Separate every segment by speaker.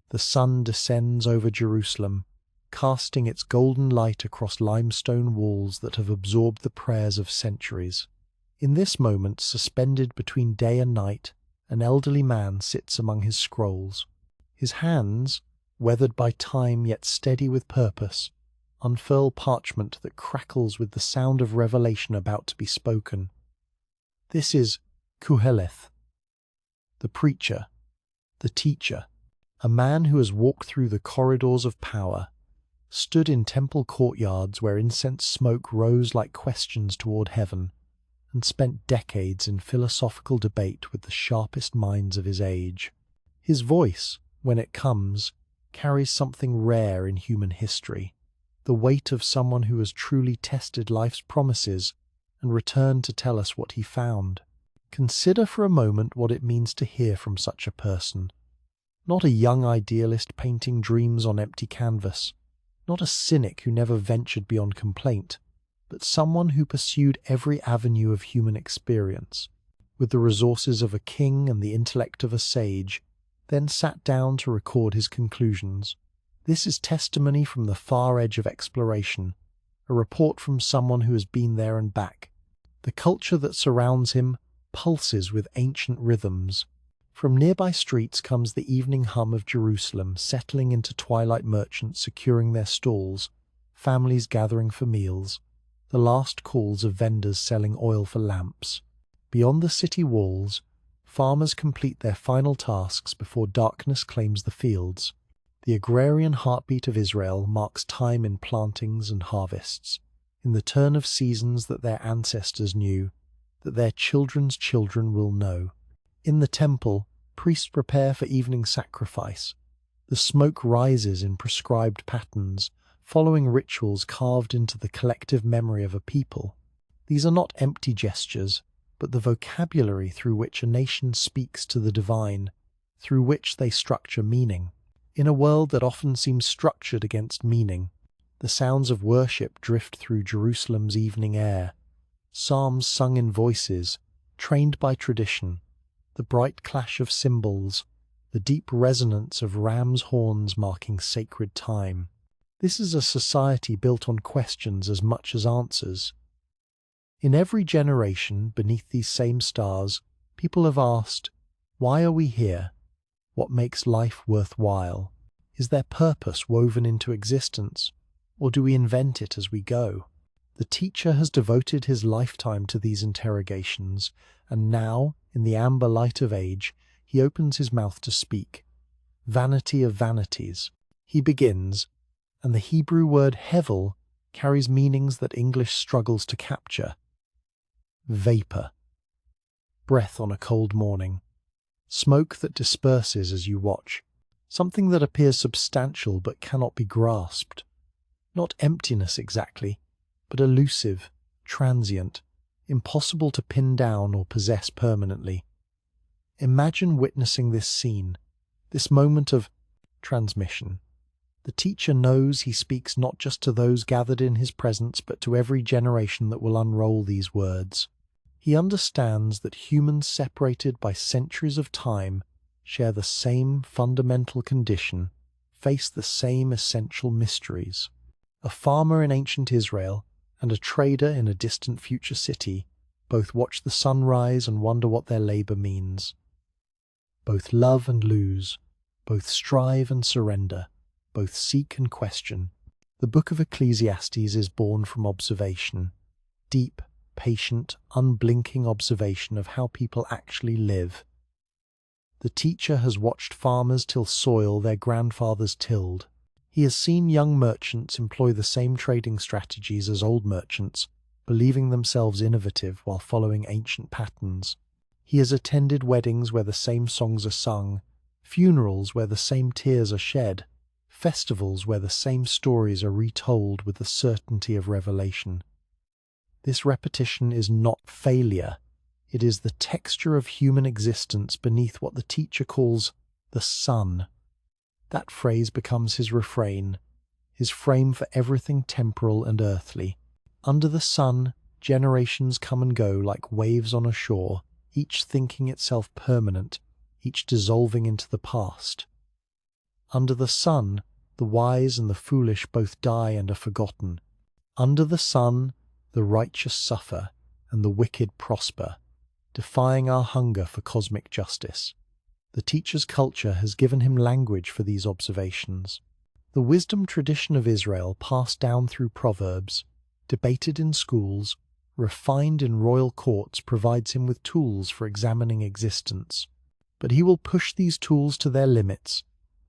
Speaker 1: The sun descends over Jerusalem, casting its golden light across limestone walls that have absorbed the prayers of centuries. In this moment, suspended between day and night, an elderly man sits among his scrolls. His hands, weathered by time yet steady with purpose, unfurl parchment that crackles with the sound of revelation about to be spoken. This is Koheleth, the preacher, the teacher, a man who has walked through the corridors of power, stood in temple courtyards where incense smoke rose like questions toward heaven, and spent decades in philosophical debate with the sharpest minds of his age. His voice, when it comes, carries something rare in human history, the weight of someone who has truly tested life's promises and returned to tell us what he found. Consider for a moment what it means to hear from such a person. Not a young idealist painting dreams on empty canvas, not a cynic who never ventured beyond complaint, but someone who pursued every avenue of human experience, with the resources of a king and the intellect of a sage, then sat down to record his conclusions. This is testimony from the far edge of exploration, a report from someone who has been there and back. The culture that surrounds him pulses with ancient rhythms. From nearby streets comes the evening hum of Jerusalem settling into twilight, merchants securing their stalls, families gathering for meals, the last calls of vendors selling oil for lamps. Beyond the city walls, farmers complete their final tasks before darkness claims the fields. The agrarian heartbeat of Israel marks time in plantings and harvests, in the turn of seasons that their ancestors knew, that their children's children will know. In the temple, priests prepare for evening sacrifice. The smoke rises in prescribed patterns, following rituals carved into the collective memory of a people. These are not empty gestures, but the vocabulary through which a nation speaks to the divine, through which they structure meaning. In a world that often seems structured against meaning, the sounds of worship drift through Jerusalem's evening air, psalms sung in voices, trained by tradition, the bright clash of cymbals, the deep resonance of ram's horns marking sacred time. This is a society built on questions as much as answers. In every generation, beneath these same stars, people have asked, why are we here? What makes life worthwhile? Is there purpose woven into existence, or do we invent it as we go? The teacher has devoted his lifetime to these interrogations, and now, in the amber light of age, he opens his mouth to speak. Vanity of vanities. He begins, and the Hebrew word hevel carries meanings that English struggles to capture. Vapor. Breath on a cold morning. Smoke that disperses as you watch. Something that appears substantial but cannot be grasped. Not emptiness exactly, but elusive, transient, impossible to pin down or possess permanently. Imagine witnessing this scene, this moment of transmission. The teacher knows he speaks not just to those gathered in his presence, but to every generation that will unroll these words. He understands that humans separated by centuries of time share the same fundamental condition, face the same essential mysteries. A farmer in ancient Israel and a trader in a distant future city both watch the sun rise and wonder what their labor means. Both love and lose, both strive and surrender, both seek and question. The book of Ecclesiastes is born from observation, deep, patient, unblinking observation of how people actually live. The teacher has watched farmers till soil their grandfathers tilled. He has seen young merchants employ the same trading strategies as old merchants, believing themselves innovative while following ancient patterns. He has attended weddings where the same songs are sung, funerals where the same tears are shed, festivals where the same stories are retold with the certainty of revelation. This repetition is not failure. It is the texture of human existence beneath what the teacher calls the sun. That phrase becomes his refrain, his frame for everything temporal and earthly. Under the sun, generations come and go like waves on a shore, each thinking itself permanent, each dissolving into the past. Under the sun, the wise and the foolish both die and are forgotten. Under the sun, the righteous suffer and the wicked prosper, defying our hunger for cosmic justice. The teacher's culture has given him language for these observations. The wisdom tradition of Israel, passed down through proverbs, debated in schools, refined in royal courts, provides him with tools for examining existence. But he will push these tools to their limits,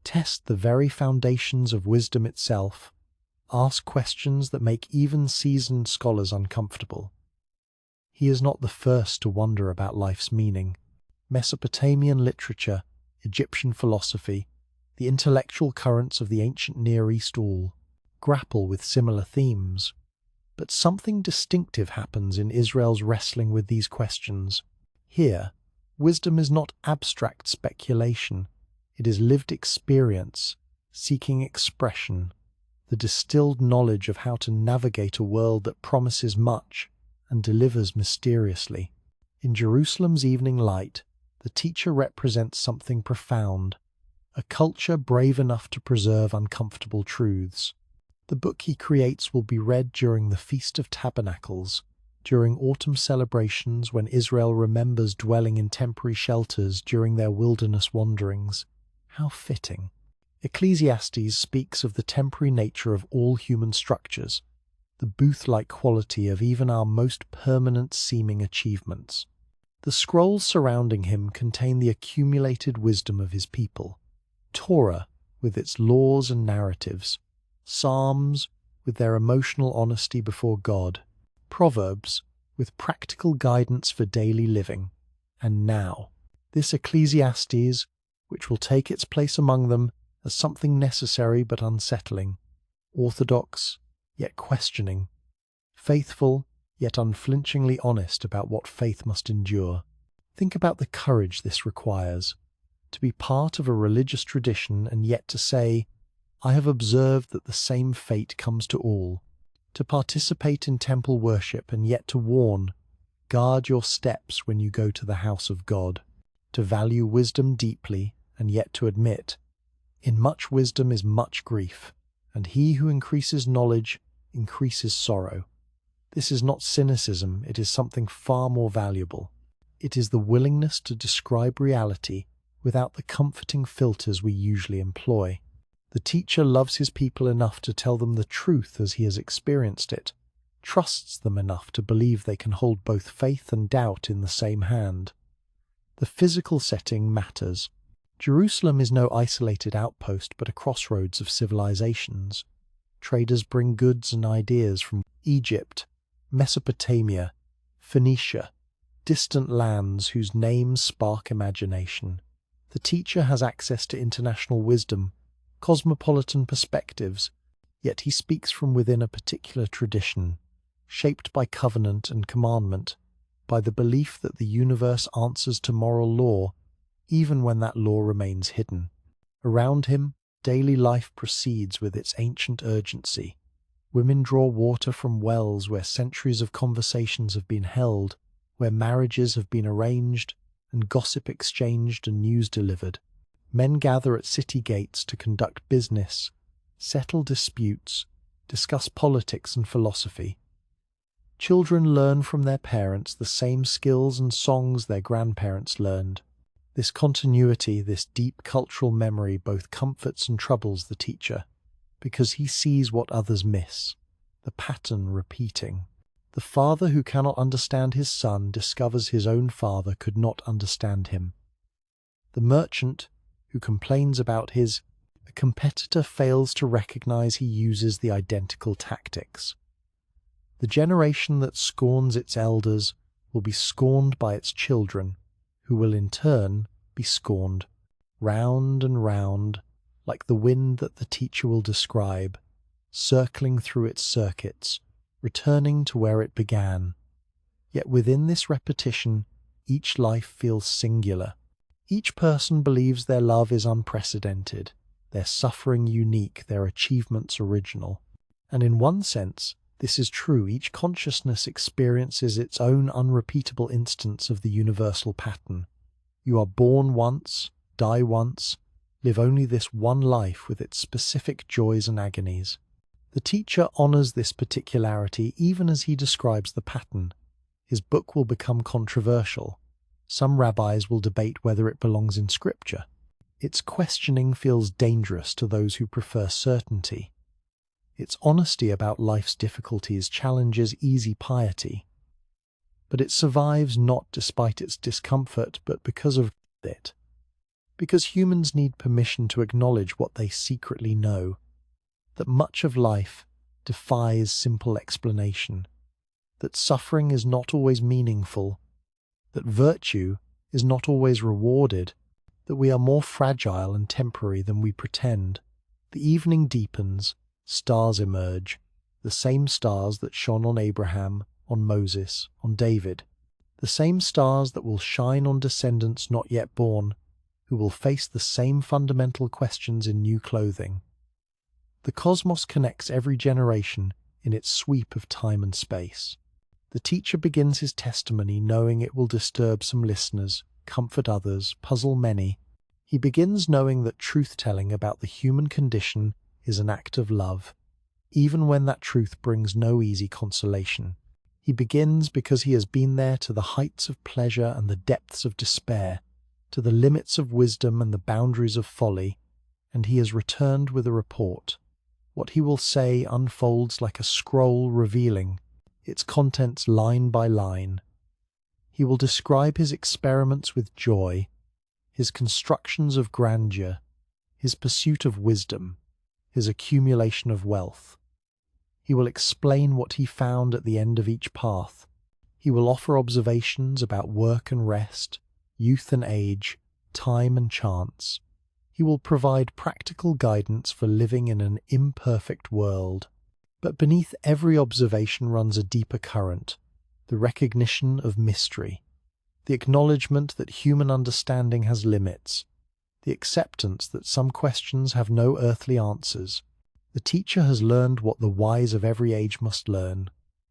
Speaker 1: test the very foundations of wisdom itself, ask questions that make even seasoned scholars uncomfortable. He is not the first to wonder about life's meaning. Mesopotamian literature, Egyptian philosophy, the intellectual currents of the ancient Near East all grapple with similar themes. But something distinctive happens in Israel's wrestling with these questions. Here, wisdom is not abstract speculation. It is lived experience, seeking expression, the distilled knowledge of how to navigate a world that promises much and delivers mysteriously. In Jerusalem's evening light, the teacher represents something profound, a culture brave enough to preserve uncomfortable truths. The book he creates will be read during the Feast of Tabernacles, during autumn celebrations when Israel remembers dwelling in temporary shelters during their wilderness wanderings. How fitting. Ecclesiastes speaks of the temporary nature of all human structures, the booth-like quality of even our most permanent-seeming achievements. The scrolls surrounding him contain the accumulated wisdom of his people. Torah, with its laws and narratives, Psalms, with their emotional honesty before God, Proverbs, with practical guidance for daily living, and now, this Ecclesiastes, which will take its place among them as something necessary but unsettling, orthodox yet questioning, faithful yet unflinchingly honest about what faith must endure. Think about the courage this requires, to be part of a religious tradition and yet to say, I have observed that the same fate comes to all, to participate in temple worship and yet to warn, guard your steps when you go to the house of God, to value wisdom deeply and yet to admit, in much wisdom is much grief, and he who increases knowledge increases sorrow. This is not cynicism, it is something far more valuable. It is the willingness to describe reality without the comforting filters we usually employ. The teacher loves his people enough to tell them the truth as he has experienced it, trusts them enough to believe they can hold both faith and doubt in the same hand. The physical setting matters. Jerusalem is no isolated outpost but a crossroads of civilizations. Traders bring goods and ideas from Egypt, Mesopotamia, Phoenicia, distant lands whose names spark imagination. The teacher has access to international wisdom, cosmopolitan perspectives, yet he speaks from within a particular tradition, shaped by covenant and commandment, by the belief that the universe answers to moral law, even when that law remains hidden. Around him, daily life proceeds with its ancient urgency. Women draw water from wells where centuries of conversations have been held, where marriages have been arranged, and gossip exchanged and news delivered. Men gather at city gates to conduct business, settle disputes, discuss politics and philosophy. Children learn from their parents the same skills and songs their grandparents learned. This continuity, this deep cultural memory both comforts and troubles the teacher, because he sees what others miss, the pattern repeating. The father who cannot understand his son discovers his own father could not understand him. The merchant who complains about his competitor fails to recognize he uses the identical tactics. The generation that scorns its elders will be scorned by its children, who will in turn be scorned, round and round, like the wind that the teacher will describe, circling through its circuits, returning to where it began. Yet within this repetition, each life feels singular. Each person believes their love is unprecedented, their suffering unique, their achievements original. And in one sense, this is true. Each consciousness experiences its own unrepeatable instance of the universal pattern. You are born once, die once, live only this one life with its specific joys and agonies. The teacher honors this particularity even as he describes the pattern. His book will become controversial. Some rabbis will debate whether it belongs in Scripture. Its questioning feels dangerous to those who prefer certainty. Its honesty about life's difficulties challenges easy piety. But it survives not despite its discomfort, but because of it. Because humans need permission to acknowledge what they secretly know, that much of life defies simple explanation, that suffering is not always meaningful, that virtue is not always rewarded, that we are more fragile and temporary than we pretend. The evening deepens, stars emerge, the same stars that shone on Abraham, on Moses, on David, the same stars that will shine on descendants not yet born, who will face the same fundamental questions in new clothing. The cosmos connects every generation in its sweep of time and space. The teacher begins his testimony knowing it will disturb some listeners, comfort others, puzzle many. He begins knowing that truth-telling about the human condition is an act of love, even when that truth brings no easy consolation. He begins because he has been there to the heights of pleasure and the depths of despair, to the limits of wisdom and the boundaries of folly, and he has returned with a report. What he will say unfolds like a scroll revealing its contents line by line. He will describe his experiments with joy, his constructions of grandeur, his pursuit of wisdom, his accumulation of wealth. He will explain what he found at the end of each path. He will offer observations about work and rest, youth and age, time and chance. He will provide practical guidance for living in an imperfect world. But beneath every observation runs a deeper current, the recognition of mystery, the acknowledgement that human understanding has limits, the acceptance that some questions have no earthly answers. The teacher has learned what the wise of every age must learn,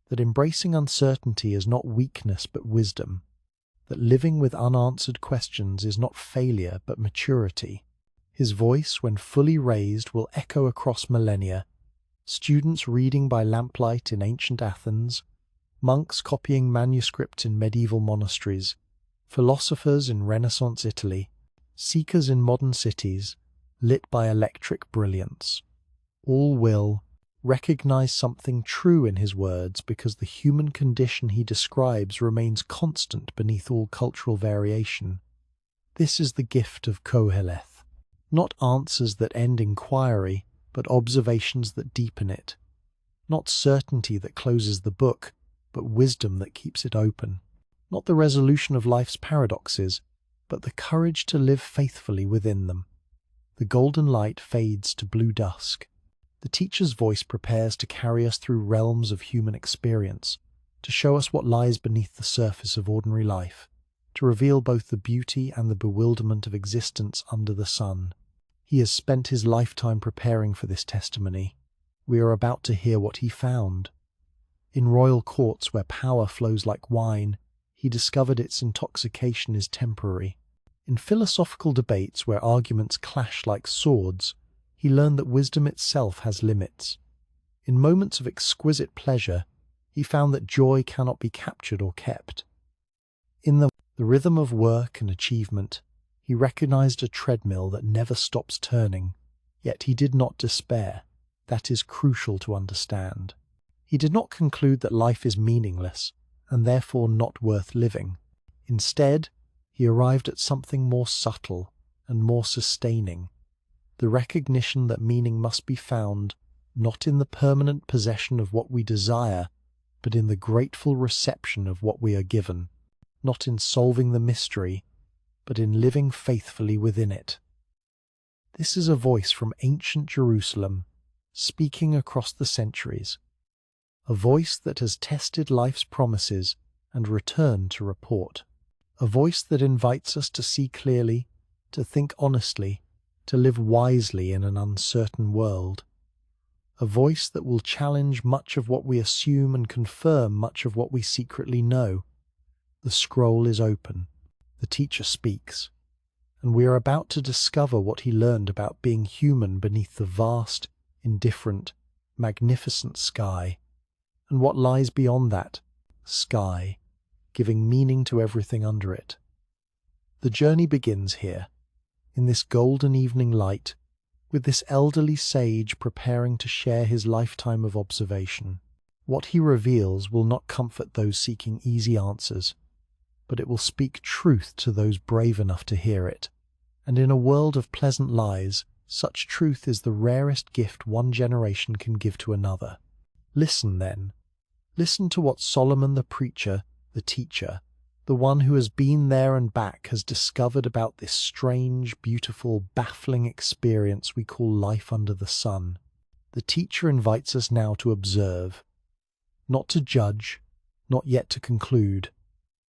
Speaker 1: that embracing uncertainty is not weakness but wisdom, that living with unanswered questions is not failure but maturity. His voice, when fully raised, will echo across millennia. Students reading by lamplight in ancient Athens, monks copying manuscripts in medieval monasteries, philosophers in Renaissance Italy, seekers in modern cities, lit by electric brilliance. All will recognize something true in his words because the human condition he describes remains constant beneath all cultural variation. This is the gift of Koheleth. Not answers that end inquiry, but observations that deepen it. Not certainty that closes the book, but wisdom that keeps it open. Not the resolution of life's paradoxes, but the courage to live faithfully within them. The golden light fades to blue dusk. The teacher's voice prepares to carry us through realms of human experience, to show us what lies beneath the surface of ordinary life, to reveal both the beauty and the bewilderment of existence under the sun. He has spent his lifetime preparing for this testimony. We are about to hear what he found. In royal courts where power flows like wine, he discovered its intoxication is temporary. In philosophical debates where arguments clash like swords, he learned that wisdom itself has limits. In moments of exquisite pleasure, he found that joy cannot be captured or kept. In the rhythm of work and achievement, he recognized a treadmill that never stops turning, yet he did not despair. That is crucial to understand. He did not conclude that life is meaningless, and therefore not worth living. Instead, he arrived at something more subtle and more sustaining, the recognition that meaning must be found not in the permanent possession of what we desire, but in the grateful reception of what we are given, not in solving the mystery, but in living faithfully within it. This is a voice from ancient Jerusalem, speaking across the centuries, a voice that has tested life's promises and returned to report, a voice that invites us to see clearly, to think honestly, to live wisely in an uncertain world, a voice that will challenge much of what we assume and confirm much of what we secretly know. The scroll is open. The teacher speaks. and we are about to discover what he learned about being human beneath the vast, indifferent, magnificent sky, and what lies beyond that sky, giving meaning to everything under it. The journey begins here, in this golden evening light, with this elderly sage preparing to share his lifetime of observation. What he reveals will not comfort those seeking easy answers, but it will speak truth to those brave enough to hear it. And in a world of pleasant lies, such truth is the rarest gift one generation can give to another. Listen, then. Listen to what Solomon the preacher, the teacher, the one who has been there and back, has discovered about this strange, beautiful, baffling experience we call life under the sun. The teacher invites us now to observe, not to judge, not yet to conclude,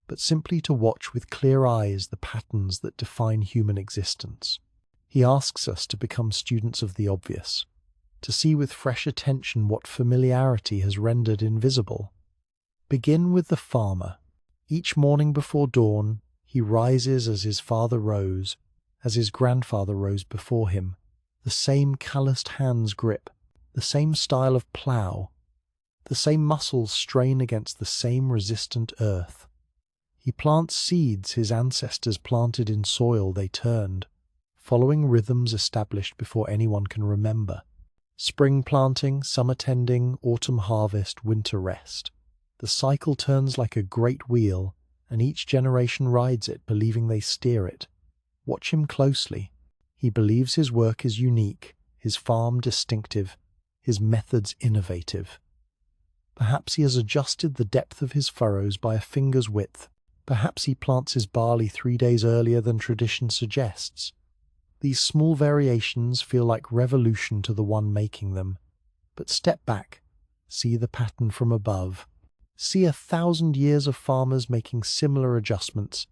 Speaker 1: but simply to watch with clear eyes the patterns that define human existence. He asks us to become students of the obvious, to see with fresh attention what familiarity has rendered invisible. Begin with the farmer. Each morning before dawn, he rises as his father rose, as his grandfather rose before him. The same calloused hands grip, the same style of plough, the same muscles strain against the same resistant earth. He plants seeds his ancestors planted in soil they turned, following rhythms established before anyone can remember. Spring planting, summer tending, autumn harvest, winter rest. The cycle turns like a great wheel, and each generation rides it, believing they steer it. Watch him closely. He believes his work is unique, his farm distinctive, his methods innovative. Perhaps he has adjusted the depth of his furrows by a finger's width. Perhaps he plants his barley 3 days earlier than tradition suggests. These small variations feel like revolution to the one making them. But step back, see the pattern from above. See 1,000 years of farmers making similar adjustments,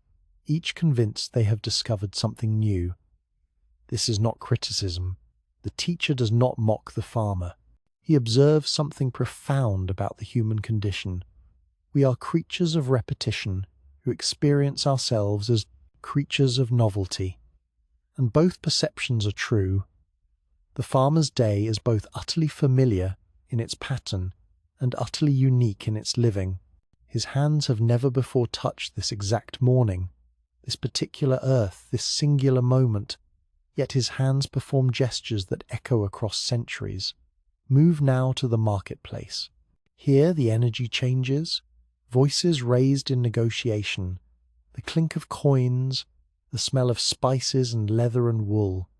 Speaker 1: each convinced they have discovered something new. This is not criticism. The teacher does not mock the farmer. He observes something profound about the human condition. We are creatures of repetition, who experience ourselves as creatures of novelty. And both perceptions are true. The farmer's day is both utterly familiar in its pattern and utterly unique in its living. His hands have never before touched this exact morning, this particular earth, this singular moment, yet his hands perform gestures that echo across centuries. Move now to the marketplace. Here the energy changes, voices raised in negotiation, the clink of coins, the smell of spices and leather and wool.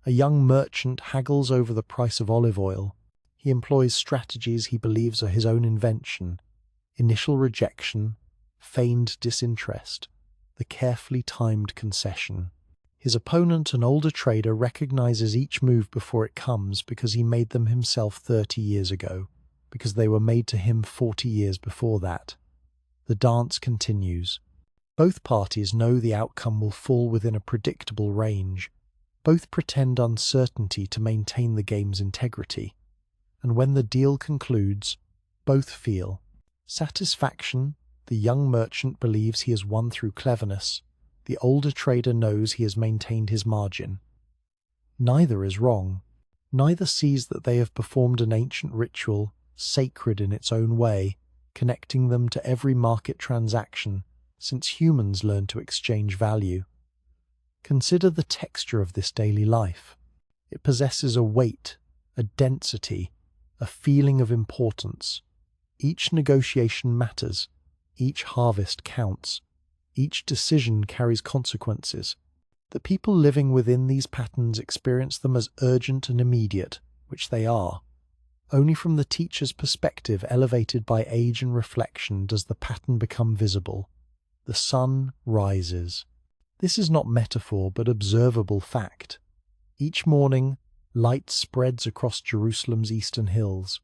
Speaker 1: A young merchant haggles over the price of olive oil. He employs strategies he believes are his own invention: initial rejection, feigned disinterest, the carefully timed concession. His opponent, an older trader, recognizes each move before it comes because he made them himself 30 years ago, because they were made to him 40 years before that. The dance continues. Both parties know the outcome will fall within a predictable range. Both pretend uncertainty to maintain the game's integrity. And when the deal concludes, both feel satisfaction. The young merchant believes he has won through cleverness. The older trader knows he has maintained his margin. Neither is wrong. Neither sees that they have performed an ancient ritual, sacred in its own way, connecting them to every market transaction since humans learned to exchange value. Consider the texture of this daily life. It possesses a weight, a density, a feeling of importance. Each negotiation matters. Each harvest counts. Each decision carries consequences. The people living within these patterns experience them as urgent and immediate, which they are. Only from the teacher's perspective, elevated by age and reflection, does the pattern become visible. The sun rises. This is not metaphor, but observable fact. Each morning, light spreads across Jerusalem's eastern hills.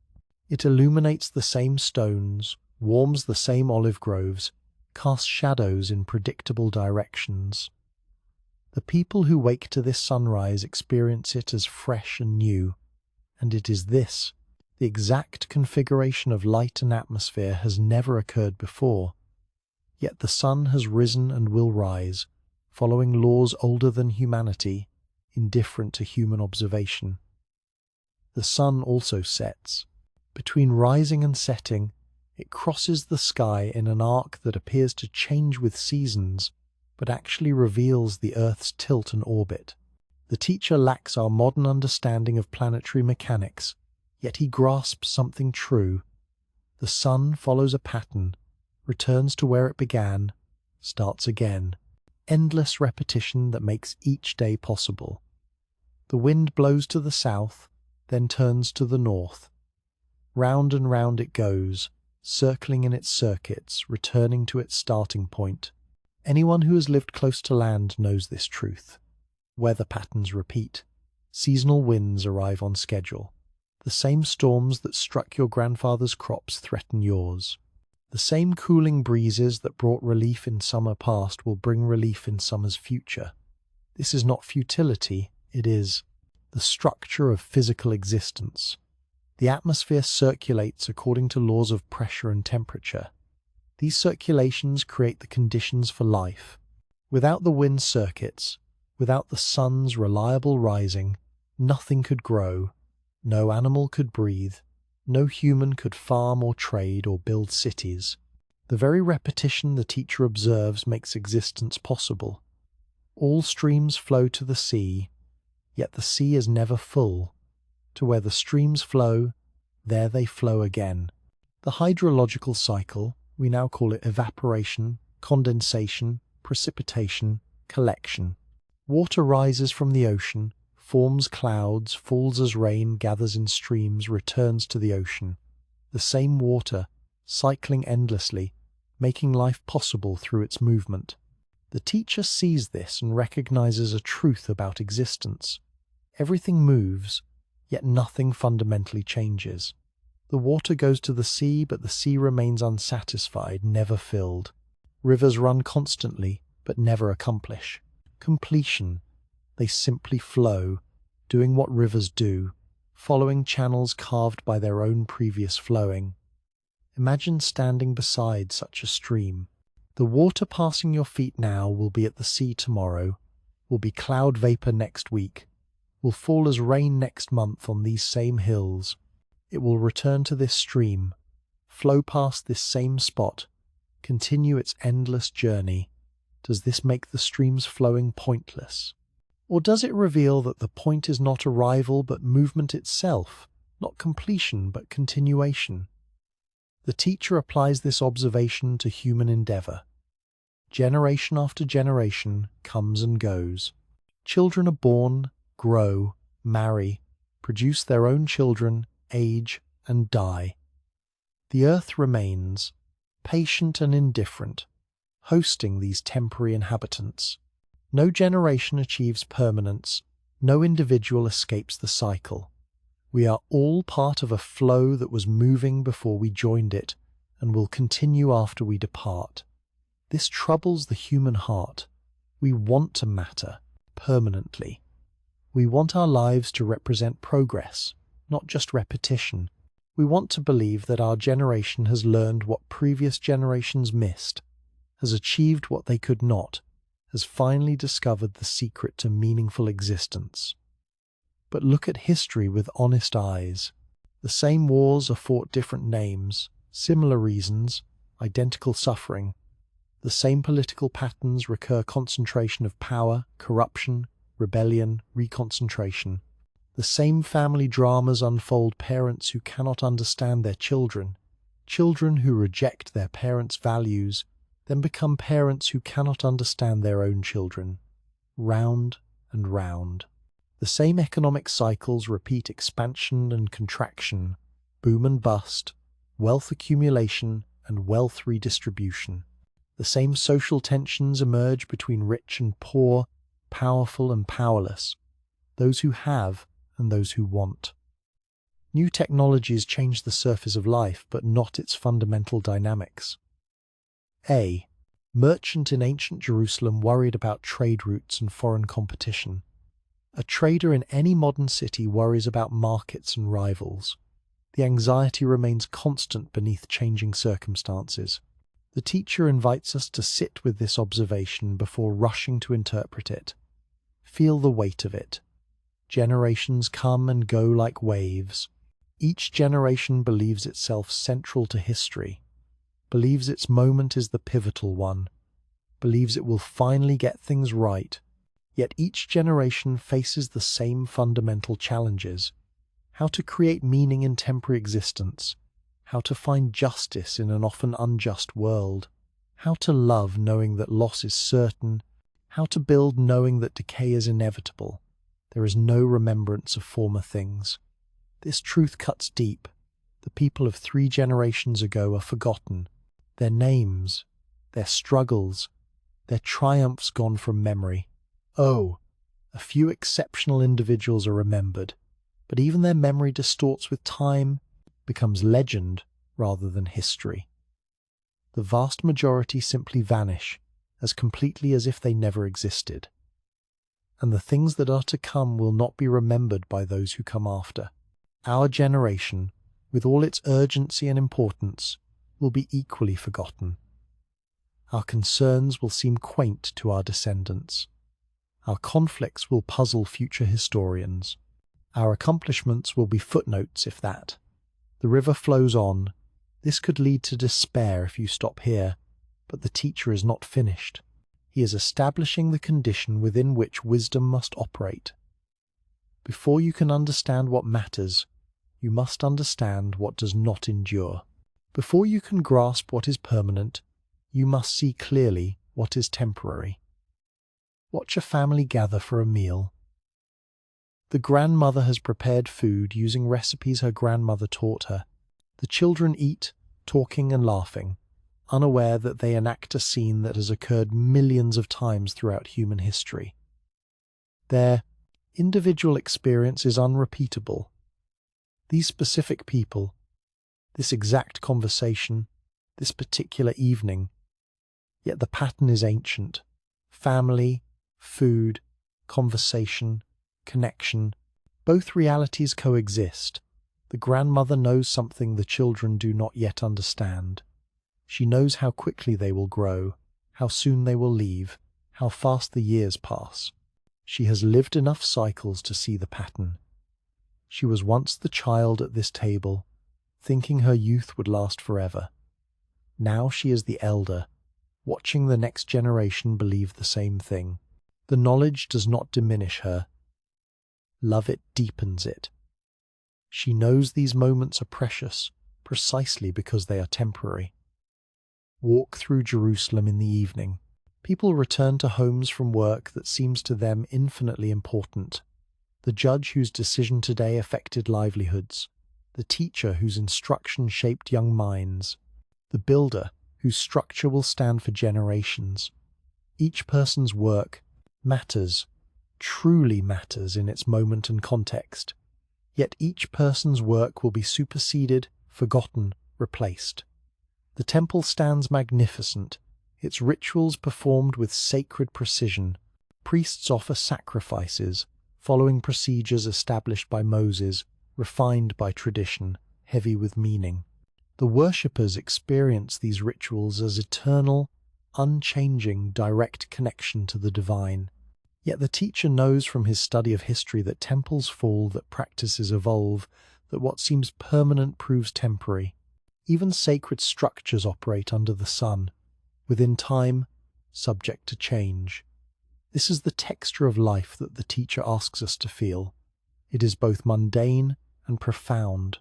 Speaker 1: It illuminates the same stones, warms the same olive groves, casts shadows in predictable directions. The people who wake to this sunrise experience it as fresh and new, and it is this, the exact configuration of light and atmosphere, has never occurred before. Yet the sun has risen and will rise, following laws older than humanity, indifferent to human observation. The sun also sets. Between rising and setting, it crosses the sky in an arc that appears to change with seasons, but actually reveals the Earth's tilt and orbit. The teacher lacks our modern understanding of planetary mechanics, yet he grasps something true. The sun follows a pattern, returns to where it began, starts again. Endless repetition that makes each day possible. The wind blows to the south, then turns to the north. Round and round it goes, circling in its circuits, returning to its starting point. Anyone who has lived close to land knows this truth. Weather patterns repeat. Seasonal winds arrive on schedule. The same storms that struck your grandfather's crops threaten yours. The same cooling breezes that brought relief in summer past will bring relief in summer's future. This is not futility, it is the structure of physical existence. The atmosphere circulates according to laws of pressure and temperature. These circulations create the conditions for life. Without the wind circuits, without the sun's reliable rising, nothing could grow, no animal could breathe, no human could farm or trade or build cities. The very repetition the teacher observes makes existence possible. All streams flow to the sea, yet the sea is never full. To where the streams flow, there they flow again. The hydrological cycle, we now call it evaporation, condensation, precipitation, collection. Water rises from the ocean, forms clouds, falls as rain, gathers in streams, returns to the ocean. The same water, cycling endlessly, making life possible through its movement. The teacher sees this and recognizes a truth about existence. Everything moves, yet nothing fundamentally changes. The water goes to the sea, but the sea remains unsatisfied, never filled. Rivers run constantly, but never accomplish completion. They simply flow, doing what rivers do, following channels carved by their own previous flowing. Imagine standing beside such a stream. The water passing your feet now will be at the sea tomorrow, will be cloud vapor next week, will fall as rain next month on these same hills. It will return to this stream, flow past this same spot, continue its endless journey. Does this make the stream's flowing pointless? Or does it reveal that the point is not arrival but movement itself, not completion but continuation? The teacher applies this observation to human endeavor. Generation after generation comes and goes. Children are born, grow, marry, produce their own children, age, and die. The earth remains, patient and indifferent, hosting these temporary inhabitants. No generation achieves permanence, no individual escapes the cycle. We are all part of a flow that was moving before we joined it and will continue after we depart. This troubles the human heart. We want to matter permanently. We want our lives to represent progress, not just repetition. We want to believe that our generation has learned what previous generations missed, has achieved what they could not, has finally discovered the secret to meaningful existence. But look at history with honest eyes. The same wars are fought different names, similar reasons, identical suffering. The same political patterns recur: concentration of power, corruption, rebellion, reconcentration. The same family dramas unfold: parents who cannot understand their children, children who reject their parents' values, then become parents who cannot understand their own children. Round and round. The same economic cycles repeat: expansion and contraction, boom and bust, wealth accumulation and wealth redistribution. The same social tensions emerge between rich and poor, powerful and powerless, those who have and those who want. New technologies change the surface of life, but not its fundamental dynamics. A merchant in ancient Jerusalem worried about trade routes and foreign competition. A trader in any modern city worries about markets and rivals. The anxiety remains constant beneath changing circumstances. The teacher invites us to sit with this observation before rushing to interpret it. Feel the weight of it. Generations come and go like waves. Each generation believes itself central to history, believes its moment is the pivotal one, believes it will finally get things right, yet each generation faces the same fundamental challenges: how to create meaning in temporary existence, how to find justice in an often unjust world, how to love knowing that loss is certain, how to build knowing that decay is inevitable. There is no remembrance of former things. This truth cuts deep. The people of 3 generations ago are forgotten. Their names, their struggles, their triumphs gone from memory. Oh, a few exceptional individuals are remembered, but even their memory distorts with time, becomes legend rather than history. The vast majority simply vanish, as completely as if they never existed. And the things that are to come will not be remembered by those who come after. Our generation, with all its urgency and importance, will be equally forgotten. Our concerns will seem quaint to our descendants. Our conflicts will puzzle future historians. Our accomplishments will be footnotes, if that. The river flows on. This could lead to despair if you stop here, but the teacher is not finished. He is establishing the condition within which wisdom must operate. Before you can understand what matters, you must understand what does not endure. Before you can grasp what is permanent, you must see clearly what is temporary. Watch a family gather for a meal. The grandmother has prepared food using recipes her grandmother taught her. The children eat, talking and laughing, unaware that they enact a scene that has occurred millions of times throughout human history. Their individual experience is unrepeatable. These specific people, this exact conversation, this particular evening, yet the pattern is ancient. Family, food, conversation, connection, both realities coexist. The grandmother knows something the children do not yet understand. She knows how quickly they will grow, how soon they will leave, how fast the years pass. She has lived enough cycles to see the pattern. She was once the child at this table, thinking her youth would last forever. Now she is the elder, watching the next generation believe the same thing. The knowledge does not diminish her. Love it deepens it. She knows these moments are precious, precisely because they are temporary. Walk through Jerusalem in the evening. People return to homes from work that seems to them infinitely important. The judge whose decision today affected livelihoods. The teacher whose instruction shaped young minds. The builder whose structure will stand for generations. Each person's work matters, truly matters in its moment and context. Yet each person's work will be superseded, forgotten, replaced. The temple stands magnificent, its rituals performed with sacred precision. Priests offer sacrifices, following procedures established by Moses, refined by tradition, heavy with meaning. The worshippers experience these rituals as eternal, unchanging, direct connection to the divine. Yet the teacher knows from his study of history that temples fall, that practices evolve, that what seems permanent proves temporary. Even sacred structures operate under the sun, within time, subject to change. This is the texture of life that the teacher asks us to feel. It is both mundane and profound,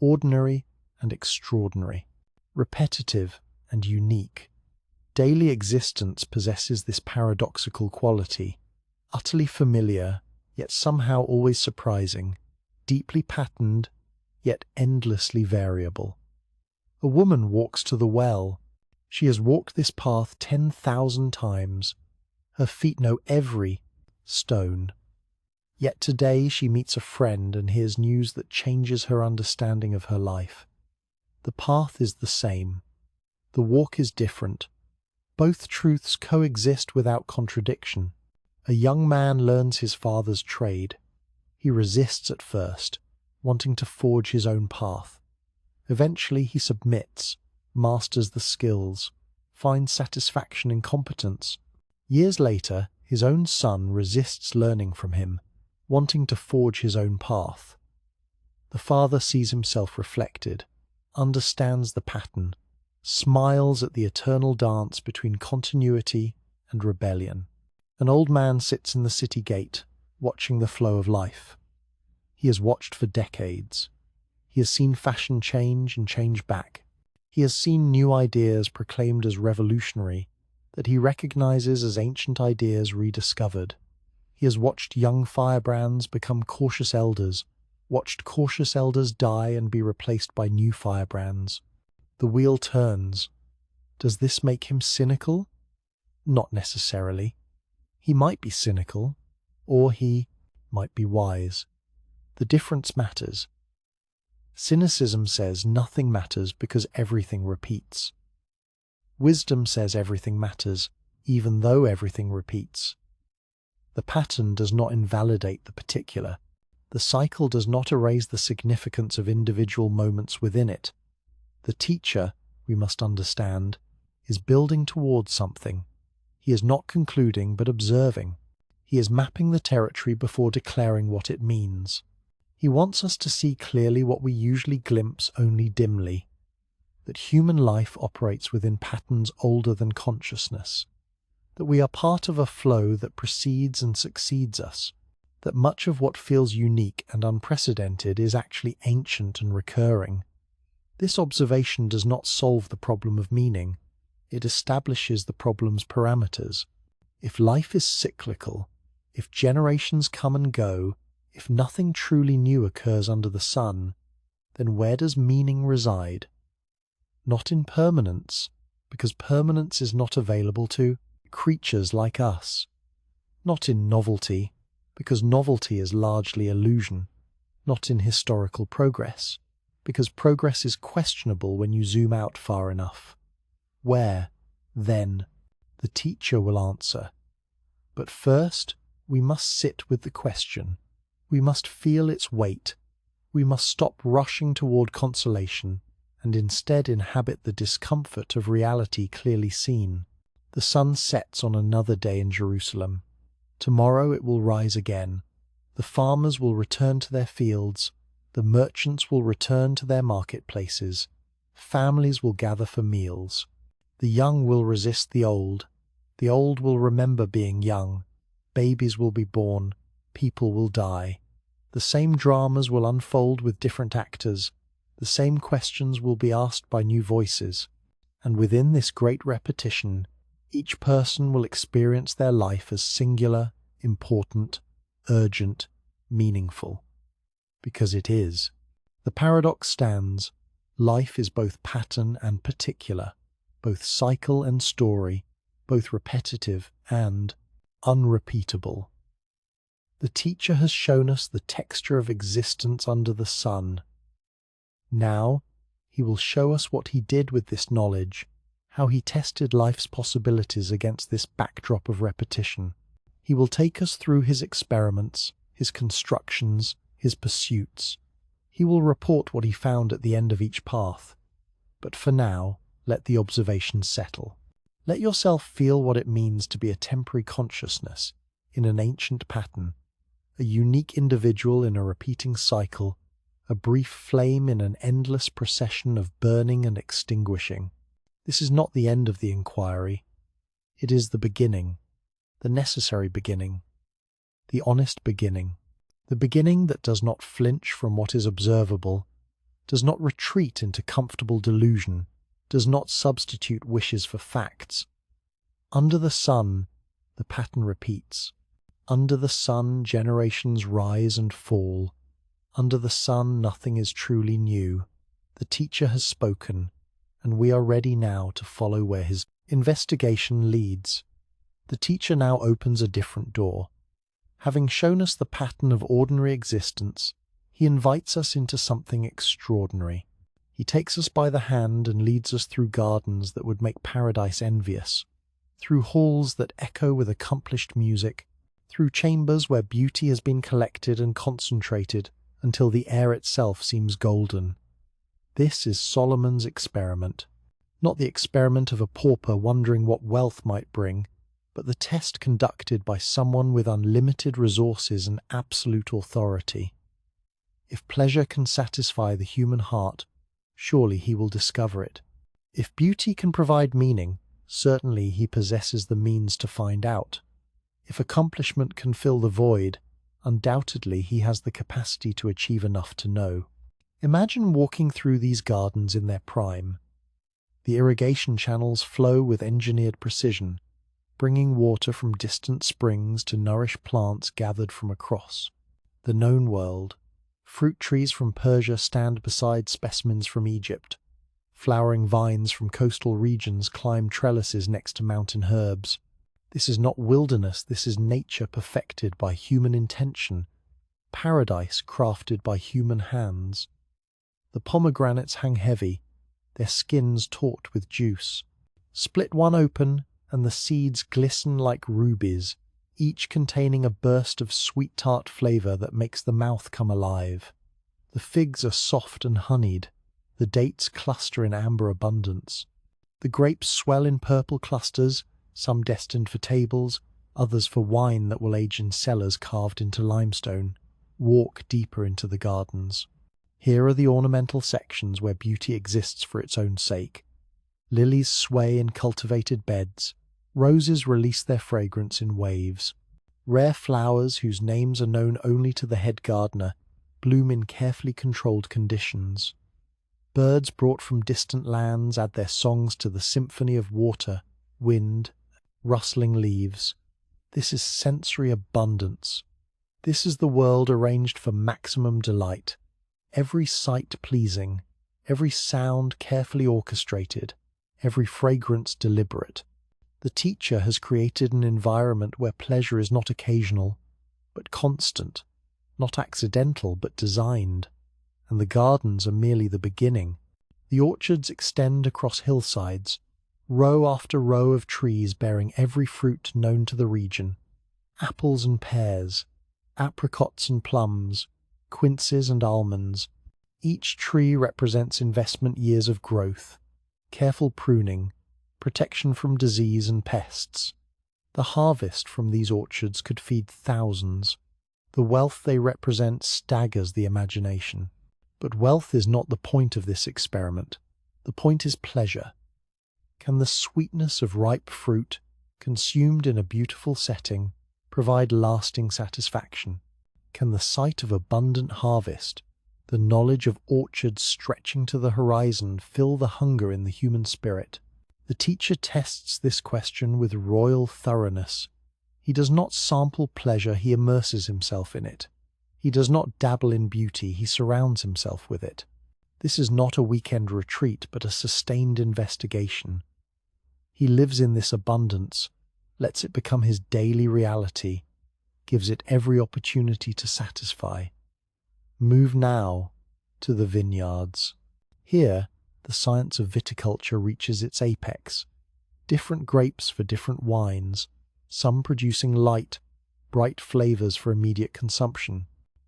Speaker 1: ordinary and extraordinary, repetitive and unique. Daily existence possesses this paradoxical quality, utterly familiar, yet somehow always surprising, deeply patterned, yet endlessly variable. A woman walks to the well. She has walked this path 10,000 times. Her feet know every stone. Yet today she meets a friend and hears news that changes her understanding of her life. The path is the same. The walk is different. Both truths coexist without contradiction. A young man learns his father's trade. He resists at first, wanting to forge his own path. Eventually he submits, masters the skills, finds satisfaction in competence. Years later, his own son resists learning from him, wanting to forge his own path. The father sees himself reflected, understands the pattern, smiles at the eternal dance between continuity and rebellion. An old man sits in the city gate, watching the flow of life. He has watched for decades. He has seen fashion change and change back. He has seen new ideas proclaimed as revolutionary that he recognizes as ancient ideas rediscovered. He has watched young firebrands become cautious elders, watched cautious elders die and be replaced by new firebrands. The wheel turns. Does this make him cynical? Not necessarily. He might be cynical, or he might be wise. The difference matters. Cynicism says nothing matters because everything repeats. Wisdom says everything matters, even though everything repeats. The pattern does not invalidate the particular. The cycle does not erase the significance of individual moments within it. The teacher, we must understand, is building towards something. He is not concluding but observing. He is mapping the territory before declaring what it means. He wants us to see clearly what we usually glimpse only dimly, that human life operates within patterns older than consciousness, that we are part of a flow that precedes and succeeds us, that much of what feels unique and unprecedented is actually ancient and recurring. This observation does not solve the problem of meaning. It establishes the problem's parameters. If life is cyclical, if generations come and go, if nothing truly new occurs under the sun, then where does meaning reside? Not in permanence, because permanence is not available to creatures like us. Not in novelty, because novelty is largely illusion. Not in historical progress, because progress is questionable when you zoom out far enough. Where, then? The teacher will answer. But first, we must sit with the question. We must feel its weight. We must stop rushing toward consolation and instead inhabit the discomfort of reality clearly seen. The sun sets on another day in Jerusalem. Tomorrow it will rise again. The farmers will return to their fields. The merchants will return to their marketplaces. Families will gather for meals. The young will resist the old. The old will remember being young. Babies will be born. People will die. The same dramas will unfold with different actors. The same questions will be asked by new voices. And within this great repetition, each person will experience their life as singular, important, urgent, meaningful. Because it is. The paradox stands. Life is both pattern and particular, both cycle and story, both repetitive and unrepeatable. The teacher has shown us the texture of existence under the sun. Now, he will show us what he did with this knowledge, how he tested life's possibilities against this backdrop of repetition. He will take us through his experiments, his constructions, his pursuits. He will report what he found at the end of each path. But for now, let the observation settle. Let yourself feel what it means to be a temporary consciousness in an ancient pattern, a unique individual in a repeating cycle, a brief flame in an endless procession of burning and extinguishing. This is not the end of the inquiry. It is the beginning, the necessary beginning, the honest beginning, the beginning that does not flinch from what is observable, does not retreat into comfortable delusion, does not substitute wishes for facts. Under the sun, the pattern repeats. Under the sun, generations rise and fall. Under the sun, nothing is truly new. The teacher has spoken, and we are ready now to follow where his investigation leads. The teacher now opens a different door. Having shown us the pattern of ordinary existence, he invites us into something extraordinary. He takes us by the hand and leads us through gardens that would make paradise envious, through halls that echo with accomplished music, through chambers where beauty has been collected and concentrated until the air itself seems golden. This is Solomon's experiment. Not the experiment of a pauper wondering what wealth might bring, but the test conducted by someone with unlimited resources and absolute authority. If pleasure can satisfy the human heart, surely he will discover it. If beauty can provide meaning, certainly he possesses the means to find out. If accomplishment can fill the void, undoubtedly he has the capacity to achieve enough to know. Imagine walking through these gardens in their prime. The irrigation channels flow with engineered precision, bringing water from distant springs to nourish plants gathered from across the known world. Fruit trees from Persia stand beside specimens from Egypt. Flowering vines from coastal regions climb trellises next to mountain herbs. This is not wilderness, this is nature perfected by human intention, paradise crafted by human hands. The pomegranates hang heavy, their skins taut with juice. Split one open, and the seeds glisten like rubies, each containing a burst of sweet tart flavour that makes the mouth come alive. The figs are soft and honeyed, the dates cluster in amber abundance. The grapes swell in purple clusters, some destined for tables, others for wine that will age in cellars carved into limestone. Walk deeper into the gardens. Here are the ornamental sections where beauty exists for its own sake. Lilies sway in cultivated beds. Roses release their fragrance in waves. Rare flowers, whose names are known only to the head gardener, bloom in carefully controlled conditions. Birds brought from distant lands add their songs to the symphony of water, wind, rustling leaves. This is sensory abundance. This is the world arranged for maximum delight. Every sight pleasing, every sound carefully orchestrated, every fragrance deliberate. The teacher has created an environment where pleasure is not occasional, but constant, not accidental, but designed. And the gardens are merely the beginning. The orchards extend across hillsides, row after row of trees bearing every fruit known to the region. Apples and pears, apricots and plums, quinces and almonds. Each tree represents investment years of growth, careful pruning, protection from disease and pests. The harvest from these orchards could feed thousands. The wealth they represent staggers the imagination. But wealth is not the point of this experiment. The point is pleasure. Can the sweetness of ripe fruit, consumed in a beautiful setting, provide lasting satisfaction? Can the sight of abundant harvest, the knowledge of orchards stretching to the horizon, fill the hunger in the human spirit? The teacher tests this question with royal thoroughness. He does not sample pleasure, he immerses himself in it. He does not dabble in beauty, he surrounds himself with it. This is not a weekend retreat, but a sustained investigation. He lives in this abundance, lets it become his daily reality, gives it every opportunity to satisfy. Move now to the vineyards. Here, the science of viticulture reaches its apex. Different grapes for different wines, some producing light, bright flavors for immediate consumption,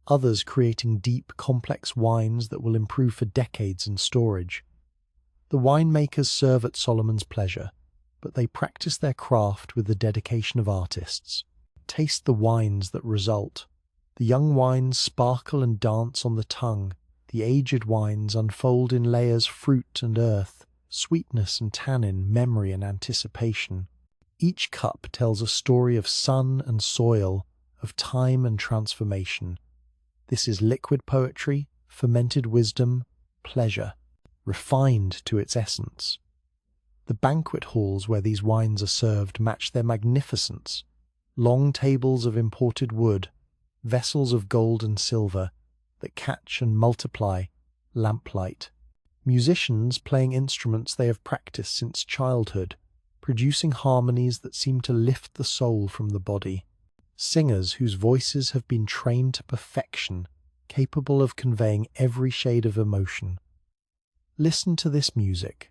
Speaker 1: others creating deep, complex wines that will improve for decades in storage. The winemakers serve at Solomon's pleasure, but they practice their craft with the dedication of artists. Taste the wines that result. The young wines sparkle and dance on the tongue. The aged wines unfold in layers fruit and earth, sweetness and tannin, memory and anticipation. Each cup tells a story of sun and soil, of time and transformation. This is liquid poetry, fermented wisdom, pleasure, refined to its essence. The banquet halls where these wines are served match their magnificence. Long tables of imported wood, vessels of gold and silver that catch and multiply lamplight. Musicians playing instruments they have practiced since childhood, producing harmonies that seem to lift the soul from the body. Singers whose voices have been trained to perfection, capable of conveying every shade of emotion. Listen to this music.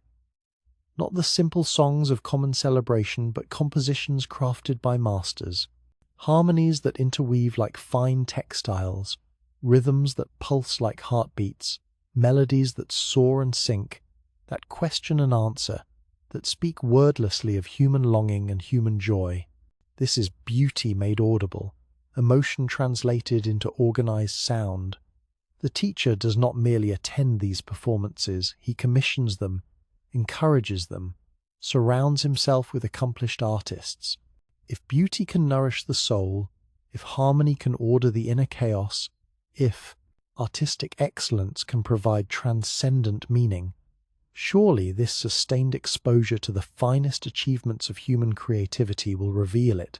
Speaker 1: Not the simple songs of common celebration, but compositions crafted by masters. Harmonies that interweave like fine textiles, rhythms that pulse like heartbeats, melodies that soar and sink, that question and answer, that speak wordlessly of human longing and human joy. This is beauty made audible, emotion translated into organized sound. The teacher does not merely attend these performances, he commissions them, encourages them, surrounds himself with accomplished artists. If beauty can nourish the soul, if harmony can order the inner chaos, if artistic excellence can provide transcendent meaning, surely this sustained exposure to the finest achievements of human creativity will reveal it.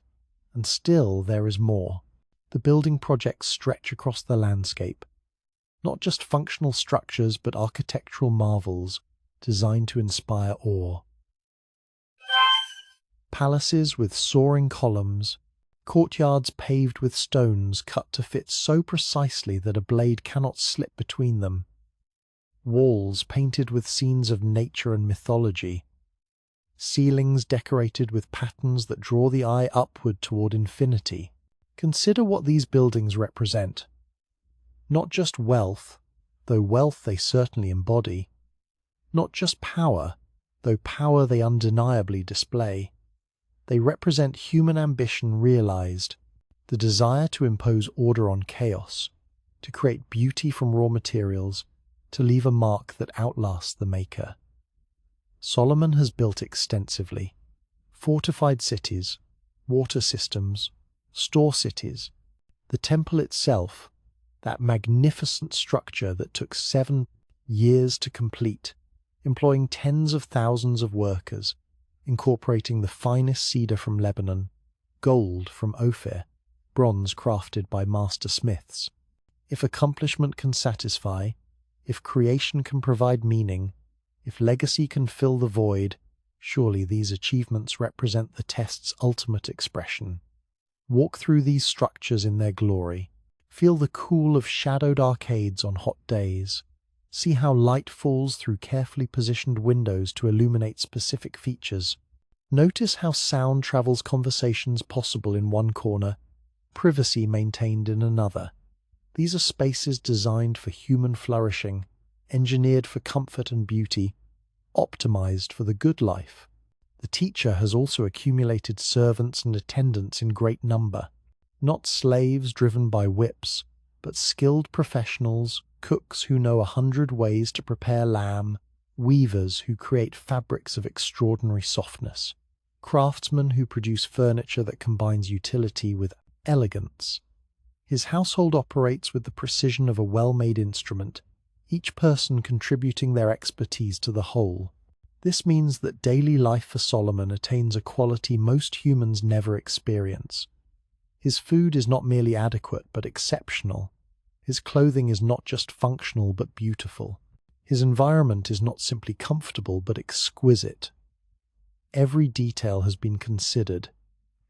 Speaker 1: And still there is more. The building projects stretch across the landscape. Not just functional structures, but architectural marvels designed to inspire awe. Palaces with soaring columns, courtyards paved with stones cut to fit so precisely that a blade cannot slip between them, walls painted with scenes of nature and mythology, ceilings decorated with patterns that draw the eye upward toward infinity. Consider what these buildings represent. Not just wealth, though wealth they certainly embody. Not just power, though power they undeniably display. They represent human ambition realized, the desire to impose order on chaos, to create beauty from raw materials, to leave a mark that outlasts the maker. Solomon has built extensively. Fortified cities, water systems, store cities. The temple itself, that magnificent structure that took 7 years to complete, employing tens of thousands of workers, incorporating the finest cedar from Lebanon, gold from Ophir, bronze crafted by master smiths. If accomplishment can satisfy, if creation can provide meaning, if legacy can fill the void, surely these achievements represent the test's ultimate expression. Walk through these structures in their glory. Feel the cool of shadowed arcades on hot days. See how light falls through carefully positioned windows to illuminate specific features. Notice how sound travels conversations possible in one corner, privacy maintained in another. These are spaces designed for human flourishing, engineered for comfort and beauty, optimized for the good life. The teacher has also accumulated servants and attendants in great number, not slaves driven by whips, but skilled professionals, cooks who know 100 ways to prepare lamb, weavers who create fabrics of extraordinary softness, craftsmen who produce furniture that combines utility with elegance. His household operates with the precision of a well-made instrument, each person contributing their expertise to the whole. This means that daily life for Solomon attains a quality most humans never experience. His food is not merely adequate but exceptional. His clothing is not just functional but beautiful. His environment is not simply comfortable but exquisite. Every detail has been considered,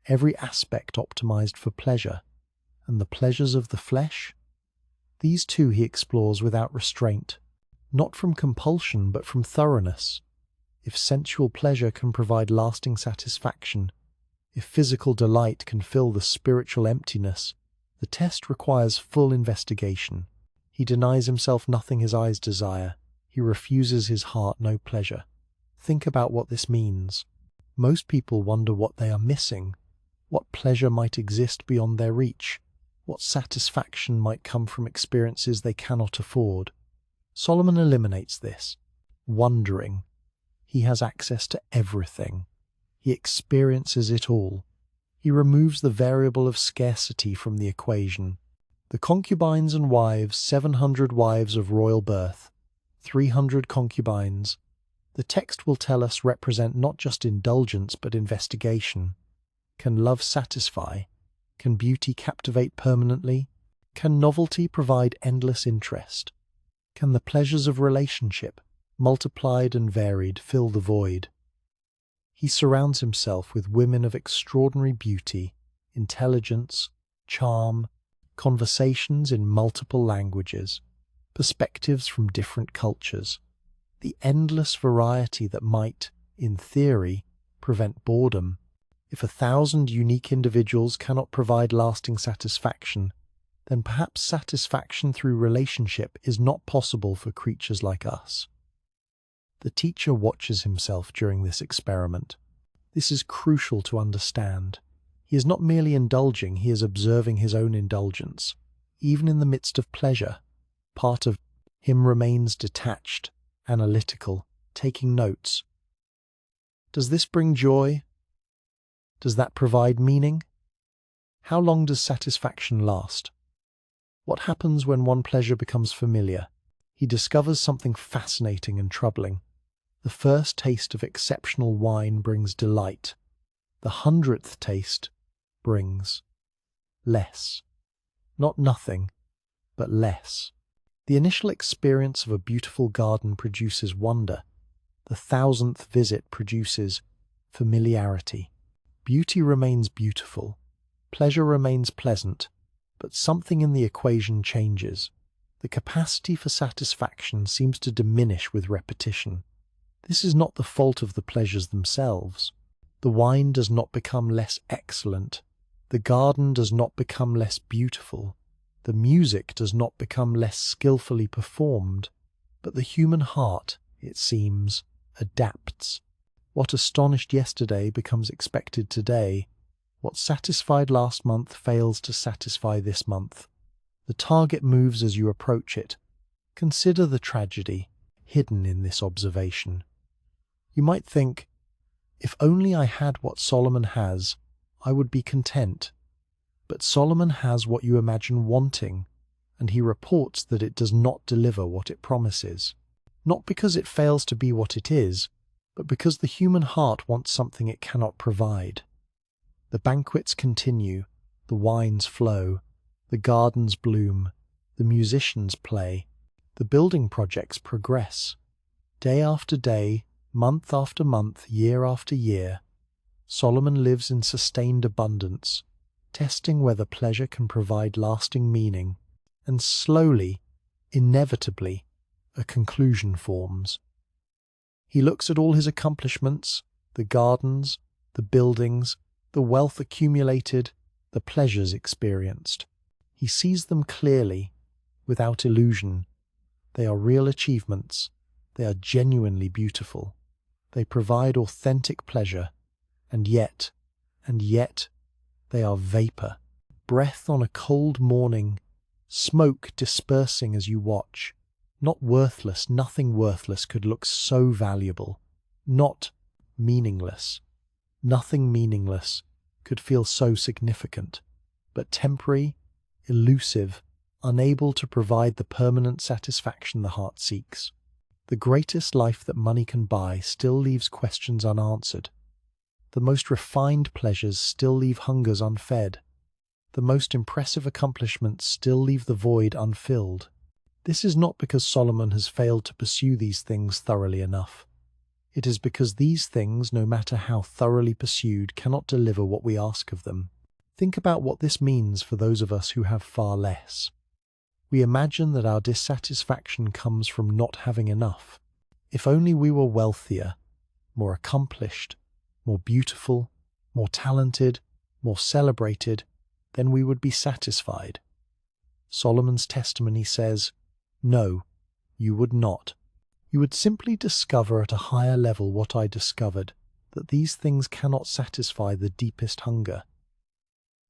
Speaker 1: every aspect optimized for pleasure. And the pleasures of the flesh? These too he explores without restraint, not from compulsion but from thoroughness. If sensual pleasure can provide lasting satisfaction, if physical delight can fill the spiritual emptiness, the test requires full investigation. He denies himself nothing his eyes desire. He refuses his heart no pleasure. Think about what this means. Most people wonder what they are missing, what pleasure might exist beyond their reach, what satisfaction might come from experiences they cannot afford. Solomon eliminates this. Wondering. He has access to everything. He experiences it all. He removes the variable of scarcity from the equation. The concubines and wives, 700 wives of royal birth, 300 concubines. The text will tell us represent not just indulgence but investigation. Can love satisfy? Can beauty captivate permanently? Can novelty provide endless interest? Can the pleasures of relationship, multiplied and varied, fill the void? He surrounds himself with women of extraordinary beauty, intelligence, charm, conversations in multiple languages, perspectives from different cultures, the endless variety that might, in theory, prevent boredom. If 1,000 unique individuals cannot provide lasting satisfaction, then perhaps satisfaction through relationship is not possible for creatures like us. The teacher watches himself during this experiment. This is crucial to understand. He is not merely indulging, he is observing his own indulgence. Even in the midst of pleasure, part of him remains detached, analytical, taking notes. Does this bring joy? Does that provide meaning? How long does satisfaction last? What happens when one pleasure becomes familiar? He discovers something fascinating and troubling. The first taste of exceptional wine brings delight. The 100th taste brings less. Not nothing, but less. The initial experience of a beautiful garden produces wonder. The 1000th visit produces familiarity. Beauty remains beautiful. Pleasure remains pleasant, but something in the equation changes. The capacity for satisfaction seems to diminish with repetition. This is not the fault of the pleasures themselves. The wine does not become less excellent. The garden does not become less beautiful. The music does not become less skillfully performed. But the human heart, it seems, adapts. What astonished yesterday becomes expected today. What satisfied last month fails to satisfy this month. The target moves as you approach it. Consider the tragedy hidden in this observation. You might think, if only I had what Solomon has, I would be content. But Solomon has what you imagine wanting, and he reports that it does not deliver what it promises. Not because it fails to be what it is, but because the human heart wants something it cannot provide. The banquets continue, the wines flow, the gardens bloom, the musicians play, the building projects progress. Day after day, month after month, year after year, Solomon lives in sustained abundance, testing whether pleasure can provide lasting meaning, and slowly, inevitably, a conclusion forms. He looks at all his accomplishments, the gardens, the buildings, the wealth accumulated, the pleasures experienced. He sees them clearly, without illusion. They are real achievements. They are genuinely beautiful. They provide authentic pleasure, and yet, they are vapor. Breath on a cold morning, smoke dispersing as you watch. Not worthless, nothing worthless could look so valuable. Not meaningless. Nothing meaningless could feel so significant. But temporary, elusive, unable to provide the permanent satisfaction the heart seeks. The greatest life that money can buy still leaves questions unanswered. The most refined pleasures still leave hungers unfed. The most impressive accomplishments still leave the void unfilled. This is not because Solomon has failed to pursue these things thoroughly enough. It is because these things, no matter how thoroughly pursued, cannot deliver what we ask of them. Think about what this means for those of us who have far less. We imagine that our dissatisfaction comes from not having enough. If only we were wealthier, more accomplished, more beautiful, more talented, more celebrated, then we would be satisfied. Solomon's testimony says, no, you would not. You would simply discover at a higher level what I discovered, that these things cannot satisfy the deepest hunger.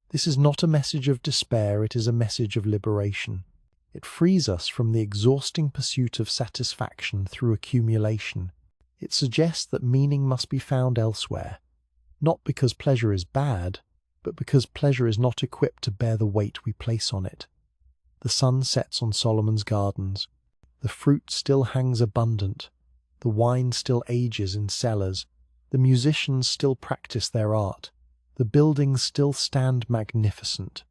Speaker 1: This is not a message of despair, it is a message of liberation. It frees us from the exhausting pursuit of satisfaction through accumulation. It suggests that meaning must be found elsewhere, not because pleasure is bad, but because pleasure is not equipped to bear the weight we place on it. The sun sets on Solomon's gardens. The fruit still hangs abundant. The wine still ages in cellars. The musicians still practice their art. The buildings still stand magnificent.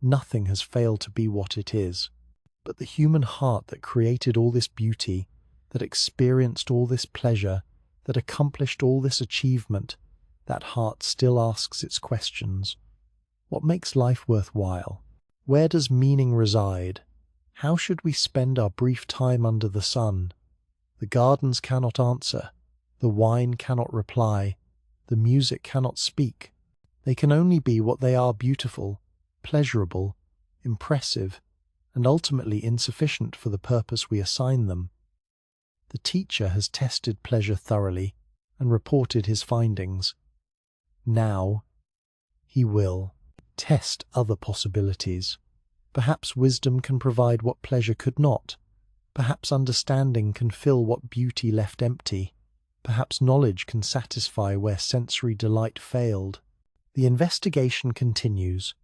Speaker 1: Nothing has failed to be what it is. But the human heart that created all this beauty, that experienced all this pleasure, that accomplished all this achievement, that heart still asks its questions. What makes life worthwhile? Where does meaning reside? How should we spend our brief time under the sun? The gardens cannot answer. The wine cannot reply. The music cannot speak. They can only be what they are: beautiful, pleasurable, impressive, and ultimately insufficient for the purpose we assign them. The teacher has tested pleasure thoroughly and reported his findings. Now, he will test other possibilities. Perhaps wisdom can provide what pleasure could not. Perhaps understanding can fill what beauty left empty. Perhaps knowledge can satisfy where sensory delight failed. The investigation continues,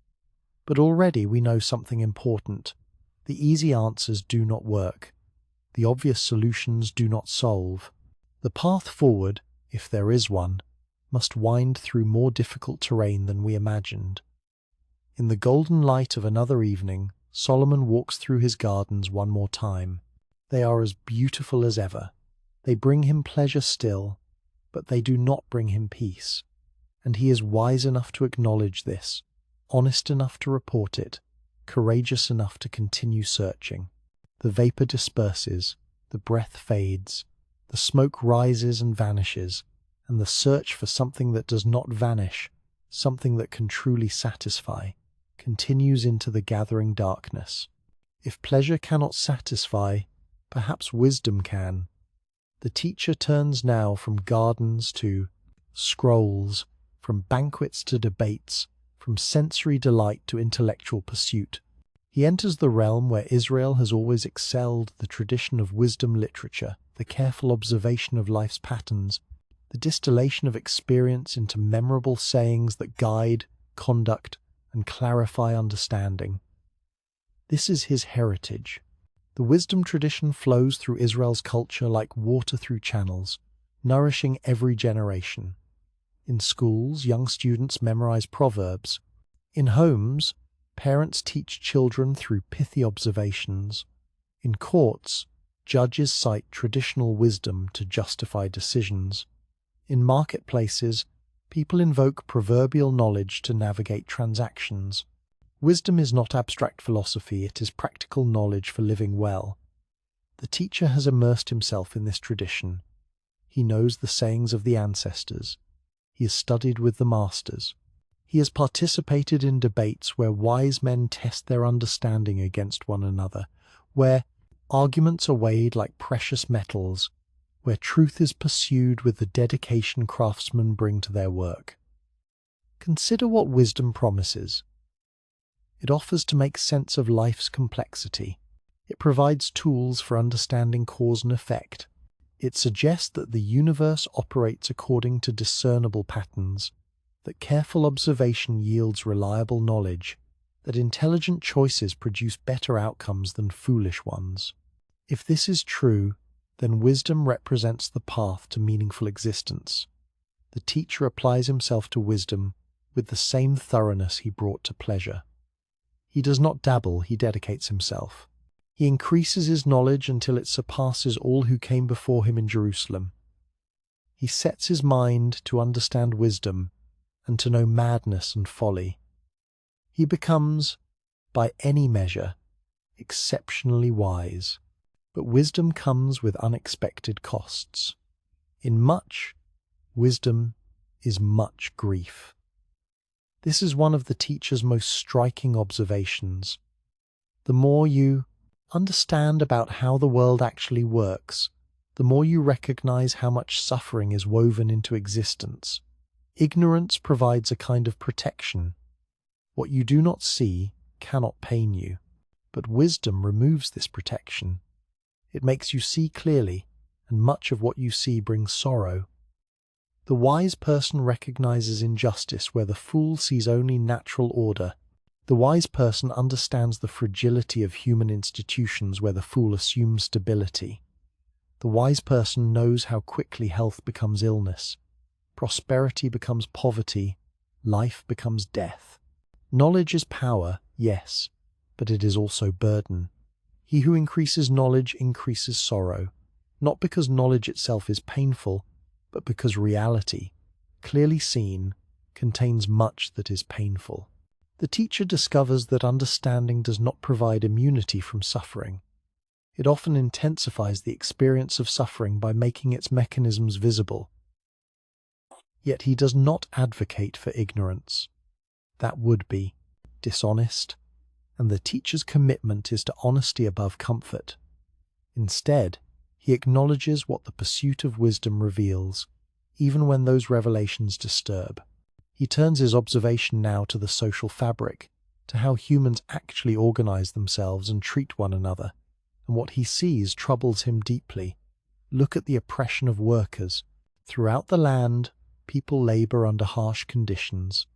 Speaker 1: but already we know something important. The easy answers do not work. The obvious solutions do not solve. The path forward, if there is one, must wind through more difficult terrain than we imagined. In the golden light of another evening, Solomon walks through his gardens one more time. They are as beautiful as ever. They bring him pleasure still, but they do not bring him peace. And he is wise enough to acknowledge this, honest enough to report it, courageous enough to continue searching. The vapor disperses, the breath fades, the smoke rises and vanishes, and the search for something that does not vanish, something that can truly satisfy, continues into the gathering darkness. If pleasure cannot satisfy, perhaps wisdom can. The teacher turns now from gardens to scrolls, from banquets to debates, from sensory delight to intellectual pursuit. He enters the realm where Israel has always excelled, the tradition of wisdom literature, the careful observation of life's patterns, the distillation of experience into memorable sayings that guide, conduct, and clarify understanding. This is his heritage. The wisdom tradition flows through Israel's culture like water through channels, nourishing every generation. In schools, young students memorize proverbs. In homes, parents teach children through pithy observations. In courts, judges cite traditional wisdom to justify decisions. In marketplaces, people invoke proverbial knowledge to navigate transactions. Wisdom is not abstract philosophy, it is practical knowledge for living well. The teacher has immersed himself in this tradition. He knows the sayings of the ancestors. He has studied with the masters. He has participated in debates where wise men test their understanding against one another, where arguments are weighed like precious metals, where truth is pursued with the dedication craftsmen bring to their work. Consider what wisdom promises. It offers to make sense of life's complexity. It provides tools for understanding cause and effect. It suggests that the universe operates according to discernible patterns, that careful observation yields reliable knowledge, that intelligent choices produce better outcomes than foolish ones. If this is true, then wisdom represents the path to meaningful existence. The teacher applies himself to wisdom with the same thoroughness he brought to pleasure. He does not dabble, he dedicates himself. He increases his knowledge until it surpasses all who came before him in Jerusalem. He sets his mind to understand wisdom and to know madness and folly. He becomes, by any measure, exceptionally wise. But wisdom comes with unexpected costs. In much, wisdom is much grief. This is one of the teacher's most striking observations. The more you understand about how the world actually works, the more you recognize how much suffering is woven into existence. Ignorance provides a kind of protection. What you do not see cannot pain you, but wisdom removes this protection. It makes you see clearly, and much of what you see brings sorrow. The wise person recognizes injustice where the fool sees only natural order. The wise person understands the fragility of human institutions where the fool assumes stability. The wise person knows how quickly health becomes illness, prosperity becomes poverty, life becomes death. Knowledge is power, yes, but it is also burden. He who increases knowledge increases sorrow, not because knowledge itself is painful, but because reality, clearly seen, contains much that is painful. The teacher discovers that understanding does not provide immunity from suffering. It often intensifies the experience of suffering by making its mechanisms visible. Yet he does not advocate for ignorance. That would be dishonest, and the teacher's commitment is to honesty above comfort. Instead, He acknowledges what the pursuit of wisdom reveals, even when those revelations disturb. He turns his observation now to the social fabric, to how humans actually organize themselves and treat one another, and what he sees troubles him deeply. Look at the oppression of workers. Throughout the land, people labor under harsh conditions,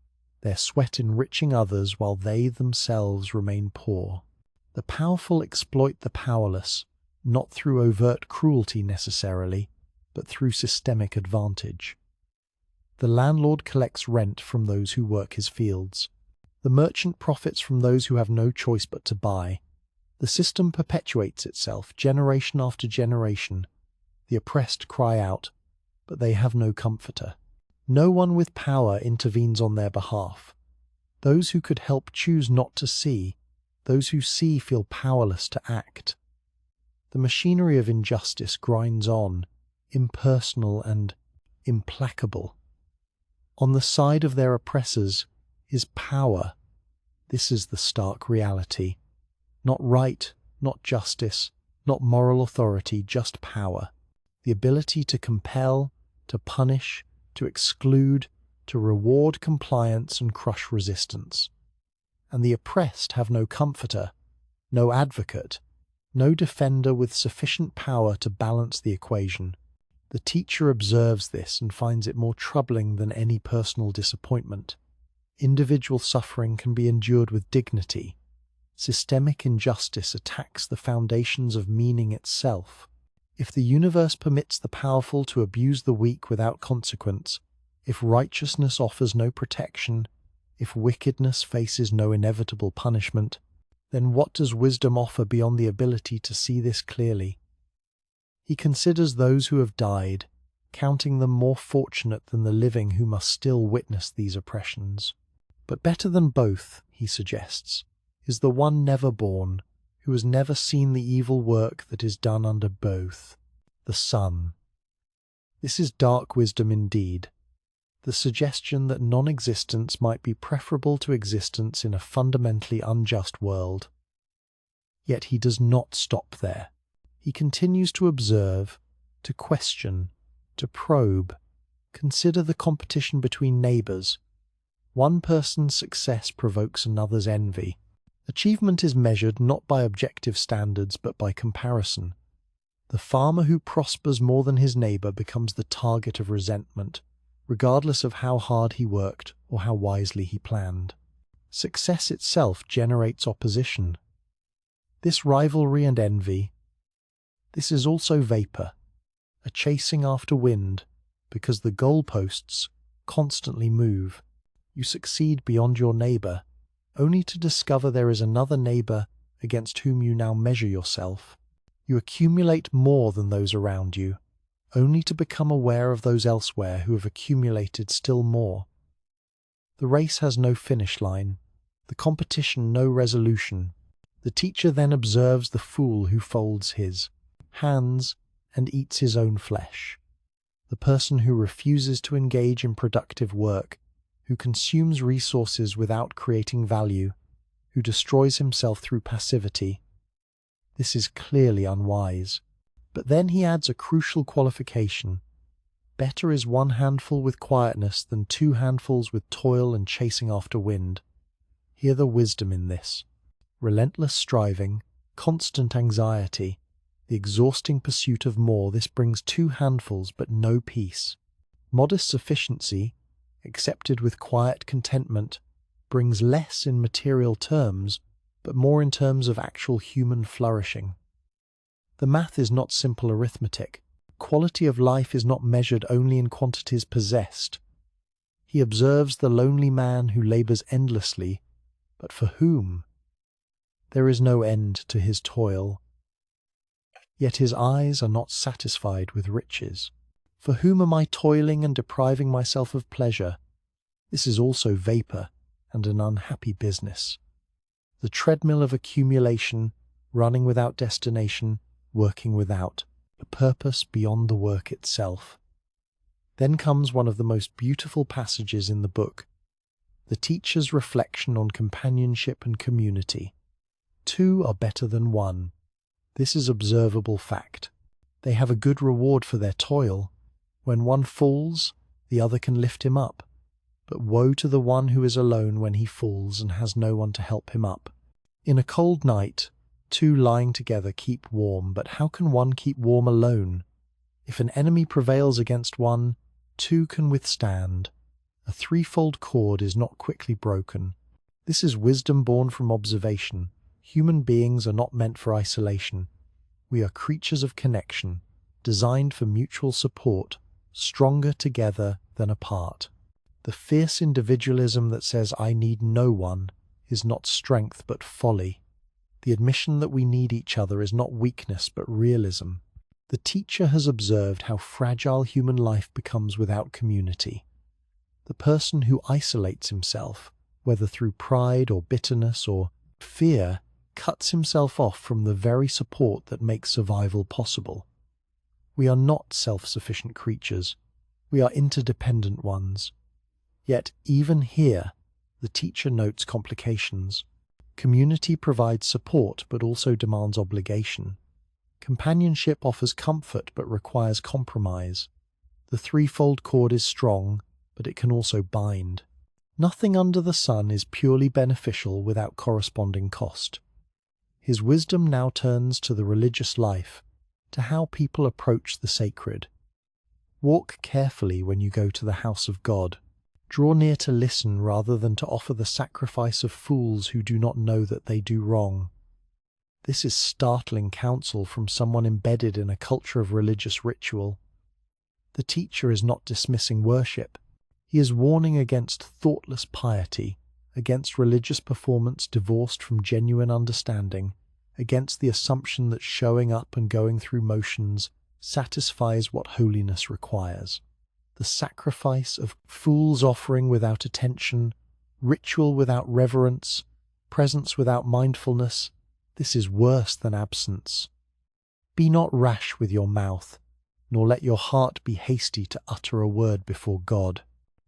Speaker 1: their sweat enriching others while they themselves remain poor. The powerful exploit the powerless, not through overt cruelty necessarily, but through systemic advantage. The landlord collects rent from those who work his fields. The merchant profits from those who have no choice but to buy. The system perpetuates itself generation after generation. The oppressed cry out, but they have no comforter. No one with power intervenes on their behalf. Those who could help choose not to see. Those who see feel powerless to act. The machinery of injustice grinds on, impersonal and implacable. On the side of their oppressors is power. This is the stark reality. Not right, not justice, not moral authority, just power. The ability to compel, to punish, to exclude, to reward compliance and crush resistance. And the oppressed have no comforter, no advocate, no defender with sufficient power to balance the equation. The teacher observes this and finds it more troubling than any personal disappointment. Individual suffering can be endured with dignity. Systemic injustice attacks the foundations of meaning itself. If the universe permits the powerful to abuse the weak without consequence, if righteousness offers no protection, if wickedness faces no inevitable punishment, then what does wisdom offer beyond the ability to see this clearly? He considers those who have died, counting them more fortunate than the living who must still witness these oppressions. But better than both, he suggests, is the one never born, who has never seen the evil work that is done under both, the sun. This is dark wisdom indeed, the suggestion that non-existence might be preferable to existence in a fundamentally unjust world. Yet he does not stop there. He continues to observe, to question, to probe, consider the competition between neighbours. One person's success provokes another's envy. Achievement is measured not by objective standards but by comparison. The farmer who prospers more than his neighbour becomes the target of resentment, regardless of how hard he worked or how wisely he planned. Success itself generates opposition. This rivalry and envy, this is also vapour, a chasing after wind, because the goalposts constantly move. You succeed beyond your neighbour, only to discover there is another neighbour against whom you now measure yourself. You accumulate more than those around you, only to become aware of those elsewhere who have accumulated still more. The race has no finish line, the competition no resolution. The teacher then observes the fool who folds his hands and eats his own flesh, the person who refuses to engage in productive work, who consumes resources without creating value, who destroys himself through passivity. This is clearly unwise. But then he adds a crucial qualification. Better is one handful with quietness than two handfuls with toil and chasing after wind. Hear the wisdom in this. Relentless striving, constant anxiety, the exhausting pursuit of more, this brings two handfuls but no peace. Modest sufficiency, accepted with quiet contentment, brings less in material terms, but more in terms of actual human flourishing. The math is not simple arithmetic. Quality of life is not measured only in quantities possessed. He observes the lonely man who labours endlessly, but for whom? There is no end to his toil. Yet his eyes are not satisfied with riches. For whom am I toiling and depriving myself of pleasure? This is also vapour and an unhappy business. The treadmill of accumulation, running without destination, working without a purpose beyond the work itself. Then comes one of the most beautiful passages in the book, the teacher's reflection on companionship and community. Two are better than one. This is observable fact. They have a good reward for their toil. When one falls, the other can lift him up. But woe to the one who is alone when he falls and has no one to help him up. In a cold night, two lying together keep warm, but how can one keep warm alone? If an enemy prevails against one, two can withstand. A threefold cord is not quickly broken. This is wisdom born from observation. Human beings are not meant for isolation. We are creatures of connection, designed for mutual support, stronger together than apart. The fierce individualism that says I need no one is not strength but folly. The admission that we need each other is not weakness but realism. The teacher has observed how fragile human life becomes without community. The person who isolates himself, whether through pride or bitterness or fear, cuts himself off from the very support that makes survival possible. We are not self-sufficient creatures. We are interdependent ones. Yet, even here, the teacher notes complications. Community provides support but also demands obligation. Companionship offers comfort but requires compromise. The threefold cord is strong, but it can also bind. Nothing under the sun is purely beneficial without corresponding cost. His wisdom now turns to the religious life, to how people approach the sacred. Walk carefully when you go to the house of God. Draw near to listen rather than to offer the sacrifice of fools who do not know that they do wrong. This is startling counsel from someone embedded in a culture of religious ritual. The teacher is not dismissing worship. He is warning against thoughtless piety, against religious performance divorced from genuine understanding, against the assumption that showing up and going through motions satisfies what holiness requires. The sacrifice of fools offering without attention, ritual without reverence, presence without mindfulness, this is worse than absence. Be not rash with your mouth, nor let your heart be hasty to utter a word before God.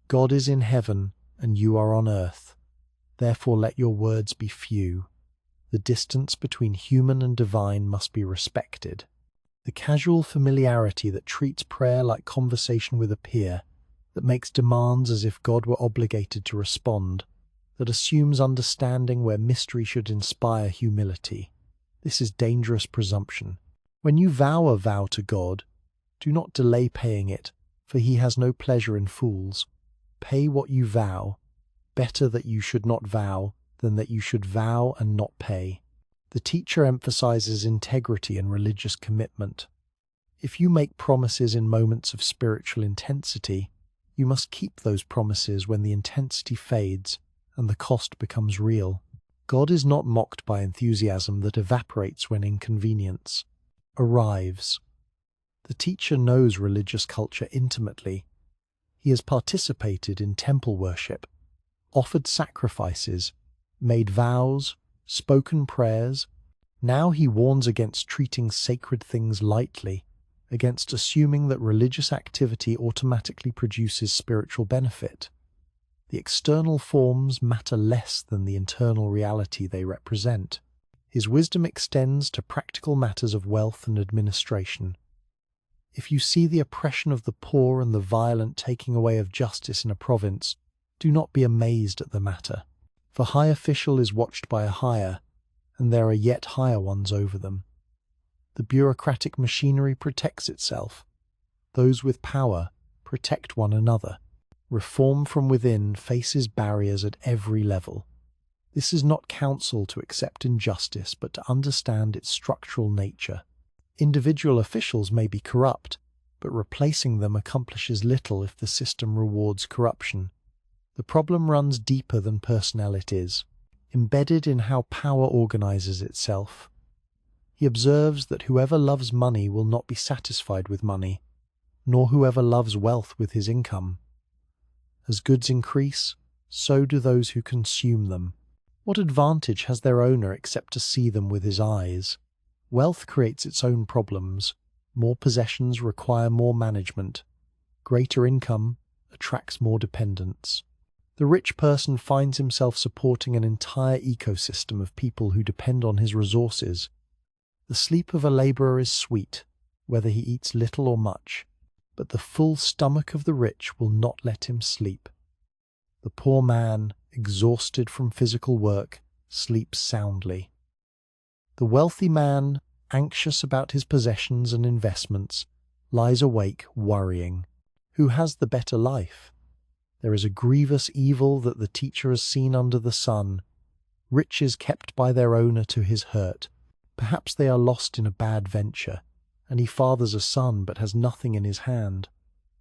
Speaker 1: God is in heaven, and you are on earth. Therefore let your words be few. The distance between human and divine must be respected. The casual familiarity that treats prayer like conversation with a peer, that makes demands as if God were obligated to respond, that assumes understanding where mystery should inspire humility. This is dangerous presumption. When you vow a vow to God, do not delay paying it, for he has no pleasure in fools. Pay what you vow. Better that you should not vow than that you should vow and not pay. The teacher emphasizes integrity and religious commitment. If you make promises in moments of spiritual intensity, you must keep those promises when the intensity fades and the cost becomes real. God is not mocked by enthusiasm that evaporates when inconvenience arrives. The teacher knows religious culture intimately. He has participated in temple worship, offered sacrifices, made vows, spoken prayers. Now he warns against treating sacred things lightly, against assuming that religious activity automatically produces spiritual benefit. The external forms matter less than the internal reality they represent. His wisdom extends to practical matters of wealth and administration. If you see the oppression of the poor and the violent taking away of justice in a province, do not be amazed at the matter. For high official is watched by a higher, and there are yet higher ones over them. The bureaucratic machinery protects itself. Those with power protect one another. Reform from within faces barriers at every level. This is not counsel to accept injustice, but to understand its structural nature. Individual officials may be corrupt, but replacing them accomplishes little if the system rewards corruption. The problem runs deeper than personnel it is, embedded in how power organizes itself. He observes that whoever loves money will not be satisfied with money, nor whoever loves wealth with his income. As goods increase, so do those who consume them. What advantage has their owner except to see them with his eyes? Wealth creates its own problems. More possessions require more management. Greater income attracts more dependence. The rich person finds himself supporting an entire ecosystem of people who depend on his resources. The sleep of a laborer is sweet, whether he eats little or much, but the full stomach of the rich will not let him sleep. The poor man, exhausted from physical work, sleeps soundly. The wealthy man, anxious about his possessions and investments, lies awake worrying. Who has the better life? There is a grievous evil that the teacher has seen under the sun. Riches kept by their owner to his hurt. Perhaps they are lost in a bad venture, and he fathers a son but has nothing in his hand.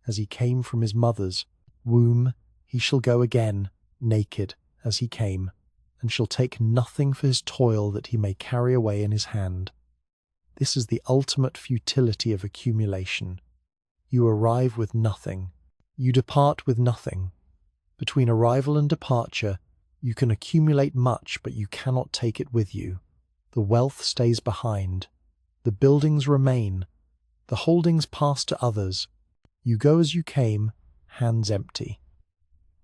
Speaker 1: As he came from his mother's womb, he shall go again, naked as he came, and shall take nothing for his toil that he may carry away in his hand. This is the ultimate futility of accumulation. You arrive with nothing. You depart with nothing. Between arrival and departure, you can accumulate much, but you cannot take it with you. The wealth stays behind. The buildings remain. The holdings pass to others. You go as you came, hands empty.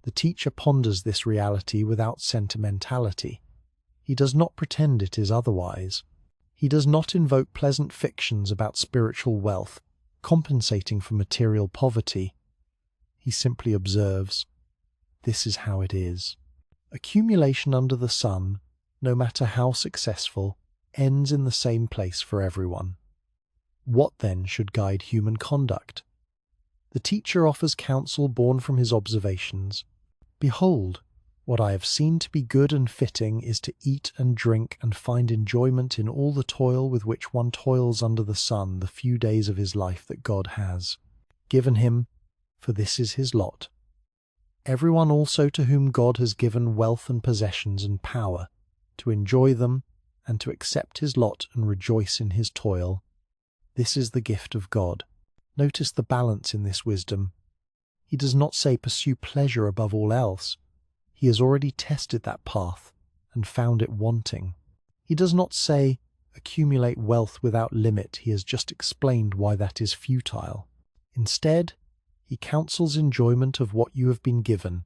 Speaker 1: The teacher ponders this reality without sentimentality. He does not pretend it is otherwise. He does not invoke pleasant fictions about spiritual wealth, compensating for material poverty. He simply observes, this is how it is. Accumulation under the sun, no matter how successful, ends in the same place for everyone. What then should guide human conduct? The teacher offers counsel born from his observations. Behold, what I have seen to be good and fitting is to eat and drink and find enjoyment in all the toil with which one toils under the sun the few days of his life that God has given him, for this is his lot. Everyone also to whom God has given wealth and possessions and power, to enjoy them and to accept his lot and rejoice in his toil. This is the gift of God. Notice the balance in this wisdom. He does not say pursue pleasure above all else. He has already tested that path and found it wanting. He does not say accumulate wealth without limit. He has just explained why that is futile. Instead, he counsels enjoyment of what you have been given,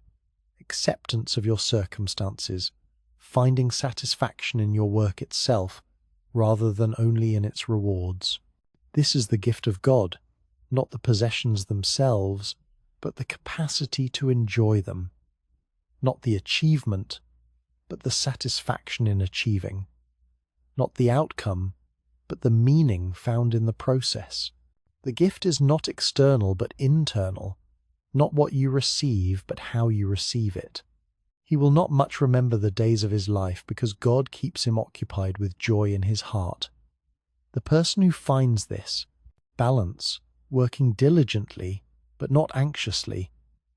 Speaker 1: acceptance of your circumstances, finding satisfaction in your work itself rather than only in its rewards. This is the gift of God, not the possessions themselves, but the capacity to enjoy them. Not the achievement, but the satisfaction in achieving. Not the outcome, but the meaning found in the process. The gift is not external, but internal. Not what you receive, but how you receive it. He will not much remember the days of his life because God keeps him occupied with joy in his heart. The person who finds this balance, working diligently, but not anxiously,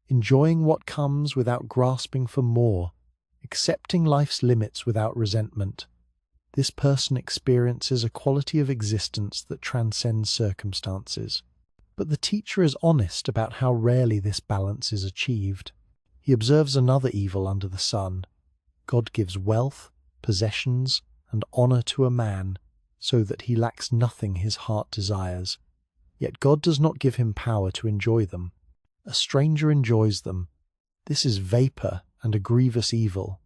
Speaker 1: enjoying what comes without grasping for more, accepting life's limits without resentment. This person experiences a quality of existence that transcends circumstances. But the teacher is honest about how rarely this balance is achieved. He observes another evil under the sun. God gives wealth, possessions, and honor to a man so that he lacks nothing his heart desires. Yet God does not give him power to enjoy them. A stranger enjoys them. This is vapor and a grievous evil.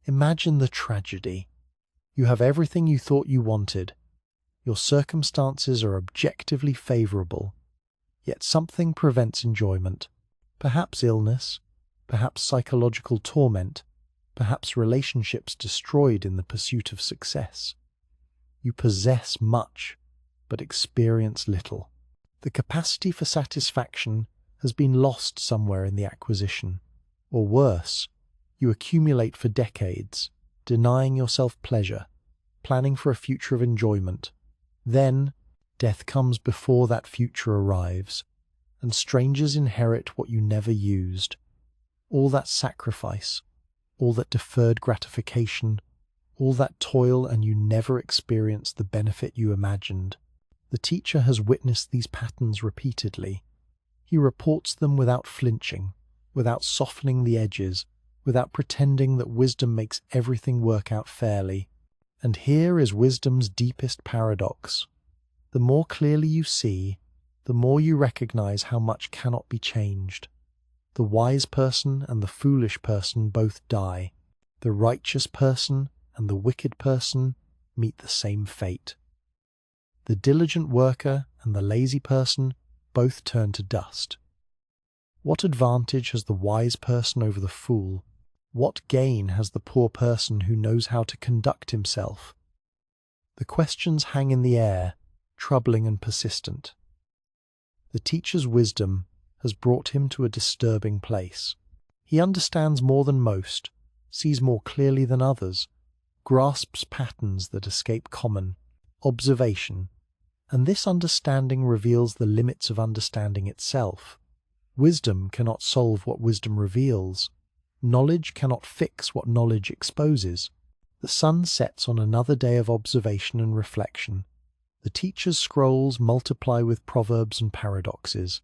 Speaker 1: Imagine the tragedy. You have everything you thought you wanted. Your circumstances are objectively favorable. Yet something prevents enjoyment. Perhaps illness, perhaps psychological torment, perhaps relationships destroyed in the pursuit of success. You possess much, but experience little. The capacity for satisfaction has been lost somewhere in the acquisition. Or worse, you accumulate for decades, denying yourself pleasure, planning for a future of enjoyment. Then, death comes before that future arrives, and strangers inherit what you never used. All that sacrifice, all that deferred gratification, all that toil, and you never experienced the benefit you imagined. The teacher has witnessed these patterns repeatedly. He reports them without flinching, without softening the edges, without pretending that wisdom makes everything work out fairly. And here is wisdom's deepest paradox. The more clearly you see, the more you recognize how much cannot be changed. The wise person and the foolish person both die. The righteous person and the wicked person meet the same fate. The diligent worker and the lazy person both turn to dust. What advantage has the wise person over the fool? What gain has the poor person who knows how to conduct himself? The questions hang in the air, troubling and persistent. The teacher's wisdom has brought him to a disturbing place. He understands more than most, sees more clearly than others, grasps patterns that escape common observation, and this understanding reveals the limits of understanding itself. Wisdom cannot solve what wisdom reveals. Knowledge cannot fix what knowledge exposes. The sun sets on another day of observation and reflection. The teacher's scrolls multiply with proverbs and paradoxes.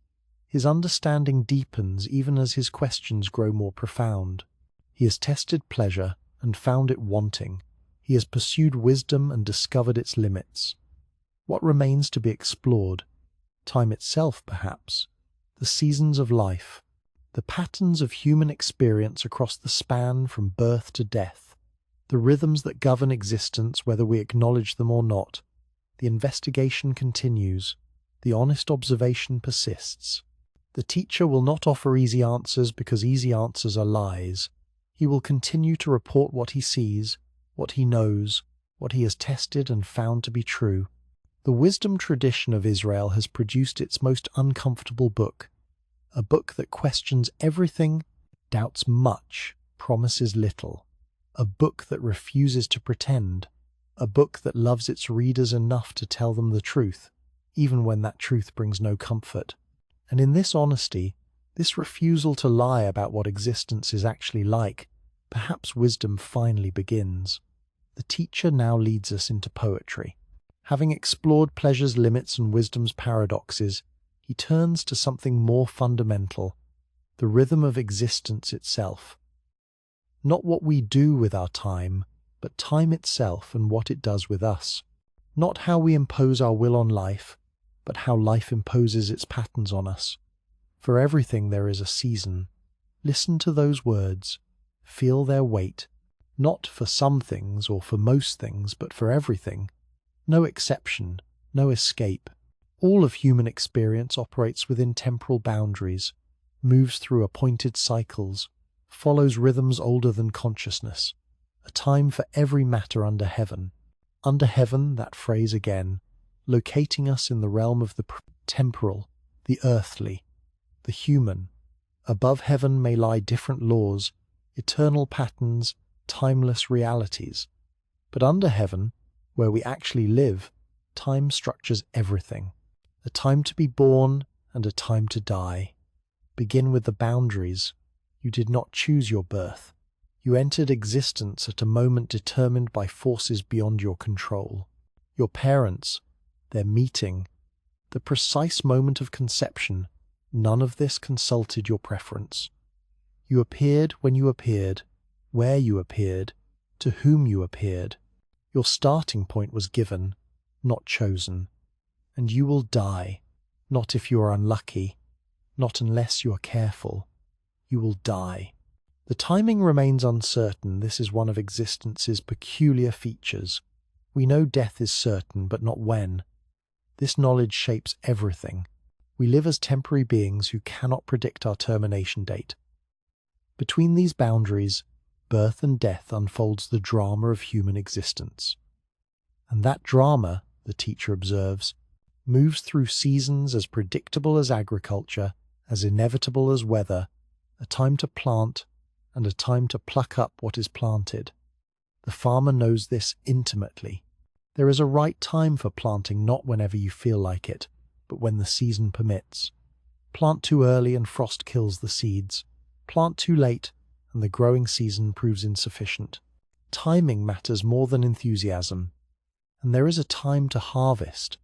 Speaker 1: His understanding deepens even as his questions grow more profound. He has tested pleasure and found it wanting. He has pursued wisdom and discovered its limits. What remains to be explored? Time itself, perhaps. The seasons of life. The patterns of human experience across the span from birth to death. The rhythms that govern existence whether we acknowledge them or not. The investigation continues. The honest observation persists. The teacher will not offer easy answers because easy answers are lies. He will continue to report what he sees, what he knows, what he has tested and found to be true. The wisdom tradition of Israel has produced its most uncomfortable book, a book that questions everything, doubts much, promises little, a book that refuses to pretend, a book that loves its readers enough to tell them the truth, even when that truth brings no comfort. And in this honesty, this refusal to lie about what existence is actually like, perhaps wisdom finally begins. The teacher now leads us into poetry. Having explored pleasure's limits and wisdom's paradoxes, he turns to something more fundamental, the rhythm of existence itself. Not what we do with our time, but time itself and what it does with us. Not how we impose our will on life, but how life imposes its patterns on us. For everything there is a season. Listen to those words. Feel their weight. Not for some things or for most things, but for everything. No exception, no escape. All of human experience operates within temporal boundaries, moves through appointed cycles, follows rhythms older than consciousness. A time for every matter under heaven. Under heaven, that phrase again, locating us in the realm of the temporal, the earthly, the human. Above heaven may lie different laws, eternal patterns, timeless realities. But under heaven, where we actually live, time structures everything. A time to be born and a time to die. Begin with the boundaries. You did not choose your birth. You entered existence at a moment determined by forces beyond your control. Your parents, their meeting, the precise moment of conception, none of this consulted your preference. You appeared when you appeared, where you appeared, to whom you appeared. Your starting point was given, not chosen. And you will die, not if you are unlucky, not unless you are careful. You will die. The timing remains uncertain. This is one of existence's peculiar features. We know death is certain, but not when. This knowledge shapes everything. We live as temporary beings who cannot predict our termination date. Between these boundaries, birth and death unfolds the drama of human existence. And that drama, the teacher observes, moves through seasons as predictable as agriculture, as inevitable as weather, a time to plant and a time to pluck up what is planted. The farmer knows this intimately. There is a right time for planting, not whenever you feel like it, but when the season permits. Plant too early and frost kills the seeds. Plant too late and the growing season proves insufficient. Timing matters more than enthusiasm. And there is a time to harvest,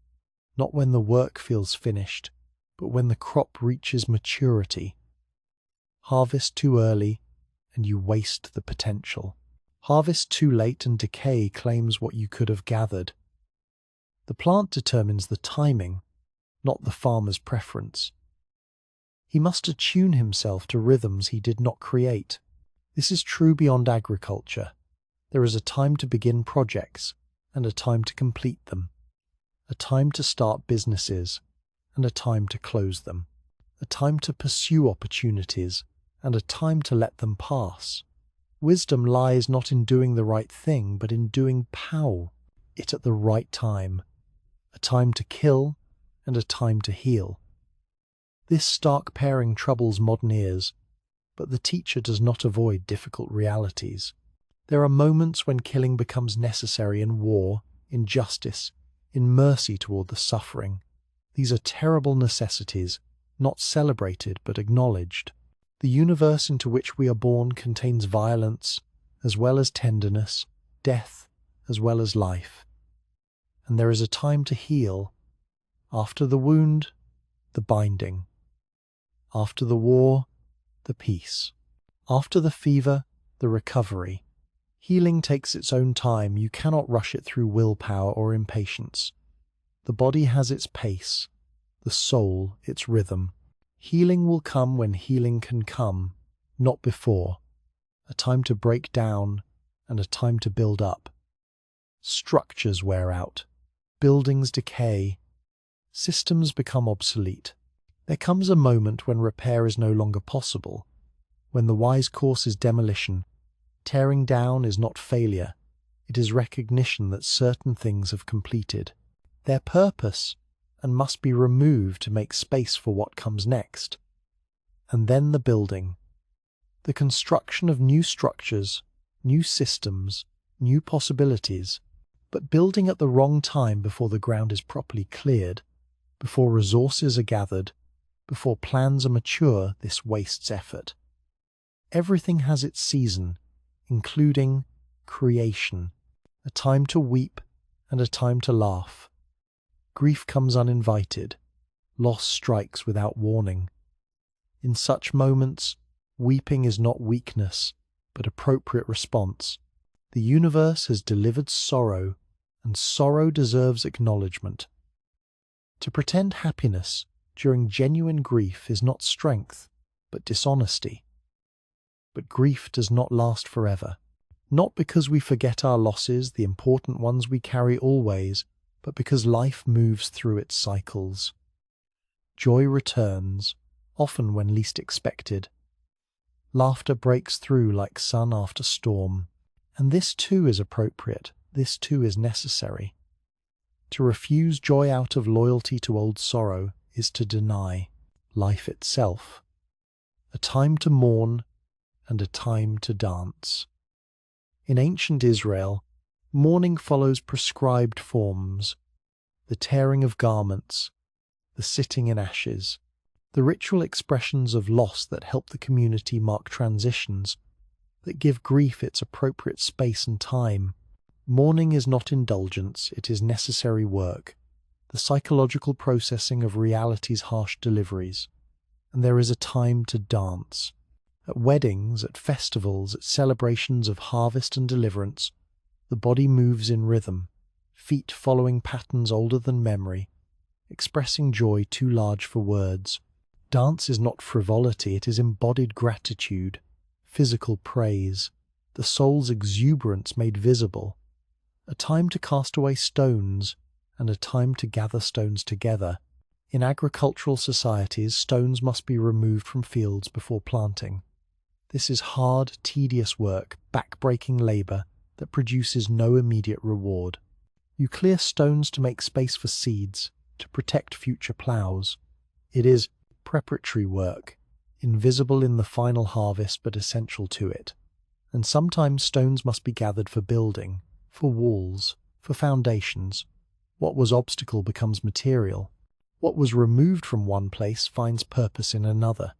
Speaker 1: not when the work feels finished, but when the crop reaches maturity. Harvest too early, and you waste the potential. Harvest too late, and decay claims what you could have gathered. The plant determines the timing, not the farmer's preference. He must attune himself to rhythms he did not create. This is true beyond agriculture. There is a time to begin projects, and a time to complete them. a time to start businesses and a time to close them, a time to pursue opportunities and a time to let them pass. Wisdom lies not in doing the right thing, but in doing it at the right time, a time to kill and a time to heal. This stark pairing troubles modern ears, but the teacher does not avoid difficult realities. There are moments when killing becomes necessary in war, in justice, in mercy toward the suffering. These are terrible necessities, not celebrated but acknowledged. The universe into which we are born contains violence as well as tenderness, death as well as life. And there is a time to heal. After the wound, the binding. After the war, the peace. After the fever, the recovery. Healing takes its own time. You cannot rush it through willpower or impatience. The body has its pace, the soul its rhythm. Healing will come when healing can come, not before. A time to break down and a time to build up. Structures wear out. Buildings decay. Systems become obsolete. There comes a moment when repair is no longer possible, when the wise course is demolition. Tearing down is not failure. It is recognition that certain things have completed their purpose and must be removed to make space for what comes next. And then the building. The construction of new structures, new systems, new possibilities, but building at the wrong time before the ground is properly cleared, before resources are gathered, before plans are mature, this wastes effort. Everything has its season, including creation, a time to weep and a time to laugh. Grief comes uninvited, loss strikes without warning. In such moments, weeping is not weakness, but appropriate response. The universe has delivered sorrow, and sorrow deserves acknowledgement. To pretend happiness during genuine grief is not strength, but dishonesty. But grief does not last forever, not because we forget our losses, the important ones we carry always, but because life moves through its cycles. Joy returns, often when least expected. Laughter breaks through like sun after storm, and this too is appropriate, this too is necessary. To refuse joy out of loyalty to old sorrow is to deny life itself. A time to mourn and a time to dance. In ancient Israel, mourning follows prescribed forms, the tearing of garments, the sitting in ashes, the ritual expressions of loss that help the community mark transitions, that give grief its appropriate space and time. Mourning is not indulgence, it is necessary work, the psychological processing of reality's harsh deliveries. And there is a time to dance. At weddings, at festivals, at celebrations of harvest and deliverance, the body moves in rhythm, feet following patterns older than memory, expressing joy too large for words. Dance is not frivolity, it is embodied gratitude, physical praise, the soul's exuberance made visible. A time to cast away stones, and a time to gather stones together. In agricultural societies, stones must be removed from fields before planting. This is hard, tedious work, back-breaking labour that produces no immediate reward. You clear stones to make space for seeds, to protect future ploughs. It is preparatory work, invisible in the final harvest but essential to it. And sometimes stones must be gathered for building, for walls, for foundations. What was obstacle becomes material. What was removed from one place finds purpose in another.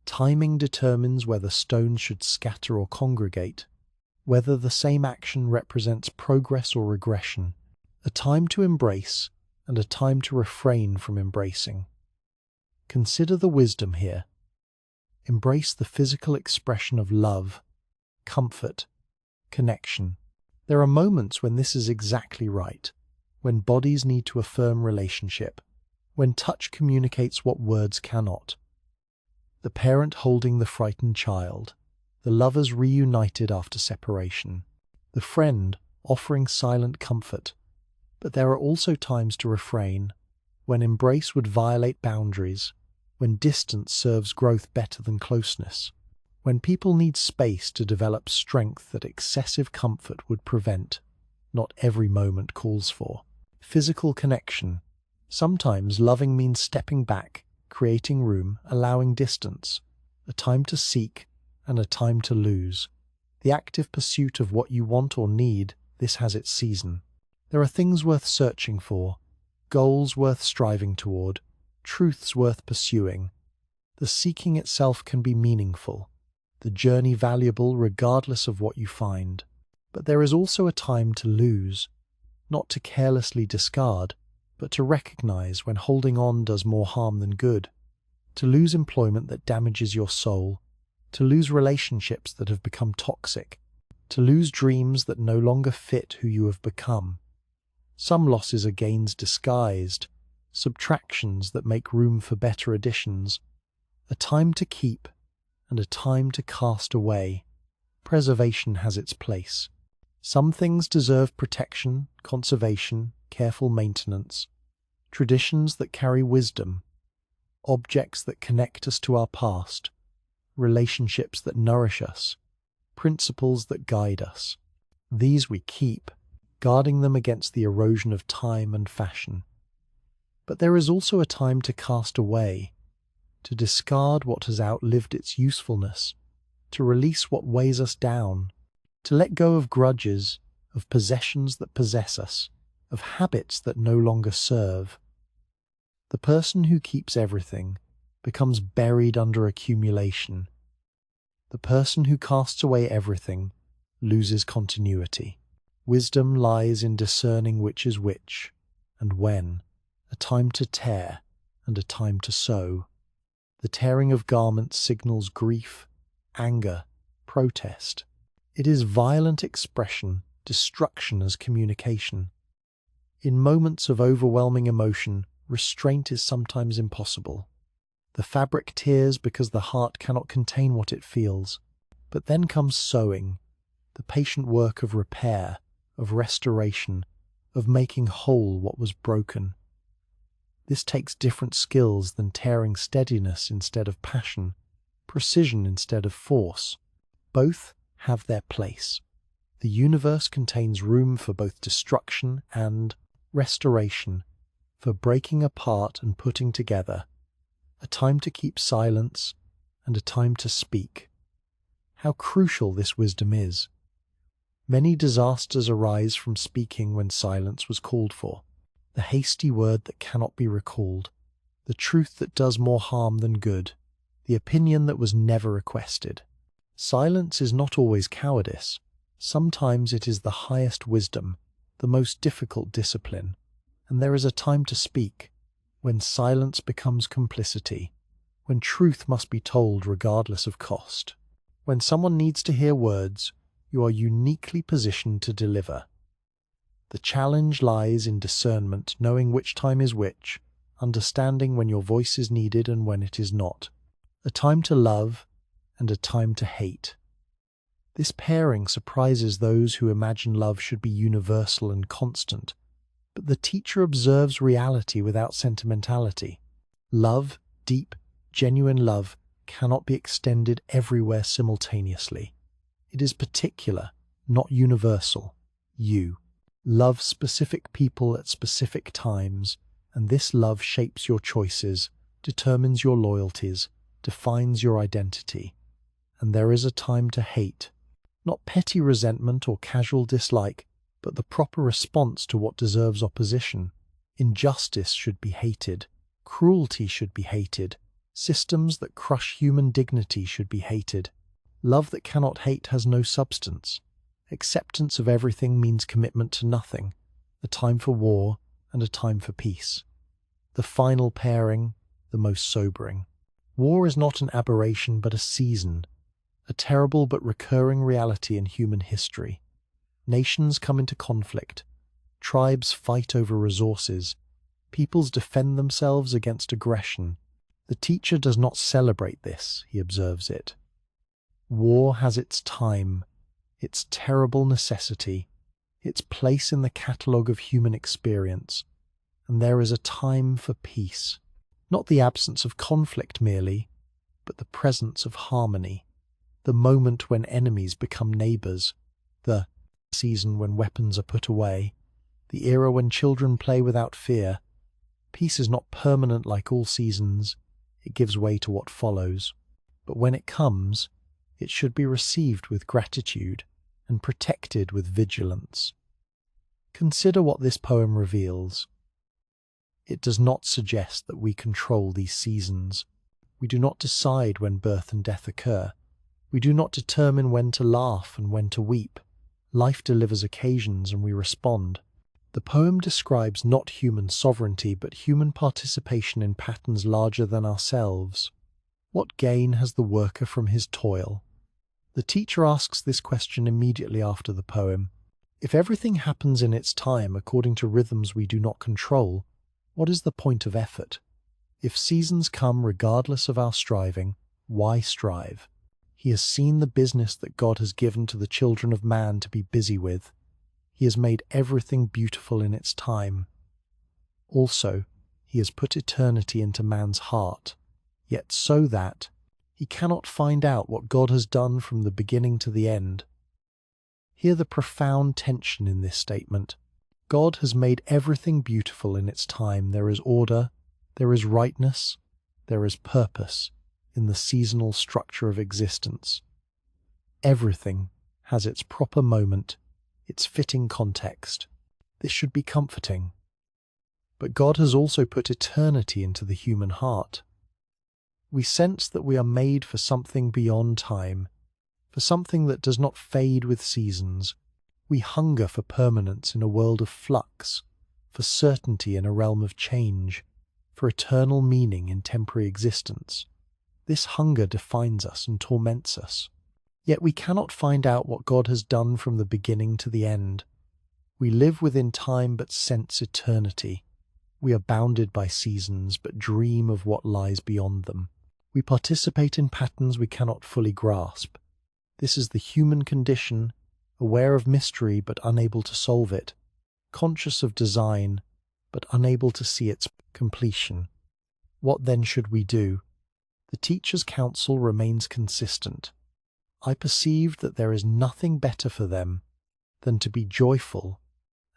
Speaker 1: Timing determines whether stones should scatter or congregate, whether the same action represents progress or regression, a time to embrace and a time to refrain from embracing. Consider the wisdom here. Embrace the physical expression of love, comfort, connection. There are moments when this is exactly right, when bodies need to affirm relationship, when touch communicates what words cannot. The parent holding the frightened child, the lovers reunited after separation, the friend offering silent comfort. But there are also times to refrain, when embrace would violate boundaries, when distance serves growth better than closeness, when people need space to develop strength that excessive comfort would prevent. Not every moment calls for physical connection. Sometimes loving means stepping back, creating room, allowing distance, a time to seek and a time to lose. The active pursuit of what you want or need, this has its season. There are things worth searching for, goals worth striving toward, truths worth pursuing. The seeking itself can be meaningful, the journey valuable regardless of what you find. But there is also a time to lose, not to carelessly discard, but to recognize when holding on does more harm than good, to lose employment that damages your soul, to lose relationships that have become toxic, to lose dreams that no longer fit who you have become. Some losses are gains disguised, subtractions that make room for better additions, a time to keep and a time to cast away. Preservation has its place. Some things deserve protection, conservation, careful maintenance, traditions that carry wisdom, objects that connect us to our past, relationships that nourish us, principles that guide us. These we keep, guarding them against the erosion of time and fashion. But there is also a time to cast away, to discard what has outlived its usefulness, to release what weighs us down, to let go of grudges, of possessions that possess us, of habits that no longer serve. The person who keeps everything becomes buried under accumulation. The person who casts away everything loses continuity. Wisdom lies in discerning which is which, and when, a time to tear and a time to sow. The tearing of garments signals grief, anger, protest. It is violent expression, destruction as communication. In moments of overwhelming emotion, restraint is sometimes impossible. The fabric tears because the heart cannot contain what it feels. But then comes sowing, the patient work of repair, of restoration, of making whole what was broken. This takes different skills than tearing steadiness instead of passion, precision instead of force. Both have their place. The universe contains room for both destruction and restoration, for breaking apart and putting together, a time to keep silence and a time to speak. How crucial this wisdom is. Many disasters arise from speaking when silence was called for, the hasty word that cannot be recalled, the truth that does more harm than good, the opinion that was never requested. Silence is not always cowardice. Sometimes it is the highest wisdom, the most difficult discipline. And there is a time to speak, when silence becomes complicity, when truth must be told regardless of cost. When someone needs to hear words, you are uniquely positioned to deliver. The challenge lies in discernment, knowing which time is which, understanding when your voice is needed and when it is not. A time to love and a time to hate. This pairing surprises those who imagine love should be universal and constant, but the teacher observes reality without sentimentality. Love, deep, genuine love, cannot be extended everywhere simultaneously. It is particular, not universal. You love specific people at specific times, and this love shapes your choices, determines your loyalties, defines your identity. And there is a time to hate, not petty resentment or casual dislike, but the proper response to what deserves opposition. Injustice should be hated, cruelty should be hated, systems that crush human dignity should be hated. Love that cannot hate has no substance. Acceptance of everything means commitment to nothing, a time for war and a time for peace. The final pairing, the most sobering. War is not an aberration but a season, a terrible but recurring reality in human history. Nations come into conflict, tribes fight over resources, peoples defend themselves against aggression. The teacher does not celebrate this, he observes it. War has its time, its terrible necessity, its place in the catalogue of human experience, and there is a time for peace, not the absence of conflict merely, but the presence of harmony, the moment when enemies become neighbours, the season when weapons are put away, the era when children play without fear. Peace is not permanent like all seasons, it gives way to what follows, but when it comes, it should be received with gratitude and protected with vigilance. Consider what this poem reveals. It does not suggest that we control these seasons. We do not decide when birth and death occur. We do not determine when to laugh and when to weep. Life delivers occasions and we respond. The poem describes not human sovereignty but human participation in patterns larger than ourselves. What gain has the worker from his toil? The teacher asks this question immediately after the poem. If everything happens in its time according to rhythms we do not control, what is the point of effort? If seasons come regardless of our striving, why strive? He has seen the business that God has given to the children of man to be busy with. He has made everything beautiful in its time. Also, he has put eternity into man's heart, yet so that he cannot find out what God has done from the beginning to the end. Hear the profound tension in this statement. God has made everything beautiful in its time. There is order, there is rightness, there is purpose in the seasonal structure of existence. Everything has its proper moment, its fitting context. This should be comforting. But God has also put eternity into the human heart. We sense that we are made for something beyond time, for something that does not fade with seasons. We hunger for permanence in a world of flux, for certainty in a realm of change, for eternal meaning in temporary existence. This hunger defines us and torments us. Yet we cannot find out what God has done from the beginning to the end. We live within time but sense eternity. We are bounded by seasons but dream of what lies beyond them. We participate in patterns we cannot fully grasp. This is the human condition, aware of mystery but unable to solve it, conscious of design but unable to see its completion. What then should we do? The teacher's counsel remains consistent. I perceive that there is nothing better for them than to be joyful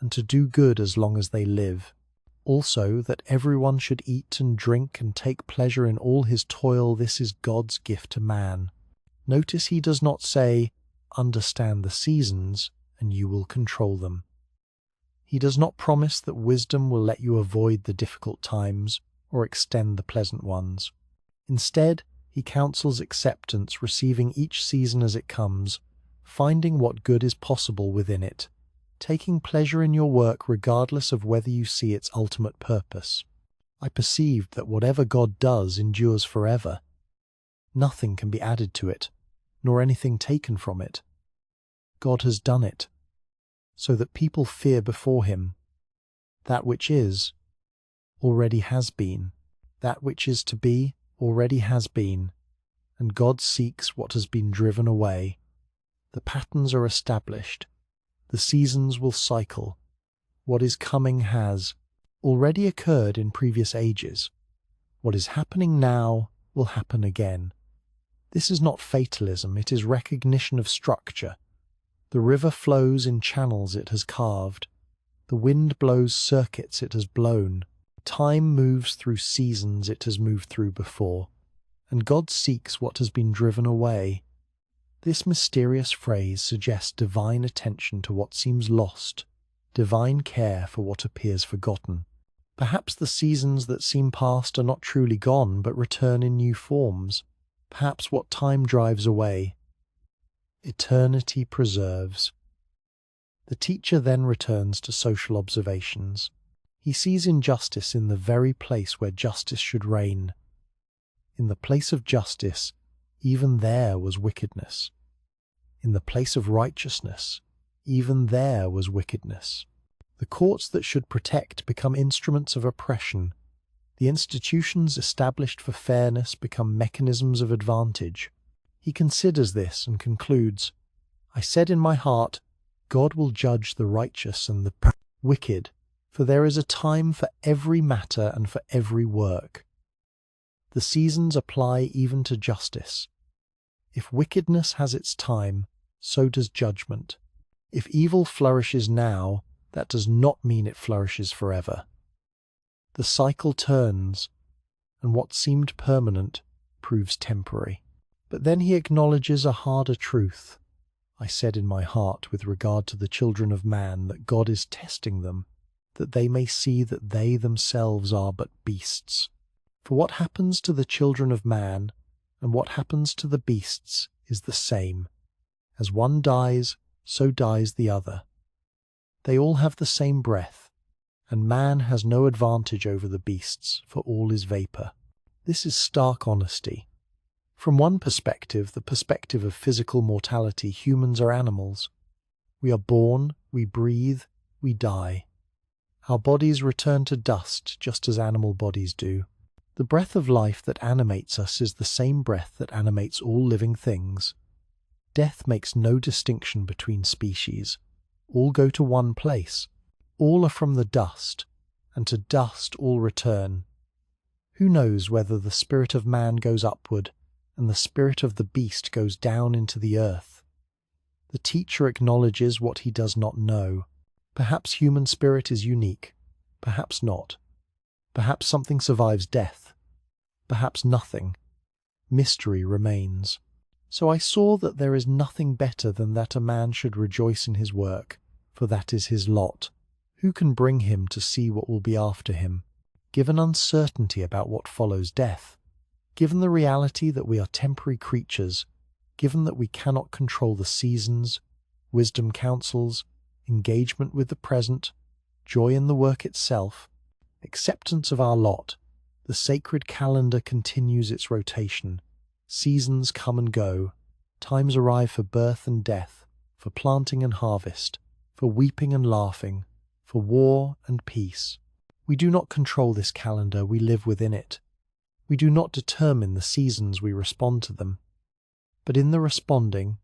Speaker 1: and to do good as long as they live. Also, that everyone should eat and drink and take pleasure in all his toil. This is God's gift to man. Notice he does not say, understand the seasons and you will control them. He does not promise that wisdom will let you avoid the difficult times or extend the pleasant ones. Instead, he counsels acceptance, receiving each season as it comes, finding what good is possible within it, taking pleasure in your work regardless of whether you see its ultimate purpose. I perceived that whatever God does endures forever. Nothing can be added to it, nor anything taken from it. God has done it, so that people fear before him. That which is, already has been. That which is to be, already has been. And God seeks what has been driven away. The patterns are established. The seasons will cycle. What is coming has already occurred in previous ages. What is happening now will happen again. This is not fatalism, it is recognition of structure. The river flows in channels it has carved. The wind blows circuits it has blown. Time moves through seasons it has moved through before. And God seeks what has been driven away. This mysterious phrase suggests divine attention to what seems lost, divine care for what appears forgotten. Perhaps the seasons that seem past are not truly gone, but return in new forms. Perhaps what time drives away, eternity preserves. The teacher then returns to social observations. He sees injustice in the very place where justice should reign. In the place of justice, even there was wickedness. In the place of righteousness, even there was wickedness. The courts that should protect become instruments of oppression. The institutions established for fairness become mechanisms of advantage. He considers this and concludes, I said in my heart, God will judge the righteous and the wicked, for there is a time for every matter and for every work. The seasons apply even to justice. If wickedness has its time, so does judgment. If evil flourishes now, that does not mean it flourishes forever. The cycle turns, and what seemed permanent proves temporary. But then he acknowledges a harder truth. I said in my heart with regard to the children of man that God is testing them, that they may see that they themselves are but beasts. For what happens to the children of man and what happens to the beasts is the same. As one dies, so dies the other. They all have the same breath, and man has no advantage over the beasts, for all is vapour. This is stark honesty. From one perspective, the perspective of physical mortality, humans are animals. We are born, we breathe, we die. Our bodies return to dust just as animal bodies do. The breath of life that animates us is the same breath that animates all living things. Death makes no distinction between species. All go to one place. All are from the dust, and to dust all return. Who knows whether the spirit of man goes upward and the spirit of the beast goes down into the earth? The teacher acknowledges what he does not know. Perhaps human spirit is unique, perhaps not. Perhaps something survives death, perhaps nothing. Mystery remains. So I saw that there is nothing better than that a man should rejoice in his work, for that is his lot. Who can bring him to see what will be after him? Given uncertainty about what follows death, given the reality that we are temporary creatures, given that we cannot control the seasons, wisdom counsels, engagement with the present, joy in the work itself, acceptance of our lot, the sacred calendar continues its rotation. Seasons come and go. Times arrive for birth and death, for planting and harvest, for weeping and laughing, for war and peace. We do not control this calendar, we live within it. We do not determine the seasons we respond to them. But in the responding,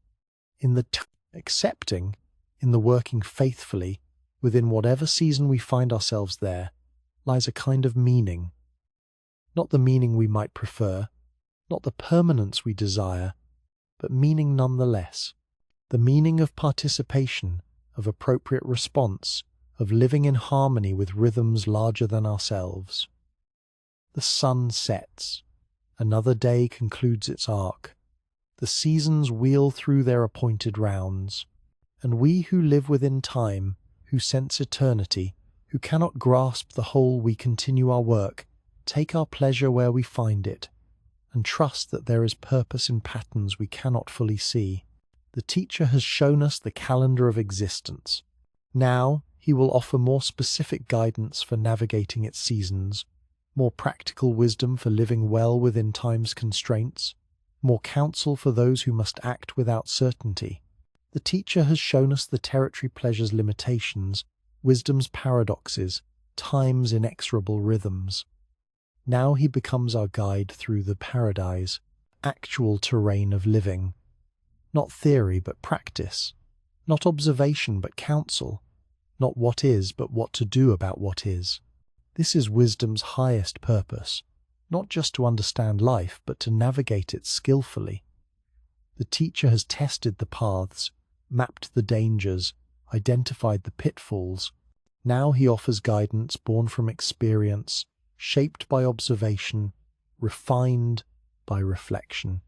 Speaker 1: in the accepting, in the working faithfully, within whatever season we find ourselves there, lies a kind of meaning. Not the meaning we might prefer, not the permanence we desire, but meaning nonetheless. The meaning of participation, of appropriate response, of living in harmony with rhythms larger than ourselves. The sun sets. Another day concludes its arc. The seasons wheel through their appointed rounds. And we who live within time, who sense eternity, who cannot grasp the whole, we continue our work, take our pleasure where we find it, and trust that there is purpose in patterns we cannot fully see. The teacher has shown us the calendar of existence. Now he will offer more specific guidance for navigating its seasons, more practical wisdom for living well within time's constraints, more counsel for those who must act without certainty. The teacher has shown us the territory pleasure's limitations, wisdom's paradoxes, time's inexorable rhythms. Now he becomes our guide through the paradise, actual terrain of living. Not theory but practice, not observation but counsel, not what is but what to do about what is. This is wisdom's highest purpose, not just to understand life but to navigate it skillfully. The teacher has tested the paths, mapped the dangers, identified the pitfalls. Now he offers guidance born from experience, shaped by observation, refined by reflection.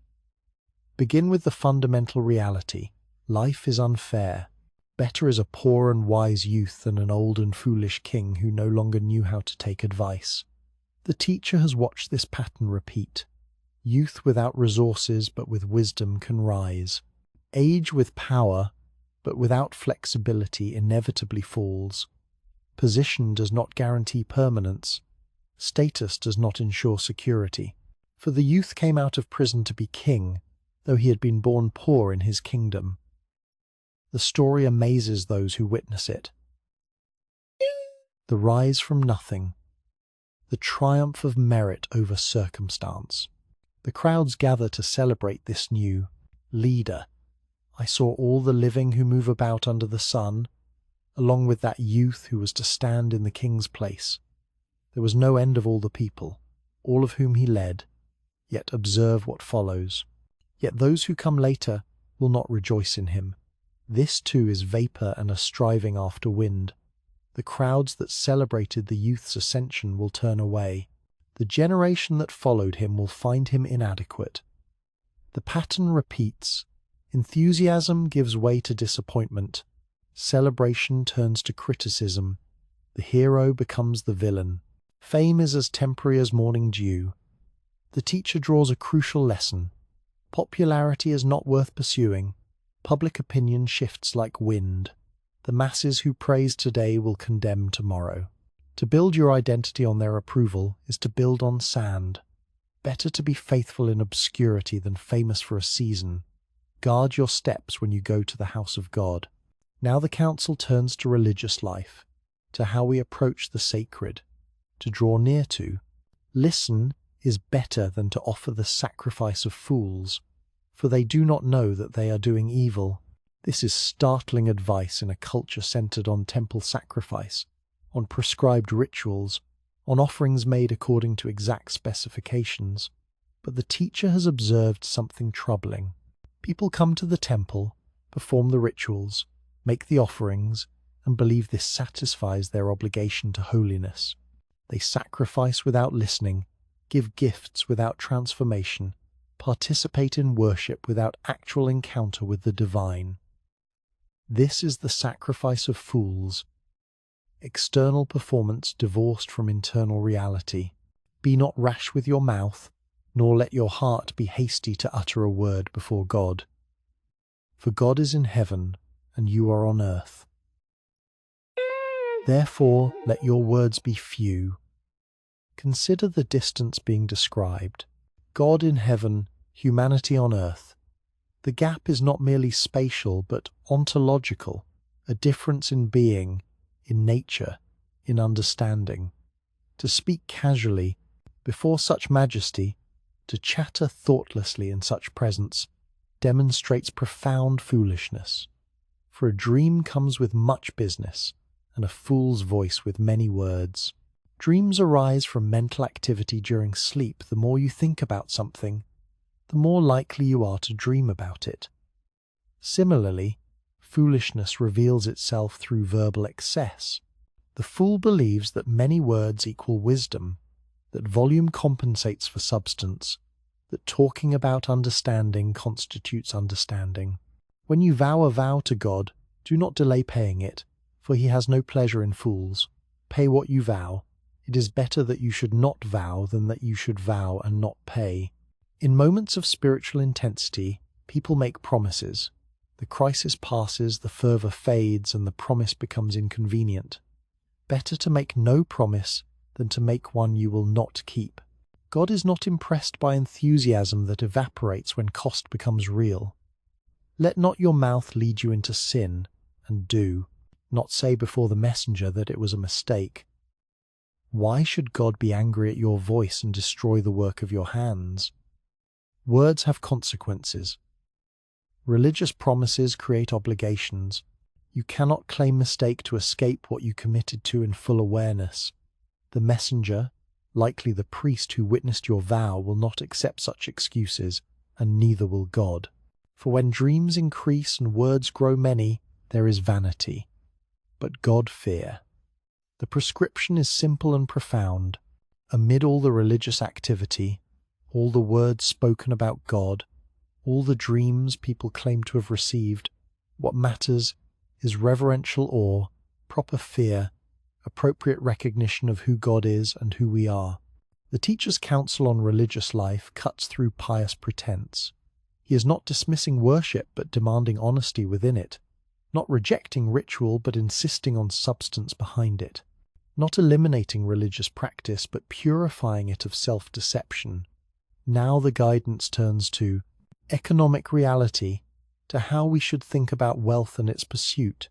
Speaker 1: Begin with the fundamental reality. Life is unfair. Better is a poor and wise youth than an old and foolish king who no longer knew how to take advice. The teacher has watched this pattern repeat. Youth without resources but with wisdom can rise. Age with power but without flexibility inevitably falls. Position does not guarantee permanence. Status does not ensure security. For the youth came out of prison to be king, though he had been born poor in his kingdom. The story amazes those who witness it. The rise from nothing. The triumph of merit over circumstance. The crowds gather to celebrate this new leader. I saw all the living who move about under the sun, along with that youth who was to stand in the king's place. There was no end of all the people, all of whom he led. Yet observe what follows. Yet those who come later will not rejoice in him. This too is vapour and a striving after wind. The crowds that celebrated the youth's ascension will turn away. The generation that followed him will find him inadequate. The pattern repeats. Enthusiasm gives way to disappointment. Celebration turns to criticism. The hero becomes the villain. Fame is as temporary as morning dew. The teacher draws a crucial lesson. Popularity is not worth pursuing. Public opinion shifts like wind. The masses who praise today will condemn tomorrow. To build your identity on their approval is to build on sand. Better to be faithful in obscurity than famous for a season. Guard your steps when you go to the house of God. Now the counsel turns to religious life, to how we approach the sacred, to draw near to. Listen is better than to offer the sacrifice of fools, for they do not know that they are doing evil. This is startling advice in a culture centered on temple sacrifice, on prescribed rituals, on offerings made according to exact specifications. But the teacher has observed something troubling. People come to the temple, perform the rituals, make the offerings, and believe this satisfies their obligation to holiness. They sacrifice without listening, give gifts without transformation, participate in worship without actual encounter with the divine. This is the sacrifice of fools. External performance divorced from internal reality. Be not rash with your mouth, nor let your heart be hasty to utter a word before God. For God is in heaven, and you are on earth. Therefore, let your words be few. Consider the distance being described. God in heaven, humanity on earth. The gap is not merely spatial, but ontological, a difference in being, in nature, in understanding. To speak casually, before such majesty, to chatter thoughtlessly in such presence, demonstrates profound foolishness. For a dream comes with much business, and a fool's voice with many words. Dreams arise from mental activity during sleep. The more you think about something, the more likely you are to dream about it. Similarly, foolishness reveals itself through verbal excess. The fool believes that many words equal wisdom, that volume compensates for substance, that talking about understanding constitutes understanding. When you vow a vow to God, do not delay paying it, for he has no pleasure in fools. Pay what you vow. It is better that you should not vow than that you should vow and not pay. In moments of spiritual intensity, people make promises. The crisis passes, the fervour fades, and the promise becomes inconvenient. Better to make no promise than to make one you will not keep. God is not impressed by enthusiasm that evaporates when cost becomes real. Let not your mouth lead you into sin, and do not say before the messenger that it was a mistake. Why should God be angry at your voice and destroy the work of your hands? Words have consequences. Religious promises create obligations. You cannot claim mistake to escape what you committed to in full awareness. The messenger, likely the priest who witnessed your vow, will not accept such excuses, and neither will God. For when dreams increase and words grow many, there is vanity, but God fear. The prescription is simple and profound. Amid all the religious activity, all the words spoken about God, all the dreams people claim to have received, what matters is reverential awe, proper fear, appropriate recognition of who God is and who we are. The teacher's counsel on religious life cuts through pious pretense. He is not dismissing worship but demanding honesty within it, not rejecting ritual but insisting on substance behind it, not eliminating religious practice but purifying it of self-deception. Now the guidance turns to economic reality, to how we should think about wealth and its pursuit.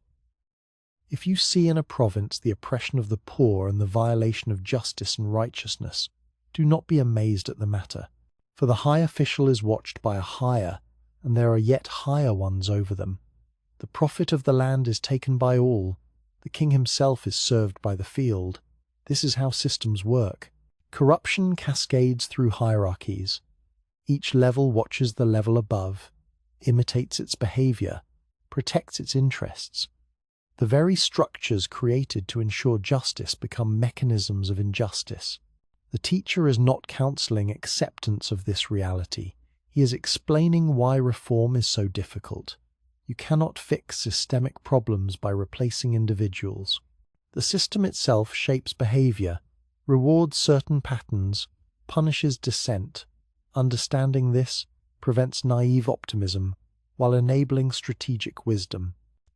Speaker 1: If you see in a province the oppression of the poor and the violation of justice and righteousness, do not be amazed at the matter, for the high official is watched by a higher and there are yet higher ones over them. The profit of the land is taken by all. The king himself is served by the field. This is how systems work. Corruption cascades through hierarchies. Each level watches the level above, imitates its behavior, protects its interests. The very structures created to ensure justice become mechanisms of injustice. The teacher is not counseling acceptance of this reality. He is explaining why reform is so difficult. You cannot fix systemic problems by replacing individuals. The system itself shapes behavior, rewards certain patterns, punishes dissent. Understanding this prevents naive optimism while enabling strategic wisdom.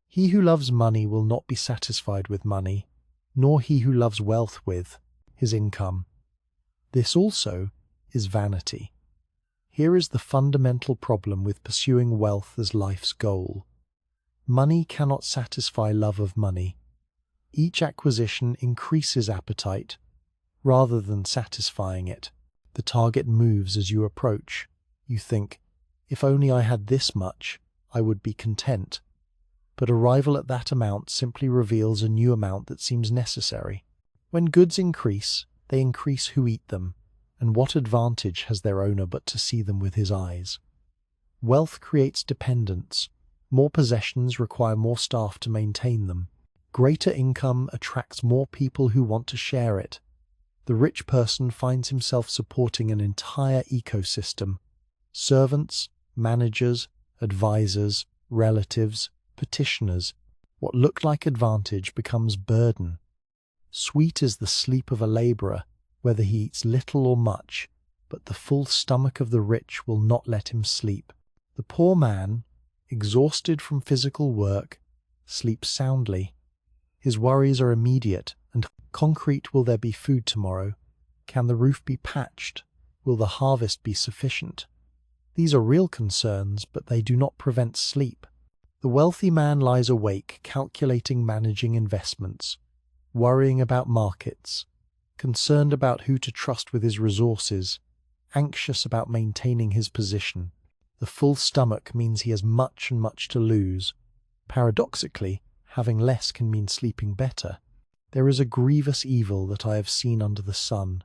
Speaker 1: He who loves money will not be satisfied with money, nor he who loves wealth with his income. This also is vanity. Here is the fundamental problem with pursuing wealth as life's goal. Money cannot satisfy love of money. Each acquisition increases appetite rather than satisfying it. The target moves as you approach. You think, if only I had this much, I would be content. But arrival at that amount simply reveals a new amount that seems necessary. When goods increase, they increase who eat them, and what advantage has their owner but to see them with his eyes? Wealth creates dependence. More possessions require more staff to maintain them. Greater income attracts more people who want to share it. The rich person finds himself supporting an entire ecosystem. Servants, managers, advisors, relatives, petitioners. What looked like advantage becomes burden. Sweet is the sleep of a labourer, whether he eats little or much, but the full stomach of the rich will not let him sleep. The poor man, exhausted from physical work, sleeps soundly. His worries are immediate and concrete. Will there be food tomorrow? Can the roof be patched? Will the harvest be sufficient? These are real concerns, but they do not prevent sleep. The wealthy man lies awake, calculating, managing investments, worrying about markets, concerned about who to trust with his resources, anxious about maintaining his position. The full stomach means he has much and much to lose. Paradoxically, having less can mean sleeping better. There is a grievous evil that I have seen under the sun.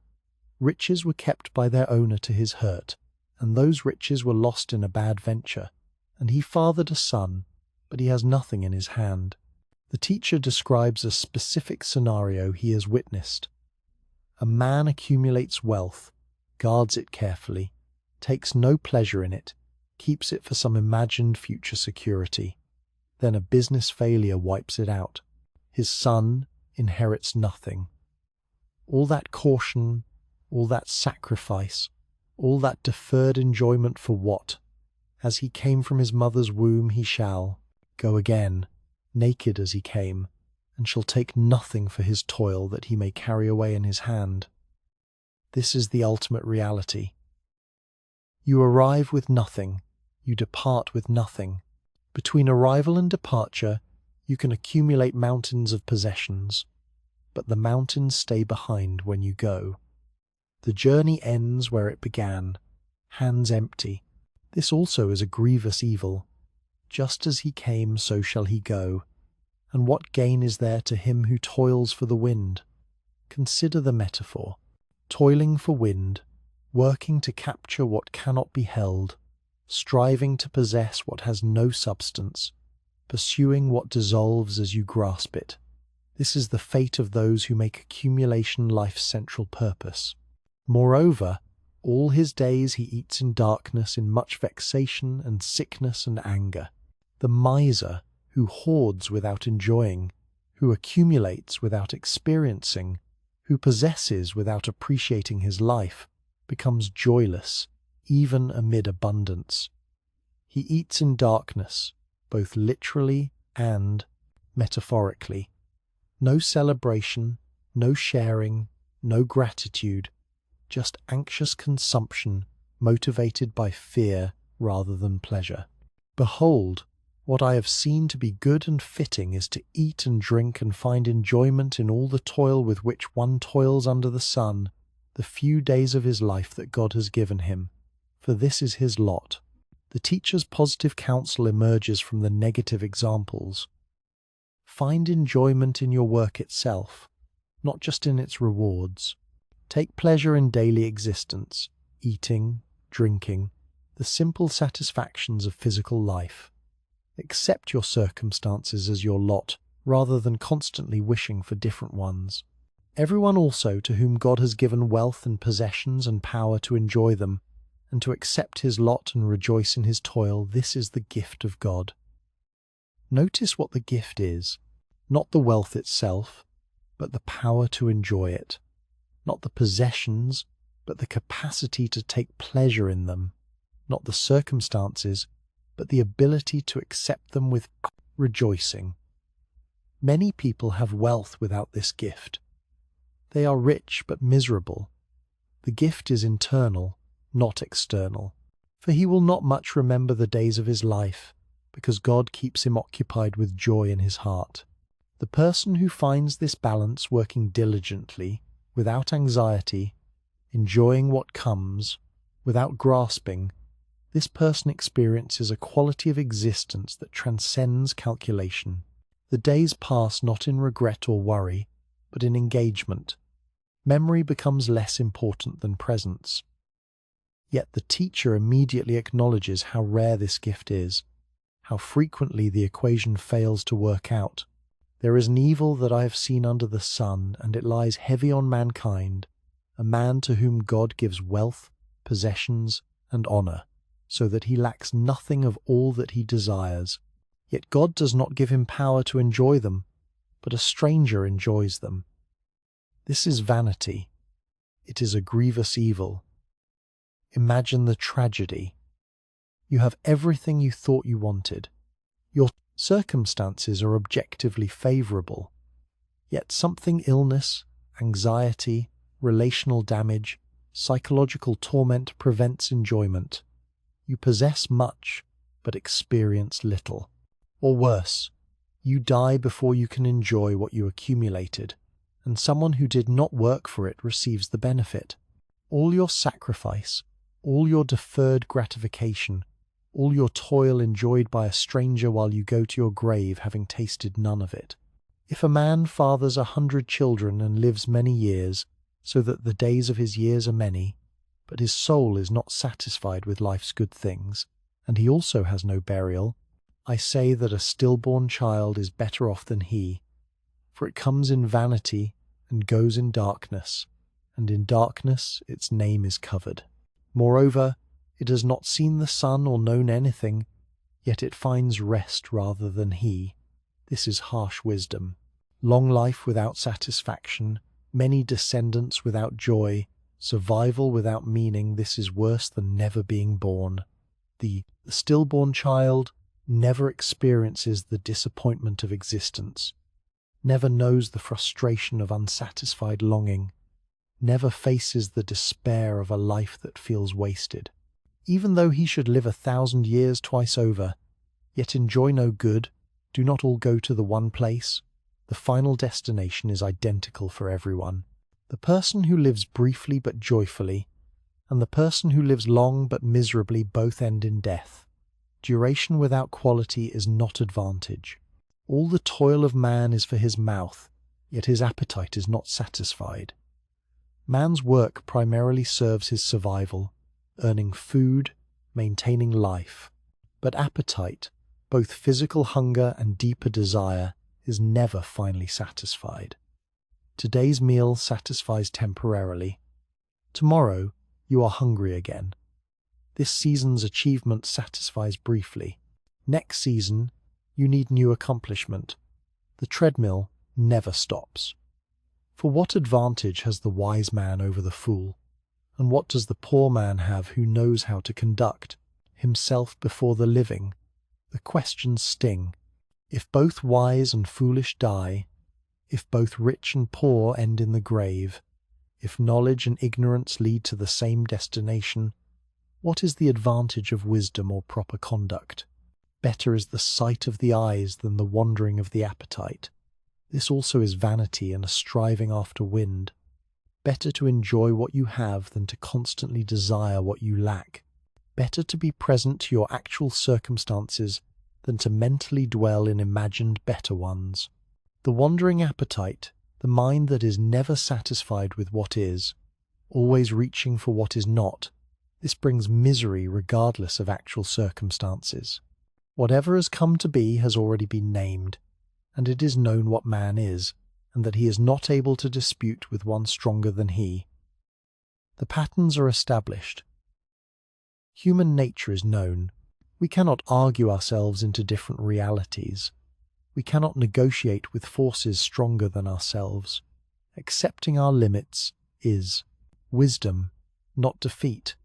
Speaker 1: Riches were kept by their owner to his hurt, and those riches were lost in a bad venture. And he fathered a son, but he has nothing in his hand. The teacher describes a specific scenario he has witnessed. A man accumulates wealth, guards it carefully, takes no pleasure in it, keeps it for some imagined future security. Then a business failure wipes it out. His son inherits nothing. All that caution, all that sacrifice, all that deferred enjoyment for what? As he came from his mother's womb he shall go again, naked as he came, and shall take nothing for his toil that he may carry away in his hand. This is the ultimate reality. You arrive with nothing, you depart with nothing. Between arrival and departure, you can accumulate mountains of possessions, but the mountains stay behind when you go. The journey ends where it began, hands empty. This also is a grievous evil. Just as he came, so shall he go. And what gain is there to him who toils for the wind? Consider the metaphor. Toiling for wind, working to capture what cannot be held, striving to possess what has no substance, pursuing what dissolves as you grasp it. This is the fate of those who make accumulation life's central purpose. Moreover, all his days he eats in darkness, in much vexation and sickness and anger. The miser, who hoards without enjoying, who accumulates without experiencing, who possesses without appreciating his life, becomes joyless, even amid abundance. He eats in darkness, both literally and metaphorically. No celebration, no sharing, no gratitude, just anxious consumption motivated by fear rather than pleasure. Behold, what I have seen to be good and fitting is to eat and drink and find enjoyment in all the toil with which one toils under the sun, the few days of his life that God has given him, for this is his lot. The teacher's positive counsel emerges from the negative examples. Find enjoyment in your work itself, not just in its rewards. Take pleasure in daily existence, eating, drinking, the simple satisfactions of physical life. Accept your circumstances as your lot, rather than constantly wishing for different ones. Everyone also to whom God has given wealth and possessions and power to enjoy them, and to accept his lot and rejoice in his toil, this is the gift of God. Notice what the gift is, not the wealth itself, but the power to enjoy it, not the possessions, but the capacity to take pleasure in them, not the circumstances, but the ability to accept them with rejoicing. Many people have wealth without this gift. They are rich but miserable. The gift is internal, not external, for he will not much remember the days of his life, because God keeps him occupied with joy in his heart. The person who finds this balance working diligently, without anxiety, enjoying what comes, without grasping, this person experiences a quality of existence that transcends calculation. The days pass not in regret or worry, but in engagement. Memory becomes less important than presence. Yet the teacher immediately acknowledges how rare this gift is, how frequently the equation fails to work out. There is an evil that I have seen under the sun, and it lies heavy on mankind, a man to whom God gives wealth, possessions, and honor, so that he lacks nothing of all that he desires. Yet God does not give him power to enjoy them, but a stranger enjoys them. This is vanity. It is a grievous evil. Imagine the tragedy. You have everything you thought you wanted. Your circumstances are objectively favorable. Yet something illness, anxiety, relational damage, psychological torment prevents enjoyment. You possess much, but experience little. Or worse, you die before you can enjoy what you accumulated, and someone who did not work for it receives the benefit. All your sacrifice, all your deferred gratification, all your toil enjoyed by a stranger while you go to your grave having tasted none of it. If a man fathers 100 children and lives many years, so that the days of his years are many, but his soul is not satisfied with life's good things, and he also has no burial, I say that a stillborn child is better off than he, for it comes in vanity and goes in darkness, and in darkness its name is covered. Moreover, it has not seen the sun or known anything, yet it finds rest rather than he. This is harsh wisdom. Long life without satisfaction, many descendants without joy, survival without meaning, this is worse than never being born. The stillborn child never experiences the disappointment of existence, never knows the frustration of unsatisfied longing, never faces the despair of a life that feels wasted. Even though he should live 1,000 years twice over, yet enjoy no good, do not all go to the one place? The final destination is identical for everyone. The person who lives briefly but joyfully, and the person who lives long but miserably both end in death. Duration without quality is not advantage. All the toil of man is for his mouth, yet his appetite is not satisfied. Man's work primarily serves his survival, earning food, maintaining life. But appetite, both physical hunger and deeper desire, is never finally satisfied. Today's meal satisfies temporarily. Tomorrow, you are hungry again. This season's achievement satisfies briefly. Next season, you need new accomplishment. The treadmill never stops. For what advantage has the wise man over the fool? And what does the poor man have who knows how to conduct himself before the living? The questions sting. If both wise and foolish die, if both rich and poor end in the grave, if knowledge and ignorance lead to the same destination, what is the advantage of wisdom or proper conduct? Better is the sight of the eyes than the wandering of the appetite. This also is vanity and a striving after wind. Better to enjoy what you have than to constantly desire what you lack. Better to be present to your actual circumstances than to mentally dwell in imagined better ones. The wandering appetite, the mind that is never satisfied with what is, always reaching for what is not, this brings misery regardless of actual circumstances. Whatever has come to be has already been named, and it is known what man is, and that he is not able to dispute with one stronger than he. The patterns are established. Human nature is known. We cannot argue ourselves into different realities. We cannot negotiate with forces stronger than ourselves. Accepting our limits is wisdom, not defeat.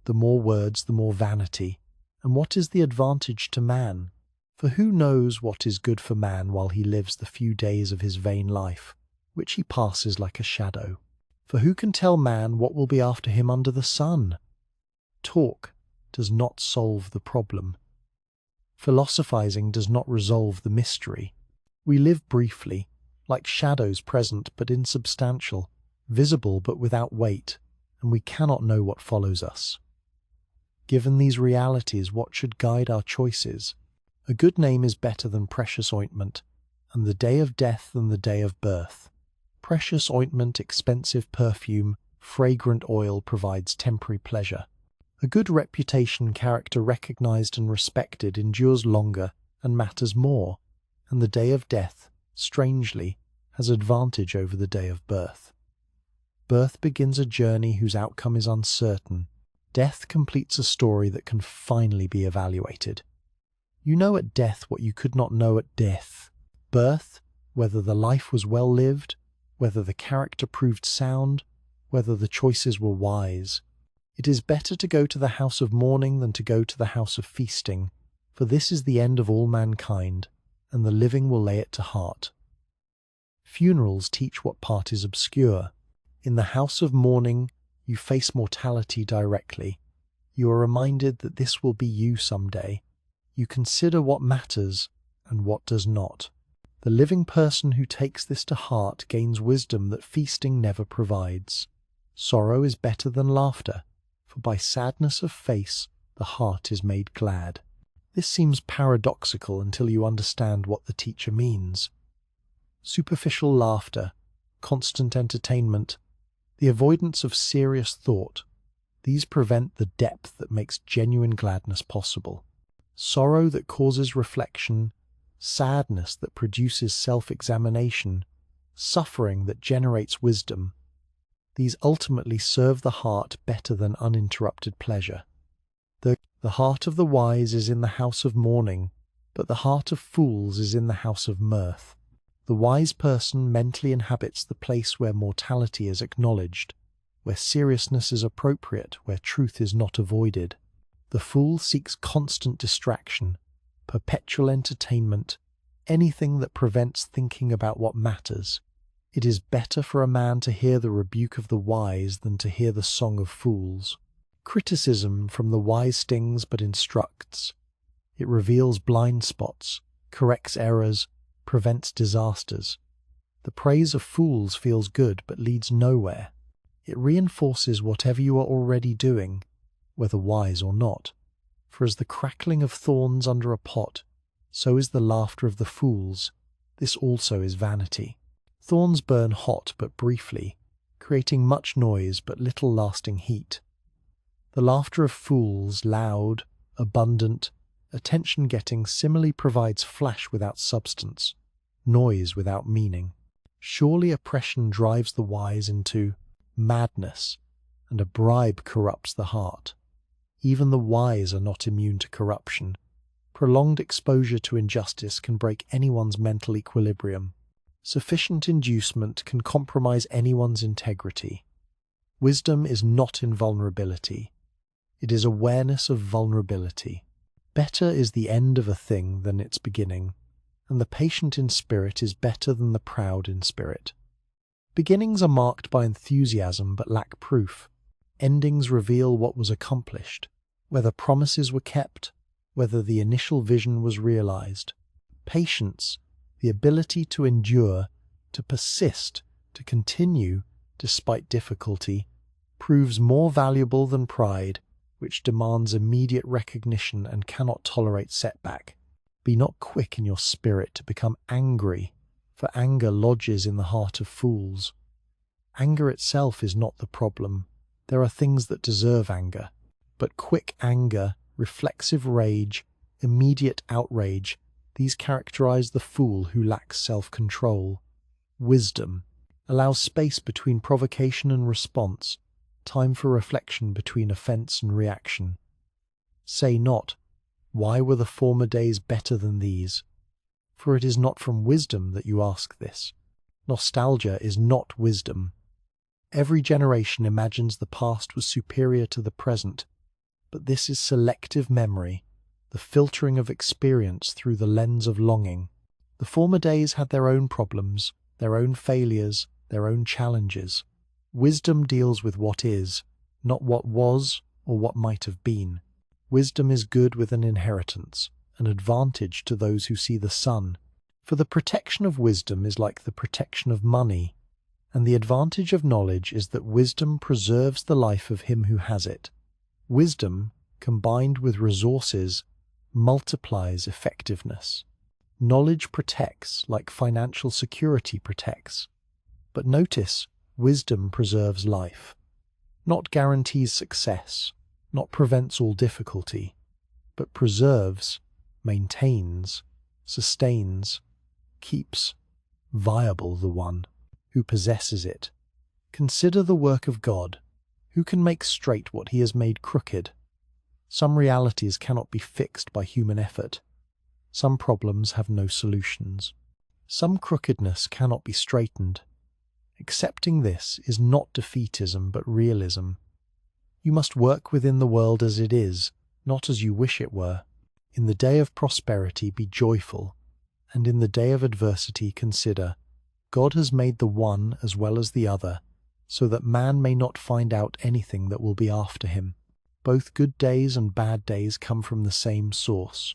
Speaker 1: The more words, the more vanity. And what is the advantage to man? For who knows what is good for man while he lives the few days of his vain life, which he passes like a shadow? For who can tell man what will be after him under the sun? Talk does not solve the problem. Philosophizing does not resolve the mystery. We live briefly, like shadows present but insubstantial, visible but without weight, and we cannot know what follows us. Given these realities, what should guide our choices? A good name is better than precious ointment, and the day of death than the day of birth. Precious ointment, expensive perfume, fragrant oil provides temporary pleasure. A good reputation, character recognized and respected, endures longer and matters more, and the day of death, strangely, has advantage over the day of birth. Birth begins a journey whose outcome is uncertain. Death completes a story that can finally be evaluated. You know at death what you could not know at death. Birth, whether the life was well lived, whether the character proved sound, whether the choices were wise. It is better to go to the house of mourning than to go to the house of feasting, for this is the end of all mankind, and the living will lay it to heart. Funerals teach what part is obscure. In the house of mourning, you face mortality directly. You are reminded that this will be you someday. You consider what matters and what does not. The living person who takes this to heart gains wisdom that feasting never provides. Sorrow is better than laughter, for by sadness of face the heart is made glad. This seems paradoxical until you understand what the teacher means. Superficial laughter, constant entertainment, the avoidance of serious thought, these prevent the depth that makes genuine gladness possible. Sorrow that causes reflection, sadness that produces self-examination, suffering that generates wisdom, these ultimately serve the heart better than uninterrupted pleasure. The heart of the wise is in the house of mourning, but the heart of fools is in the house of mirth. The wise person mentally inhabits the place where mortality is acknowledged, where seriousness is appropriate, where truth is not avoided. The fool seeks constant distraction, perpetual entertainment, anything that prevents thinking about what matters. It is better for a man to hear the rebuke of the wise than to hear the song of fools. Criticism from the wise stings but instructs. It reveals blind spots, corrects errors, prevents disasters. The praise of fools feels good but leads nowhere. It reinforces whatever you are already doing, whether wise or not. For as the crackling of thorns under a pot, so is the laughter of the fools. This also is vanity. Thorns burn hot but briefly, creating much noise but little lasting heat. The laughter of fools, loud, abundant, attention-getting, similarly provides flash without substance, noise without meaning. Surely oppression drives the wise into madness, and a bribe corrupts the heart. Even the wise are not immune to corruption. Prolonged exposure to injustice can break anyone's mental equilibrium. Sufficient inducement can compromise anyone's integrity. Wisdom is not invulnerability. It is awareness of vulnerability. Better is the end of a thing than its beginning, and the patient in spirit is better than the proud in spirit. Beginnings are marked by enthusiasm but lack proof. Endings reveal what was accomplished, whether promises were kept, whether the initial vision was realized. Patience, the ability to endure, to persist, to continue despite difficulty, proves more valuable than pride, which demands immediate recognition and cannot tolerate setback. Be not quick in your spirit to become angry, for anger lodges in the heart of fools. Anger itself is not the problem. There are things that deserve anger. But quick anger, reflexive rage, immediate outrage, these characterize the fool who lacks self-control. Wisdom allows space between provocation and response, time for reflection between offense and reaction. Say not, "Why were the former days better than these?" For it is not from wisdom that you ask this. Nostalgia is not wisdom. Every generation imagines the past was superior to the present, but this is selective memory, the filtering of experience through the lens of longing. The former days had their own problems, their own failures, their own challenges. Wisdom deals with what is, not what was or what might have been. Wisdom is good with an inheritance, an advantage to those who see the sun. For the protection of wisdom is like the protection of money, and the advantage of knowledge is that wisdom preserves the life of him who has it. Wisdom, combined with resources, multiplies effectiveness. Knowledge protects like financial security protects. But notice, wisdom preserves life. Not guarantees success, not prevents all difficulty, but preserves, maintains, sustains, keeps viable the one who possesses it. Consider the work of God, who can make straight what he has made crooked. Some realities cannot be fixed by human effort. Some problems have no solutions. Some crookedness cannot be straightened. Accepting this is not defeatism but realism. You must work within the world as it is, not as you wish it were. In the day of prosperity be joyful, and in the day of adversity consider, God has made the one as well as the other, so that man may not find out anything that will be after him. Both good days and bad days come from the same source.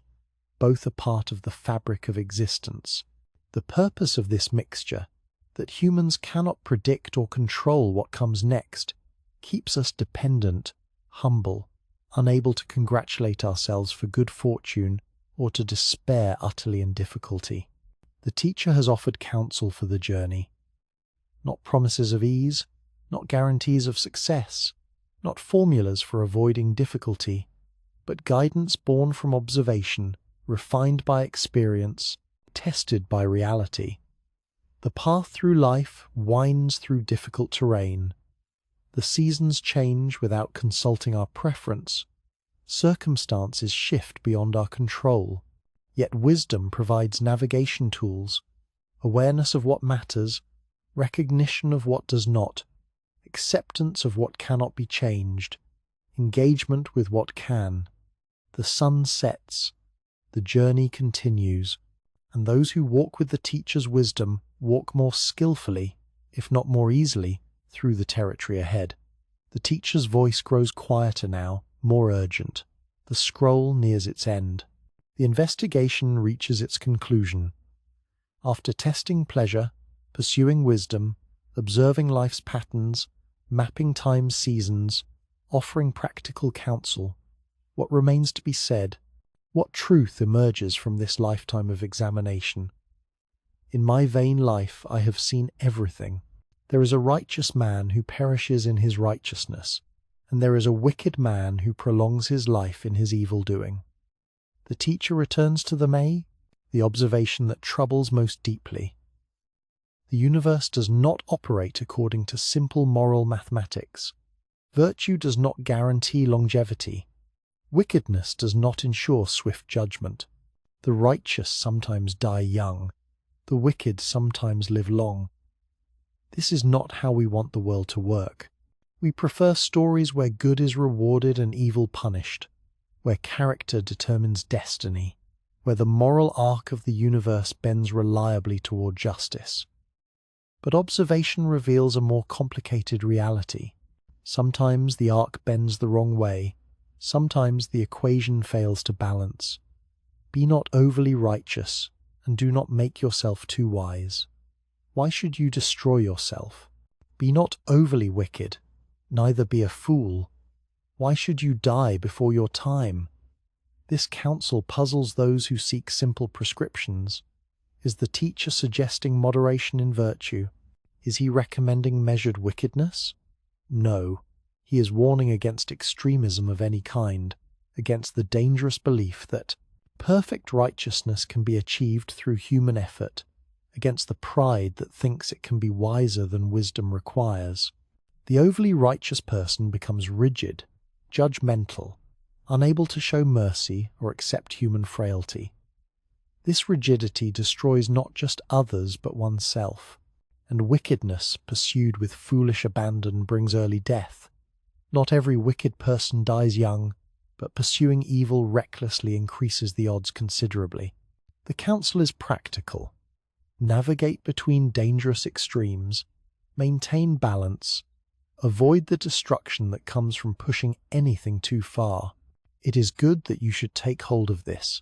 Speaker 1: Both are part of the fabric of existence. The purpose of this mixture, that humans cannot predict or control what comes next, keeps us dependent, humble, unable to congratulate ourselves for good fortune or to despair utterly in difficulty. The teacher has offered counsel for the journey. Not promises of ease, not guarantees of success, not formulas for avoiding difficulty, but guidance born from observation, refined by experience, tested by reality. The path through life winds through difficult terrain. The seasons change without consulting our preference. Circumstances shift beyond our control. Yet wisdom provides navigation tools, awareness of what matters, recognition of what does not, acceptance of what cannot be changed, engagement with what can. The sun sets, the journey continues, and those who walk with the teacher's wisdom walk more skillfully, if not more easily, through the territory ahead. The teacher's voice grows quieter now, more urgent. The scroll nears its end. The investigation reaches its conclusion. After testing pleasure, pursuing wisdom, observing life's patterns, mapping time's seasons, offering practical counsel, what remains to be said? What truth emerges from this lifetime of examination? In my vain life I have seen everything. There is a righteous man who perishes in his righteousness, and there is a wicked man who prolongs his life in his evil doing. The teacher returns to the May, the observation that troubles most deeply. The universe does not operate according to simple moral mathematics. Virtue does not guarantee longevity. Wickedness does not ensure swift judgment. The righteous sometimes die young. The wicked sometimes live long. This is not how we want the world to work. We prefer stories where good is rewarded and evil punished, where character determines destiny, where the moral arc of the universe bends reliably toward justice. But observation reveals a more complicated reality. Sometimes the arc bends the wrong way. Sometimes the equation fails to balance. Be not overly righteous, and do not make yourself too wise. Why should you destroy yourself? Be not overly wicked, neither be a fool. Why should you die before your time? This counsel puzzles those who seek simple prescriptions. Is the teacher suggesting moderation in virtue? Is he recommending measured wickedness? No, he is warning against extremism of any kind, against the dangerous belief that perfect righteousness can be achieved through human effort, against the pride that thinks it can be wiser than wisdom requires. The overly righteous person becomes rigid, judgmental, unable to show mercy or accept human frailty. This rigidity destroys not just others but oneself, and wickedness pursued with foolish abandon brings early death. Not every wicked person dies young, but pursuing evil recklessly increases the odds considerably. The counsel is practical. Navigate between dangerous extremes, maintain balance, avoid the destruction that comes from pushing anything too far. It is good that you should take hold of this,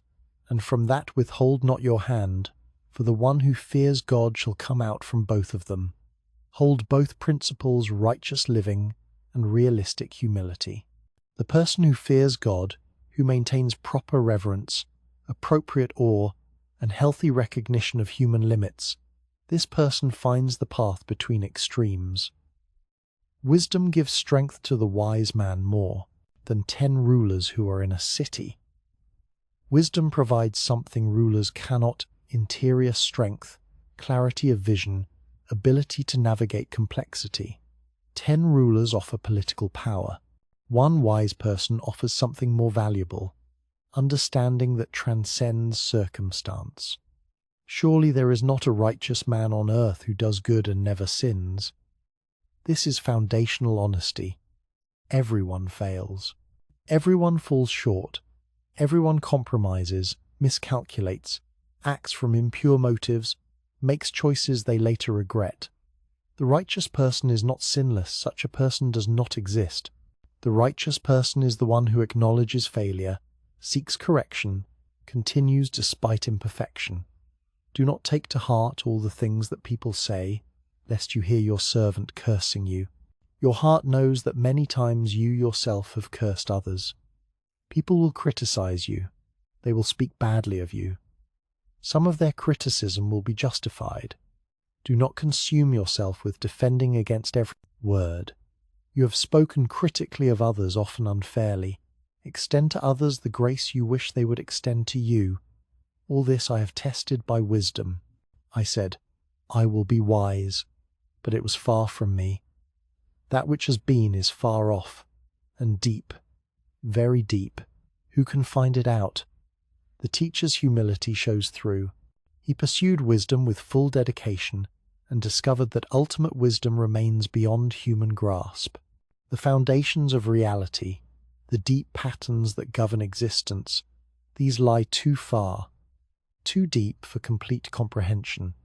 Speaker 1: and from that withhold not your hand, for the one who fears God shall come out from both of them. Hold both principles, righteous living and realistic humility. The person who fears God, who maintains proper reverence, appropriate awe, and healthy recognition of human limits, this person finds the path between extremes. Wisdom gives strength to the wise man more than 10 rulers who are in a city. Wisdom provides something rulers cannot: interior strength, clarity of vision, ability to navigate complexity. 10 rulers offer political power. One wise person offers something more valuable: understanding that transcends circumstance. Surely there is not a righteous man on earth who does good and never sins. This is foundational honesty. Everyone fails. Everyone falls short. Everyone compromises, miscalculates, acts from impure motives, makes choices they later regret. The righteous person is not sinless. Such a person does not exist. The righteous person is the one who acknowledges failure, seeks correction, continues despite imperfection. Do not take to heart all the things that people say, lest you hear your servant cursing you. Your heart knows that many times you yourself have cursed others. People will criticize you. They will speak badly of you. Some of their criticism will be justified. Do not consume yourself with defending against every word. You have spoken critically of others, often unfairly. Extend to others the grace you wish they would extend to you. All this I have tested by wisdom. I said, I will be wise, but it was far from me. That which has been is far off, and deep, very deep. Who can find it out? The teacher's humility shows through. He pursued wisdom with full dedication and discovered that ultimate wisdom remains beyond human grasp. The foundations of reality, the deep patterns that govern existence, these lie too far, too deep for complete comprehension.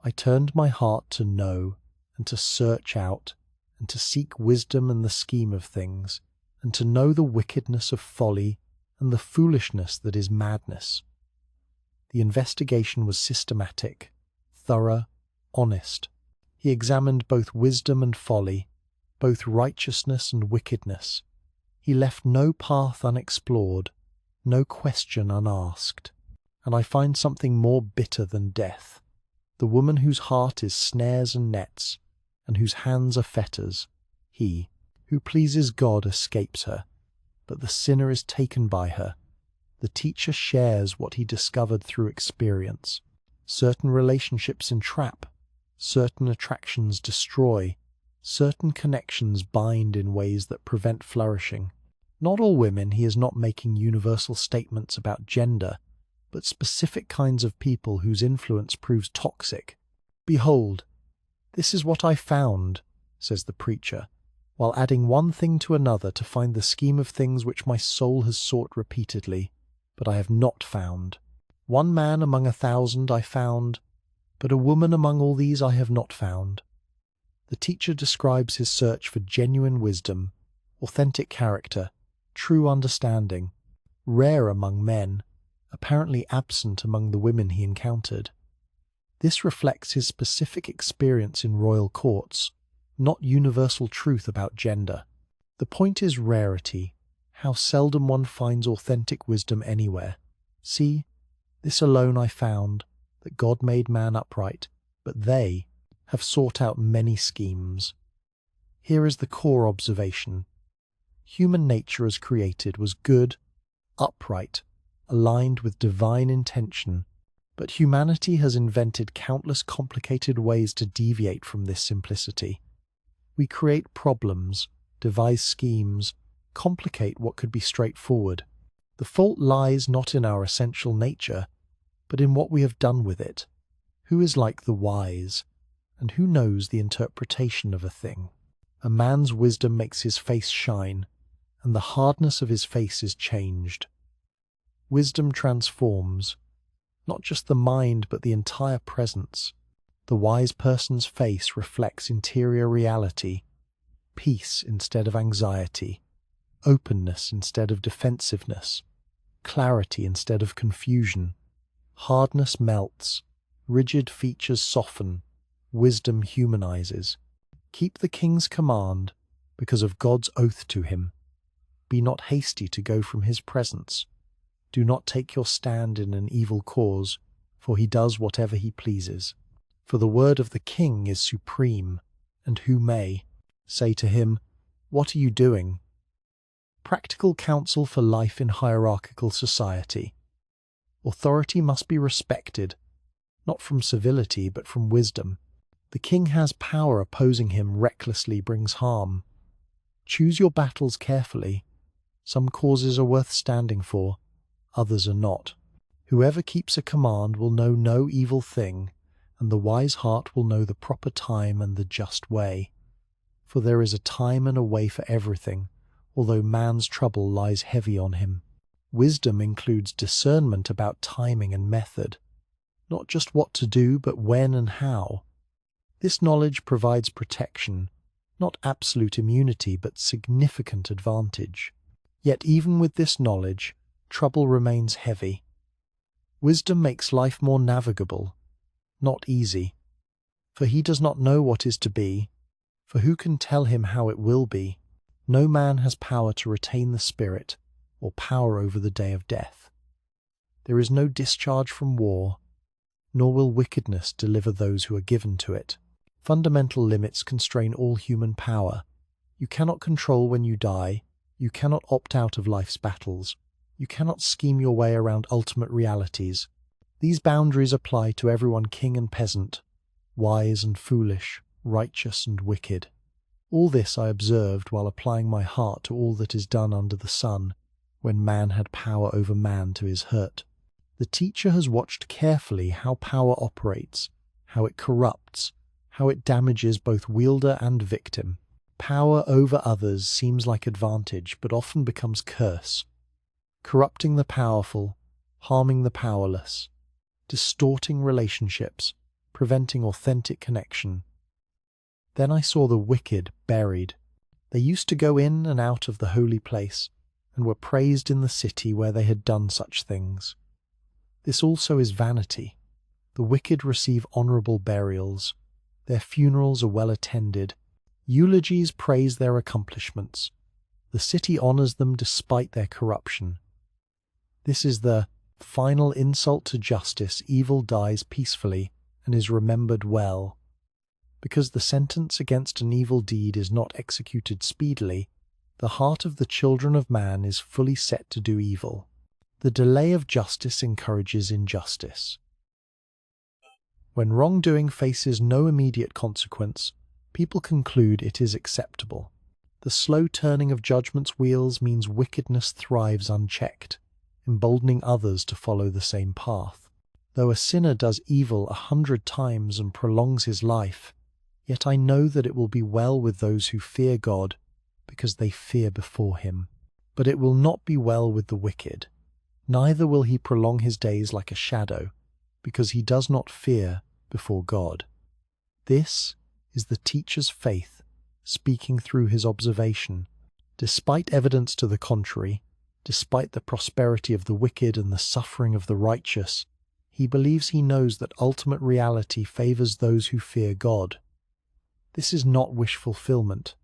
Speaker 1: I turned my heart to know and to search out and to seek wisdom and the scheme of things, and to know the wickedness of folly and the foolishness that is madness. The investigation was systematic, thorough, honest. He examined both wisdom and folly, both righteousness and wickedness. He left no path unexplored, no question unasked. And I find something more bitter than death: the woman whose heart is snares and nets, and whose hands are fetters. He who pleases God escapes her, but the sinner is taken by her. The teacher shares what he discovered through experience. Certain relationships entrap, certain attractions destroy, certain connections bind in ways that prevent flourishing. Not all women, he is not making universal statements about gender, but specific kinds of people whose influence proves toxic. Behold, this is what I found, says the preacher, while adding one thing to another to find the scheme of things which my soul has sought repeatedly, but I have not found. One man among 1,000 I found, but a woman among all these I have not found. The teacher describes his search for genuine wisdom, authentic character, true understanding, rare among men, apparently absent among the women he encountered. This reflects his specific experience in royal courts, not universal truth about gender. The point is rarity, How seldom one finds authentic wisdom anywhere. See, this alone I found, that God made man upright, but they have sought out many schemes. Here is the core observation. Human nature as created was good, upright, aligned with divine intention, but humanity has invented countless complicated ways to deviate from this simplicity. We create problems, devise schemes, complicate what could be straightforward. The fault lies not in our essential nature, but in what we have done with it. Who is like the wise, and who knows the interpretation of a thing? A man's wisdom makes his face shine, and the hardness of his face is changed. Wisdom transforms, not just the mind but the entire presence. The wise person's face reflects interior reality, peace instead of anxiety, openness instead of defensiveness, clarity instead of confusion. Hardness melts, rigid features soften, wisdom humanizes. Keep the king's command because of God's oath to him. Be not hasty to go from his presence. Do not take your stand in an evil cause, for he does whatever he pleases. For the word of the king is supreme, and who may say to him, "What are you doing?" Practical counsel for life in hierarchical society. Authority must be respected, not from civility but from wisdom. The king has power, opposing him recklessly brings harm. Choose your battles carefully. Some causes are worth standing for, others are not. Whoever keeps a command will know no evil thing, and the wise heart will know the proper time and the just way. For there is a time and a way for everything, although man's trouble lies heavy on him. Wisdom includes discernment about timing and method, not just what to do, but when and how. This knowledge provides protection, not absolute immunity, but significant advantage. Yet even with this knowledge, trouble remains heavy. Wisdom makes life more navigable, not easy. For he does not know what is to be, for who can tell him how it will be? No man has power to retain the spirit, or power over the day of death. There is no discharge from war, nor will wickedness deliver those who are given to it. Fundamental limits constrain all human power. You cannot control when you die, you cannot opt out of life's battles, you cannot scheme your way around ultimate realities. These boundaries apply to everyone, king and peasant, wise and foolish, righteous and wicked. All this I observed while applying my heart to all that is done under the sun, when man had power over man to his hurt. The teacher has watched carefully how power operates, how it corrupts, how it damages both wielder and victim. Power over others seems like advantage, but often becomes curse, corrupting the powerful, harming the powerless, distorting relationships, preventing authentic connection. Then I saw the wicked buried. They used to go in and out of the holy place, and were praised in the city where they had done such things. This also is vanity. The wicked receive honourable burials. Their funerals are well attended. Eulogies praise their accomplishments. The city honours them despite their corruption. This is the final insult to justice. Evil dies peacefully and is remembered well. Because the sentence against an evil deed is not executed speedily, the heart of the children of man is fully set to do evil. The delay of justice encourages injustice. When wrongdoing faces no immediate consequence, people conclude it is acceptable. The slow turning of judgment's wheels means wickedness thrives unchecked, emboldening others to follow the same path. Though a sinner does evil 100 times and prolongs his life, yet I know that it will be well with those who fear God, because they fear before him. But it will not be well with the wicked. Neither will he prolong his days like a shadow, because he does not fear before God. This is the teacher's faith speaking through his observation. Despite evidence to the contrary, despite the prosperity of the wicked and the suffering of the righteous, he believes he knows that ultimate reality favors those who fear God. This is not wish fulfillment.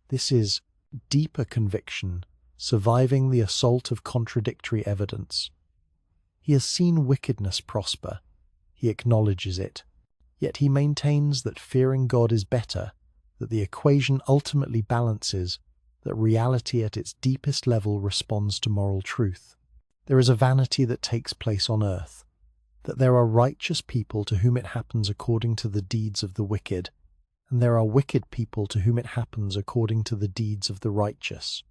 Speaker 1: This is deeper conviction surviving the assault of contradictory evidence. He has seen wickedness prosper. He acknowledges it. Yet he maintains that fearing God is better, that the equation ultimately balances, that reality at its deepest level responds to moral truth. There is a vanity that takes place on earth, that there are righteous people to whom it happens according to the deeds of the wicked, and there are wicked people to whom it happens according to the deeds of the righteous.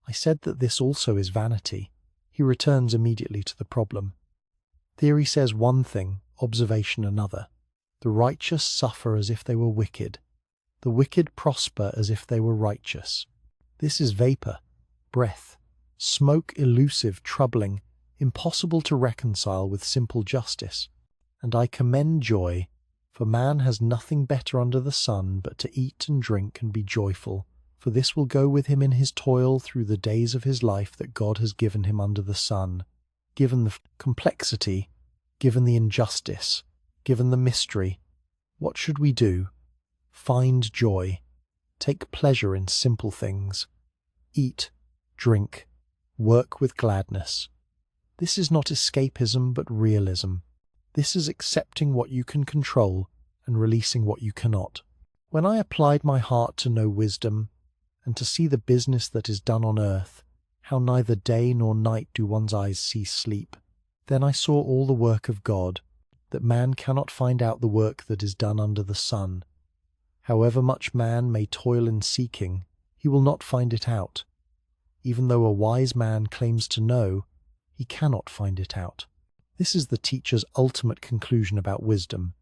Speaker 1: I said that this also is vanity. He returns immediately to the problem. Theory says one thing, observation another. The righteous suffer as if they were wicked. The wicked prosper as if they were righteous. This is vapor, breath, smoke, elusive, troubling, impossible to reconcile with simple justice. And I commend joy, for man has nothing better under the sun but to eat and drink and be joyful, for this will go with him in his toil through the days of his life that God has given him under the sun. Given the complexity, given the injustice, given the mystery, what should we do? Find joy. Take pleasure in simple things. Eat, drink, work with gladness. This is not escapism but realism. This is accepting what you can control and releasing what you cannot. When I applied my heart to know wisdom, and to see the business that is done on earth, how neither day nor night do one's eyes cease sleep, then I saw all the work of God, that man cannot find out the work that is done under the sun. However much man may toil in seeking, he will not find it out. Even though a wise man claims to know, he cannot find it out. This is the teacher's ultimate conclusion about wisdom.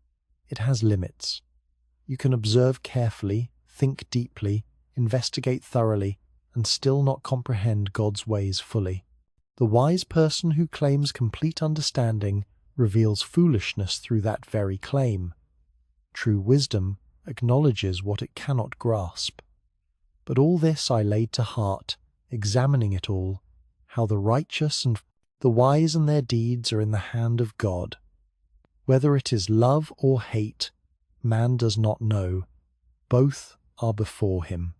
Speaker 1: It has limits. You can observe carefully, think deeply, investigate thoroughly, and still not comprehend God's ways fully. The wise person who claims complete understanding reveals foolishness through that very claim. True wisdom acknowledges what it cannot grasp. But all this I laid to heart, examining it all, how the righteous and the wise and their deeds are in the hand of God. Whether it is love or hate, man does not know. Both are before him.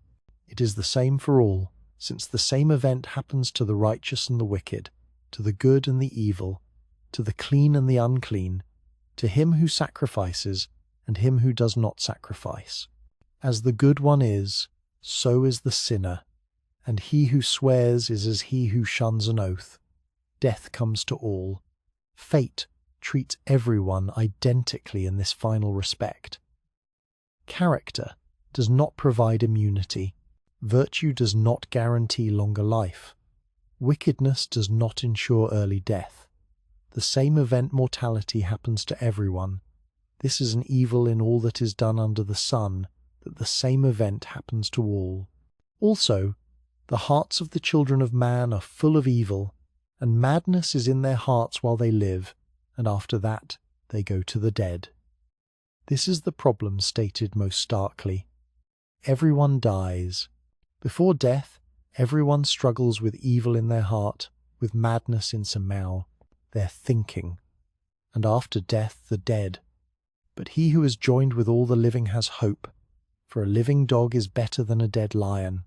Speaker 1: It is the same for all, since the same event happens to the righteous and the wicked, to the good and the evil, to the clean and the unclean, to him who sacrifices and him who does not sacrifice. As the good one is, so is the sinner, and he who swears is as he who shuns an oath. Death comes to all. Fate treats everyone identically in this final respect. Character does not provide immunity. Virtue does not guarantee longer life. Wickedness does not ensure early death. The same event mortality happens to everyone. This is an evil in all that is done under the sun, that the same event happens to all. Also, the hearts of the children of man are full of evil, and madness is in their hearts while they live, and after that they go to the dead. This is the problem stated most starkly. Everyone dies. Before death, everyone struggles with evil in their heart, with madness in somehow, their thinking, and after death the dead. But he who is joined with all the living has hope, for a living dog is better than a dead lion.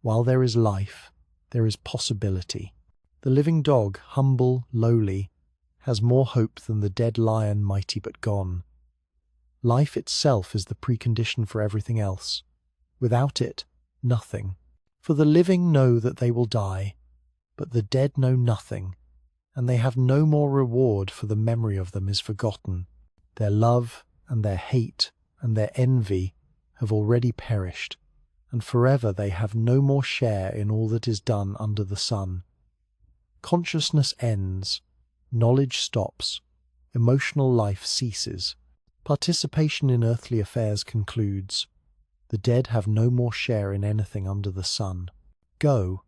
Speaker 1: While there is life, there is possibility. The living dog, humble, lowly, has more hope than the dead lion, mighty but gone. Life itself is the precondition for everything else. Without it, nothing. For the living know that they will die, but the dead know nothing, and they have no more reward, for the memory of them is forgotten. Their love and their hate and their envy have already perished, and forever they have no more share in all that is done under the sun. Consciousness ends, knowledge stops, emotional life ceases, participation in earthly affairs concludes. The dead have no more share in anything under the sun. Go,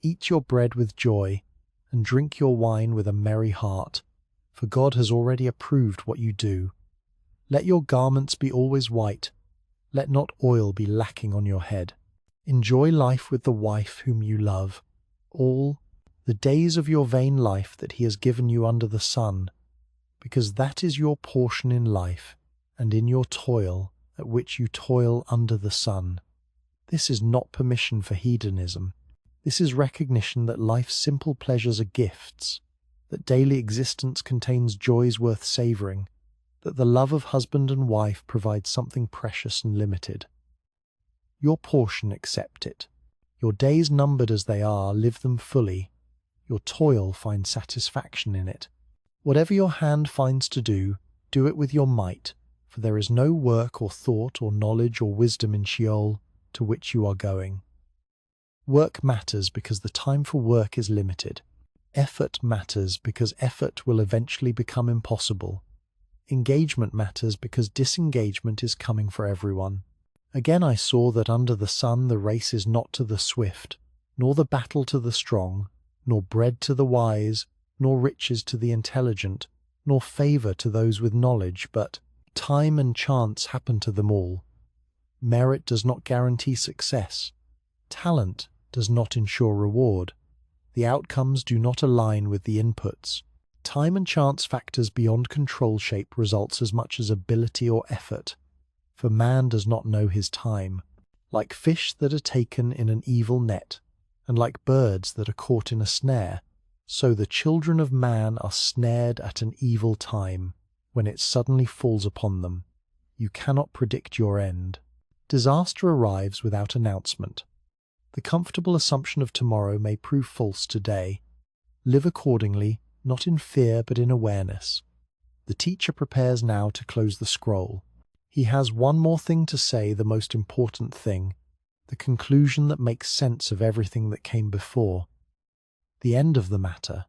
Speaker 1: eat your bread with joy, and drink your wine with a merry heart, for God has already approved what you do. Let your garments be always white, let not oil be lacking on your head. Enjoy life with the wife whom you love, all the days of your vain life that he has given you under the sun, because that is your portion in life, and in your toil at which you toil under the sun. This is not permission for hedonism. This is recognition that life's simple pleasures are gifts, that daily existence contains joys worth savouring, that the love of husband and wife provides something precious and limited. Your portion, accept it. Your days numbered as they are, live them fully. Your toil, find satisfaction in it. Whatever your hand finds to do it with your might, for there is no work or thought or knowledge or wisdom in Sheol to which you are going. Work matters because the time for work is limited. Effort matters because effort will eventually become impossible. Engagement matters because disengagement is coming for everyone. Again I saw that under the sun the race is not to the swift, nor the battle to the strong, nor bread to the wise, nor riches to the intelligent, nor favour to those with knowledge, but time and chance happen to them all. Merit does not guarantee success. Talent does not ensure reward. The outcomes do not align with the inputs. Time and chance factors beyond control shape results as much as ability or effort. For man does not know his time, like fish that are taken in an evil net, and like birds that are caught in a snare, so the children of man are snared at an evil time, when it suddenly falls upon them. You cannot predict your end. Disaster arrives without announcement. The comfortable assumption of tomorrow may prove false today. Live accordingly, not in fear but in awareness. The teacher prepares now to close the scroll. He has one more thing to say, the most important thing, the conclusion that makes sense of everything that came before. The end of the matter.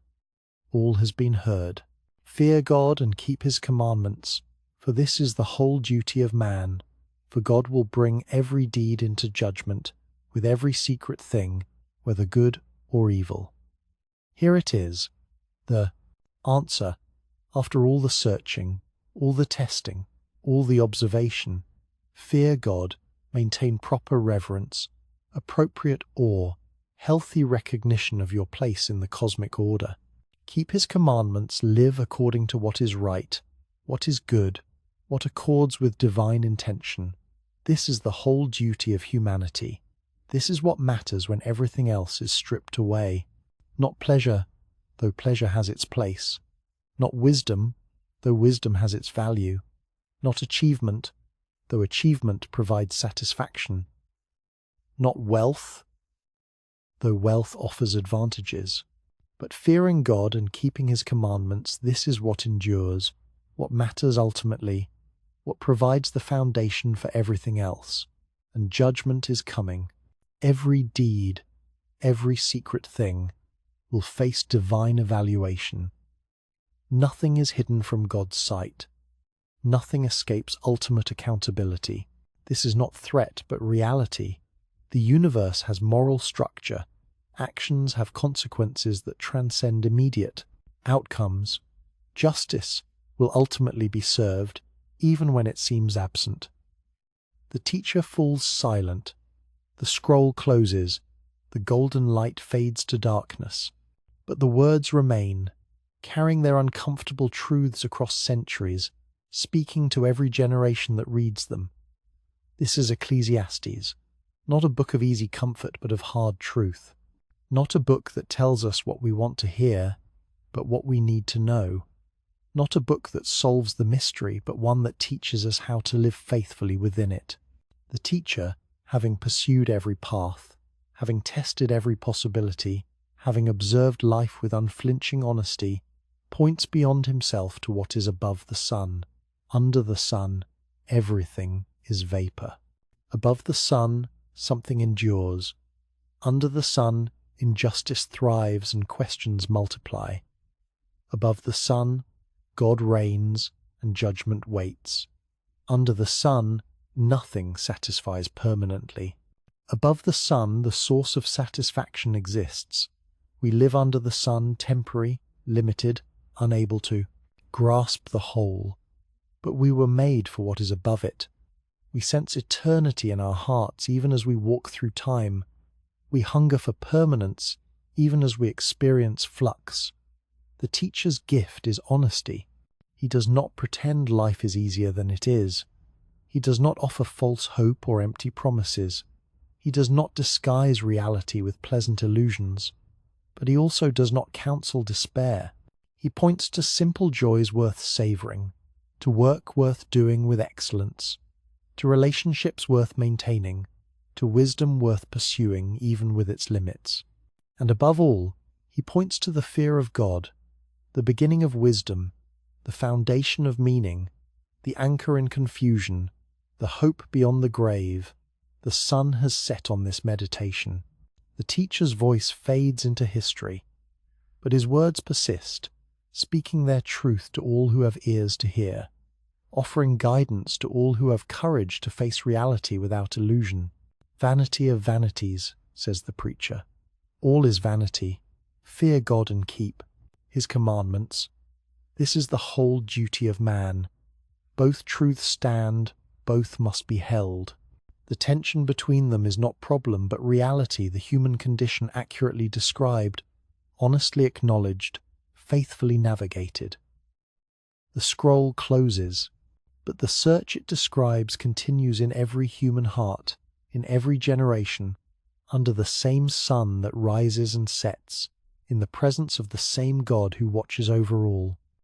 Speaker 1: All has been heard. Fear God and keep his commandments, for this is the whole duty of man, for God will bring every deed into judgment, with every secret thing, whether good or evil. Here it is, the answer, after all the searching, all the testing, all the observation. Fear God, maintain proper reverence, appropriate awe, healthy recognition of your place in the cosmic order. Keep his commandments, live according to what is right, what is good, what accords with divine intention. This is the whole duty of humanity. This is what matters when everything else is stripped away. Not pleasure, though pleasure has its place. Not wisdom, though wisdom has its value. Not achievement, though achievement provides satisfaction. Not wealth, though wealth offers advantages. But fearing God and keeping his commandments, this is what endures, what matters ultimately, what provides the foundation for everything else. And judgment is coming. Every deed, every secret thing, will face divine evaluation. Nothing is hidden from God's sight. Nothing escapes ultimate accountability. This is not threat, but reality. The universe has moral structure. Actions have consequences that transcend immediate outcomes. Justice will ultimately be served, even when it seems absent. The teacher falls silent. The scroll closes. The golden light fades to darkness. But the words remain, carrying their uncomfortable truths across centuries, speaking to every generation that reads them. This is Ecclesiastes, not a book of easy comfort but of hard truth. Not a book that tells us what we want to hear, but what we need to know. Not a book that solves the mystery, but one that teaches us how to live faithfully within it. The teacher, having pursued every path, having tested every possibility, having observed life with unflinching honesty, points beyond himself to what is above the sun. Under the sun, everything is vapour. Above the sun, something endures. Under the sun, injustice thrives and questions multiply. Above the sun, God reigns and judgment waits. Under the sun, nothing satisfies permanently. Above the sun, the source of satisfaction exists. We live under the sun, temporary, limited, unable to grasp the whole. But we were made for what is above it. We sense eternity in our hearts even as we walk through time. We hunger for permanence even as we experience flux. The teacher's gift is honesty. He does not pretend life is easier than it is. He does not offer false hope or empty promises. He does not disguise reality with pleasant illusions, but he also does not counsel despair. He points to simple joys worth savouring, to work worth doing with excellence, to relationships worth maintaining, to wisdom worth pursuing even with its limits. And above all, he points to the fear of God, the beginning of wisdom, the foundation of meaning, the anchor in confusion, the hope beyond the grave. The sun has set on this meditation. The teacher's voice fades into history, but his words persist, speaking their truth to all who have ears to hear, offering guidance to all who have courage to face reality without illusion. Vanity of vanities, says the preacher. All is vanity. Fear God and keep His commandments. This is the whole duty of man. Both truths stand, both must be held. The tension between them is not problem, but reality, the human condition accurately described, honestly acknowledged, faithfully navigated. The scroll closes, but the search it describes continues in every human heart, in every generation, under the same sun that rises and sets, in the presence of the same God who watches over all.